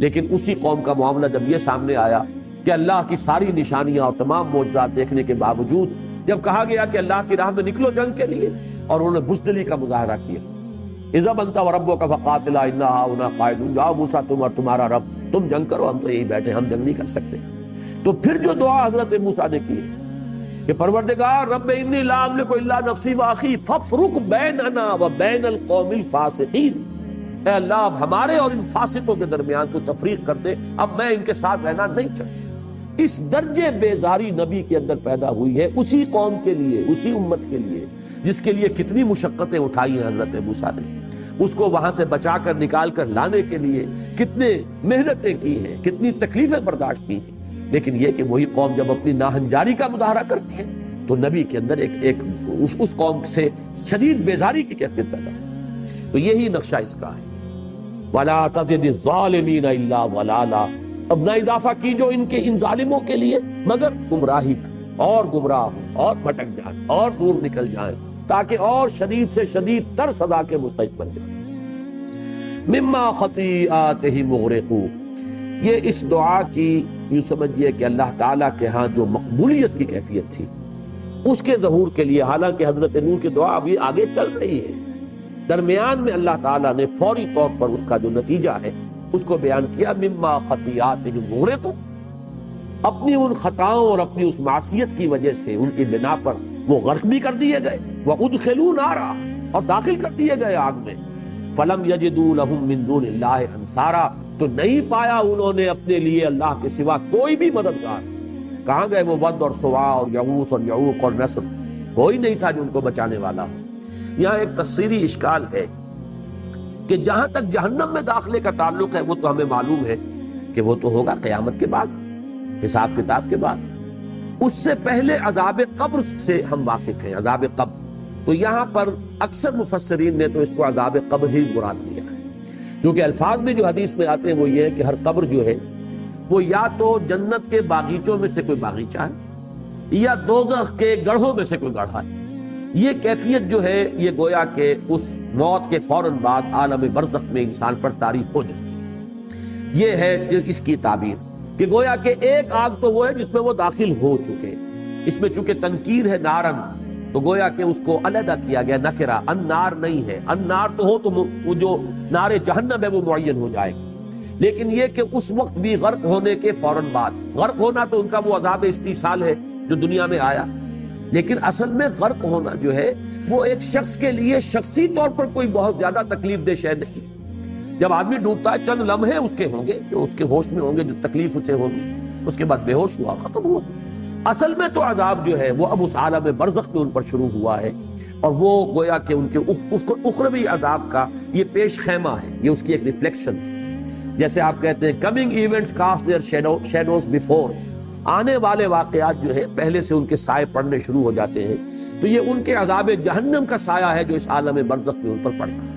لیکن اسی قوم کا معاملہ جب یہ سامنے آیا کہ اللہ کی ساری نشانیاں اور تمام معجزات دیکھنے کے باوجود جب کہا گیا کہ اللہ کی راہ میں نکلو جنگ کے لیے، اور انہوں نے بزدلی کا مظاہرہ کیا، اذهب انت وربك فقاتلا انا هنا قاعدون، جاؤ موسیٰ تم اور تمہارا رب تم جنگ کرو، ہم تو یہی بیٹھے، ہم جنگ نہیں کر سکتے۔ تو پھر جو دعا حضرت موسیٰ نے کی کہ پروردگار رب انی لا املک الا نفسی واخی فافرق بیننا وبین القوم الفاسقین، اے اللہ اب ہمارے اور ان فاسقوں کے درمیان تو تفریق کر دے، اب میں ان کے ساتھ رہنا نہیں چاہتا۔ اس درجے بیزاری نبی کے اندر پیدا ہوئی ہے اسی قوم کے لیے، اسی امت کے لیے جس کے لیے کتنی مشقتیں اٹھائی ہیں حضرت موسیٰ نے، اس کو وہاں سے بچا کر نکال کر لانے کے لیے کتنے محنتیں کی ہیں، کتنی تکلیفیں برداشت کی ہیں، لیکن یہ کہ وہی قوم جب اپنی ناہنجاری کا مظاہرہ کرتی ہے تو نبی کے اندر اس قوم سے شدید بیزاری کی کیفیت پیدا ہوئی۔ تو یہی نقشہ اس کا ہے، وَلَا تَزِدِ الظَّالِمِينَ إِلَّا ضَلَالًا۔ اب نہ اضافہ کیجو ان ظالموں کے لیے مگر گمراہی اور گمراہ ہوں اور بھٹک جائیں اور دور نکل جائیں، تاکہ اور شدید سے شدید تر سزا کے مستحق بن جائیں۔ مما خطیئاتہم مغرقون، یہ اس دعا کی یوں سمجھیے کہ اللہ تعالیٰ کے ہاں جو مقبولیت کی کیفیت تھی اس کے ظہور کے لیے، حالانکہ حضرت نوح کی دعا ابھی آگے چل رہی ہے، درمیان میں اللہ تعالیٰ نے فوری طور پر اس کا جو نتیجہ ہے اس کو بیان کیا، مما خطیئاتہم مغرقون، اپنی ان خطاؤں اور اپنی اس معصیت کی وجہ سے ان کی بنا پر وہ غرق بھی کر دیے گئے، وَأُدْخِلُوا نَارًا، اور داخل کر دیے گئے آگ میں، فَلَمْ يَجِدُوا لَهُم مِّن دُونِ اللَّهِ أَنصَارًا، تو نہیں پایا انہوں نے اپنے لیے اللہ کے سوا کوئی بھی مددگار۔ کہاں گئے وہ ود اور سوا اور یغوث اور یعوق اور نصر؟ کوئی نہیں تھا جو ان کو بچانے والا ہو۔ یہاں ایک تفسیری اشکال ہے کہ جہاں تک جہنم میں داخلے کا تعلق ہے وہ تو ہمیں معلوم ہے کہ وہ تو ہوگا قیامت کے بعد، حساب کتاب کے بعد۔ اس سے پہلے عذاب قبر سے ہم واقف ہیں، عذاب قبر، تو یہاں پر اکثر مفسرین نے تو اس کو عذاب قبر ہی مراد لیا ہے، کیونکہ الفاظ میں جو حدیث میں آتے ہیں وہ یہ ہے کہ ہر قبر جو ہے وہ یا تو جنت کے باغیچوں میں سے کوئی باغیچہ ہے یا دوزخ کے گڑھوں میں سے کوئی گڑھا ہے۔ یہ کیفیت جو ہے یہ گویا کہ اس موت کے فوراً بعد عالم برزخ میں انسان پر طاری ہو جائے۔ یہ ہے اس کی تعبیر کہ گویا کہ ایک آگ تو وہ ہے جس میں وہ داخل ہو چکے، اس میں چونکہ تنکیر ہے نارن، تو گویا کہ اس کو علیحدہ کیا گیا، نکرہ، النار نہیں ہے، النار تو ہو تو وہ جو نار جہنم ہے وہ معین ہو جائے گی، لیکن یہ کہ اس وقت بھی غرق ہونے کے فوراً بعد، غرق ہونا تو ان کا وہ عذاب استیصال ہے جو دنیا میں آیا، لیکن اصل میں غرق ہونا جو ہے وہ ایک شخص کے لیے شخصی طور پر کوئی بہت زیادہ تکلیف دہ شے نہیں۔ جب آدمی ڈوبتا ہے چند لمحے اس کے ہوں گے جو اس کے ہوش میں ہوں گے، جو تکلیف اسے ہوگی، اس کے بعد بے ہوش ہوا، ختم ہوا۔ اصل میں تو عذاب جو ہے وہ اب اس عالم برزخ میں ان پر شروع ہوا ہے، اور وہ گویا کہ ان کے اخروی عذاب کا یہ پیش خیمہ ہے، یہ اس کی ایک ریفلیکشن ہے۔ جیسے آپ کہتے ہیں coming events cast their shadows before, آنے والے واقعات جو ہے پہلے سے ان کے سائے پڑنے شروع ہو جاتے ہیں، تو یہ ان کے عذاب جہنم کا سایہ ہے جو اس عالم برزخ میں ان پر پڑتا ہے۔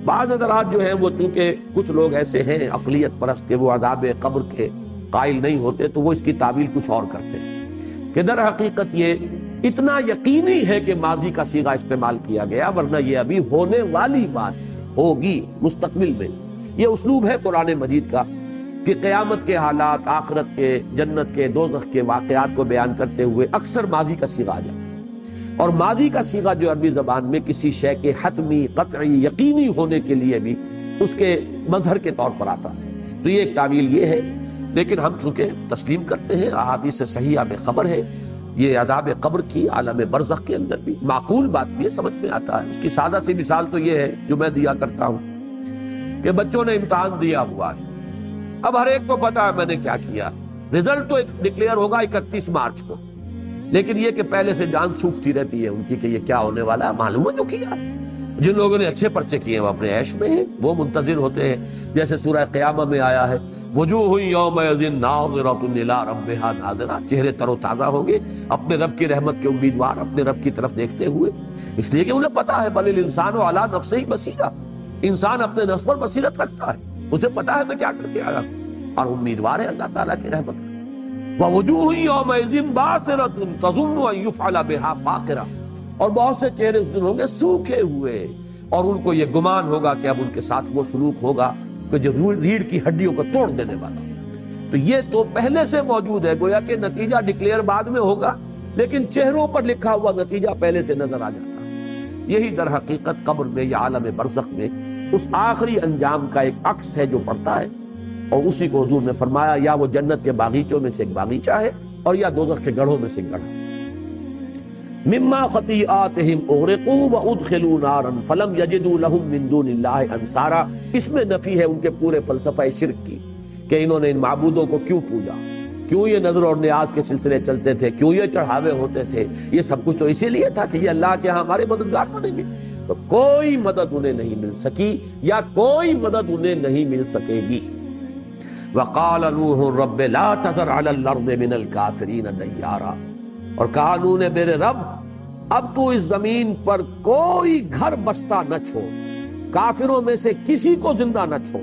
بعض حضرات جو ہیں وہ چونکہ کچھ لوگ ایسے ہیں اقلیت پرست کہ وہ عذاب قبر کے قائل نہیں ہوتے، تو وہ اس کی تعبیر کچھ اور کرتے ہیں کہ در حقیقت یہ اتنا یقینی ہے کہ ماضی کا صیغہ استعمال کیا گیا، ورنہ یہ ابھی ہونے والی بات ہوگی مستقبل میں۔ یہ اسلوب ہے قرآن مجید کا کہ قیامت کے حالات، آخرت کے، جنت کے، دوزخ کے واقعات کو بیان کرتے ہوئے اکثر ماضی کا صیغہ آ جاتا ہے، اور ماضی کا صیغہ جو عربی زبان میں کسی شے کے حتمی، قطعی، یقینی ہونے کے لیے بھی اس کے مظہر کے طور پر آتا ہے۔ تو یہ ایک تعویل یہ ہے، لیکن ہم چونکہ تسلیم کرتے ہیں، احادیث صحیحہ میں خبر ہے یہ عذاب قبر کی عالم برزخ کے اندر بھی معقول بات بھی ہے، سمجھ میں آتا ہے۔ اس کی سادہ سی مثال تو یہ ہے جو میں دیا کرتا ہوں کہ بچوں نے امتحان دیا ہوا ہے، اب ہر ایک کو پتا ہے میں نے کیا کیا، رزلٹ تو ڈکلیئر ہوگا 31 مارچ کو، لیکن یہ کہ پہلے سے جان سوکھتی رہتی ہے ان کی کہ یہ کیا ہونے والا ہے، معلوم ہے جو کیا ہے۔ جن لوگوں نے اچھے پرچے کیے ہیں وہ اپنے عیش میں ہیں، وہ منتظر ہوتے ہیں، جیسے سورہ قیامہ میں آیا ہے وجوہ یومئذ ناظرۃ الی ربھا ناظرہ، چہرے تر و تازہ ہوں گے اپنے رب کی رحمت کے امیدوار، اپنے رب کی طرف دیکھتے ہوئے، اس لیے کہ انہیں پتا ہے بل الانسان علی نفسہ بصیرہ، انسان اپنے نفس پر بصیرت رکھتا ہے، اسے پتا ہے میں کیا کر کے آیا اور امیدوار ہے اللہ تعالیٰ کی رحمت کا۔ ووجوہ یومئذ باسرۃ تظن ان یفعل بها فاقرہ، اور بہت سے چہرے اس دن ہوں گے سوکھے ہوئے، اور ان کو یہ گمان ہوگا کہ اب ان کے ساتھ وہ سلوک ہوگا کہ جو ریڑھ کی ہڈیوں کو توڑ دینے والا۔ تو یہ تو پہلے سے موجود ہے، گویا کہ نتیجہ ڈکلیئر بعد میں ہوگا، لیکن چہروں پر لکھا ہوا نتیجہ پہلے سے نظر آ جاتا ہے۔ یہی در حقیقت قبر میں یا عالم برزخ میں اس آخری انجام کا ایک عکس ہے جو پڑتا ہے، اور اسی کو حضور نے فرمایا یا وہ جنت کے باغیچوں میں سے ایک باغیچہ ہے اور یا دوزخ کے گڑھوں میں سے ایک گڑھا۔ مما خطیئاتہم اغرقوا وادخلوا نارا فلم یجدوا لهم من دون اللہ انصارا، اس میں نفی ہے ان کے پورے فلسفہ شرک کی کہ انہوں نے ان معبودوں کو کیوں پوجا، کیوں یہ نظر اور نیاز کے سلسلے چلتے تھے، کیوں یہ چڑھاوے ہوتے تھے، یہ سب کچھ تو اسی لیے تھا کہ یہ اللہ کے ہاں ہمارے مددگار بنیں گے، تو کوئی مدد انہیں نہیں مل سکی یا کوئی مدد انہیں نہیں مل سکے گی۔ وقال نوح رب لا تذر علی الارض من الکافرین دیارا، اور کہا نوح نے میرے رب اب تو اس زمین پر کوئی گھر بستا نہ چھوڑ، کافروں میں سے کسی کو زندہ نہ چھوڑ۔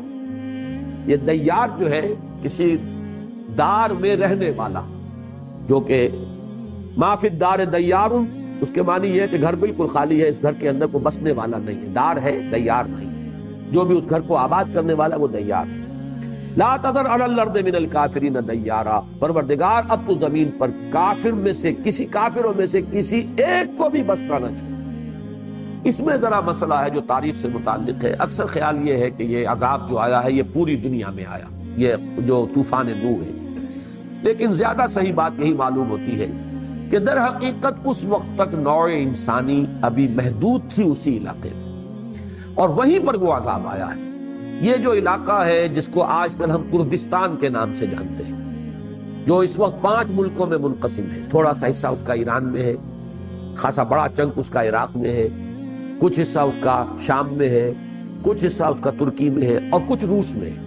یہ دیار جو ہے کسی دار میں رہنے والا، جو کہ ما فی الدار دیار، اس کے معنی یہ ہے کہ گھر بالکل خالی ہے، اس گھر کے اندر کوئی بسنے والا نہیں ہے، دار ہے دیار نہیں، جو بھی اس گھر کو آباد کرنے والا وہ دیار ہے۔ لا تذر علی الارض من الکافرین دیارا، پروردگار اب تو زمین پر کافر میں سے کسی، کافروں میں سے کسی ایک کو بھی بستا نہ چھوڑ۔ اس میں ذرا مسئلہ ہے جو تاریخ سے متعلق ہے۔ اکثر خیال یہ ہے کہ یہ عذاب جو آیا ہے یہ پوری دنیا میں آیا، یہ جو طوفان نوح ہے، لیکن زیادہ صحیح بات یہی معلوم ہوتی ہے کہ در حقیقت اس وقت تک نوع انسانی ابھی محدود تھی اسی علاقے میں، اور وہیں پر وہ عذاب آیا ہے۔ یہ جو علاقہ ہے جس کو آج کل ہم کردستان کے نام سے جانتے ہیں، جو اس وقت 5 ملکوں میں منقسم ہے، تھوڑا سا حصہ اس کا ایران میں ہے، خاصا بڑا چنک اس کا عراق میں ہے، کچھ حصہ اس کا شام میں ہے، کچھ حصہ اس کا ترکی میں ہے، اور کچھ روس میں ہے۔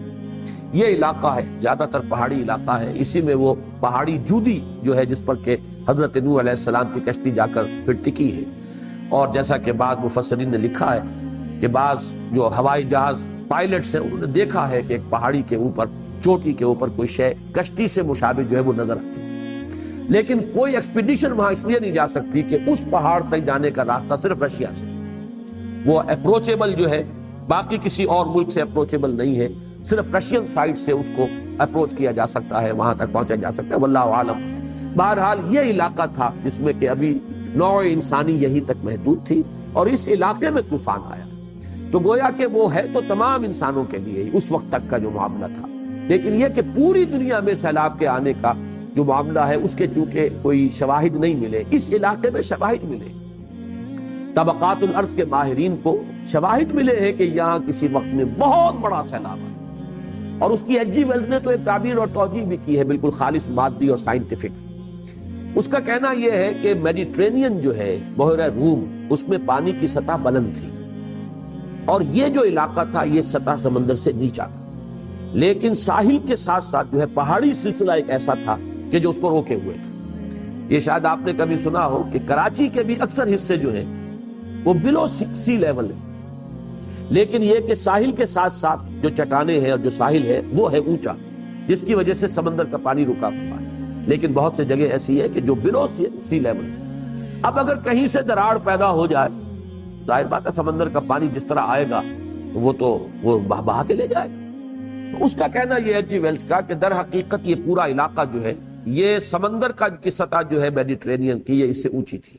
یہ علاقہ ہے زیادہ تر پہاڑی علاقہ ہے، اسی میں وہ پہاڑی جودی جو ہے جس پر کہ حضرت نوح علیہ السلام کی کشتی جا کر پھر ٹکی ہے، اور جیسا کہ بعض مفسرین نے لکھا ہے کہ بعض جو ہوائی جہاز پائلٹس ہیں انہوں نے دیکھا ہے کہ ایک پہاڑی کے اوپر، چوٹی کے اوپر کوئی شے کشتی سے مشابہ جو ہے وہ نظر آتی ہے، لیکن کوئی ایکسپیڈیشن وہاں اس لیے نہیں جا سکتی کہ اس پہاڑ تک جانے کا راستہ صرف رشیا سے، وہ اپروچیبل جو ہے باقی کسی اور ملک سے اپروچیبل نہیں ہے، صرف رشین سائڈ سے اس کو اپروچ کیا جا سکتا ہے، وہاں تک پہنچا جا سکتا ہے، واللہ عالم۔ بہرحال یہ علاقہ تھا جس میں کہ ابھی نوع انسانی یہی تک محدود تھی، اور اس علاقے میں طوفان آیا، تو گویا کہ وہ ہے تو تمام انسانوں کے لیے اس وقت تک کا جو معاملہ تھا، لیکن یہ کہ پوری دنیا میں سیلاب کے آنے کا جو معاملہ ہے اس کے چونکہ کوئی شواہد نہیں ملے، اس علاقے میں شواہد ملے، طبقات الارض کے ماہرین کو شواہد ملے ہیں کہ یہاں کسی وقت میں بہت بڑا سیلاب آیا، اور اس کی ایچ جی ویلز نے تو ایک تعبیر اور توجیہ بھی کی ہے بالکل خالص مادی اور سائنٹیفک۔ اس کا کہنا یہ ہے کہ میڈیٹرینین جو ہے بحیرہ روم، اس میں پانی کی سطح بلند تھی، اور یہ جو علاقہ تھا یہ سطح سمندر سے نیچا تھا، لیکن ساحل کے ساتھ ساتھ جو ہے پہاڑی سلسلہ ایک ایسا تھا کہ جو اس کو روکے ہوئے تھا۔ یہ شاید آپ نے کبھی سنا ہو کہ کراچی کے بھی اکثر حصے جو ہیں وہ بلو سی لیول ہے، لیکن یہ کہ ساحل کے ساتھ ساتھ جو چٹانیں ہیں اور جو ساحل ہے وہ ہے اونچا، جس کی وجہ سے سمندر کا پانی رکا ہوا ہے، لیکن بہت سے جگہ ایسی ہے کہ جو بلو سی لیول ہے۔ اب اگر کہیں سے دراڑ پیدا ہو جائے، ظاہر بات ہے سمندر کا پانی جس طرح آئے گا وہ بہا کے لے جائے گا۔ تو اس کا کہنا یہ ہے جی ویلز کا کہ در حقیقت یہ پورا علاقہ جو ہے یہ سمندر کا کی سطح جو ہے میڈیٹرینین کی یہ اس سے اونچی تھی۔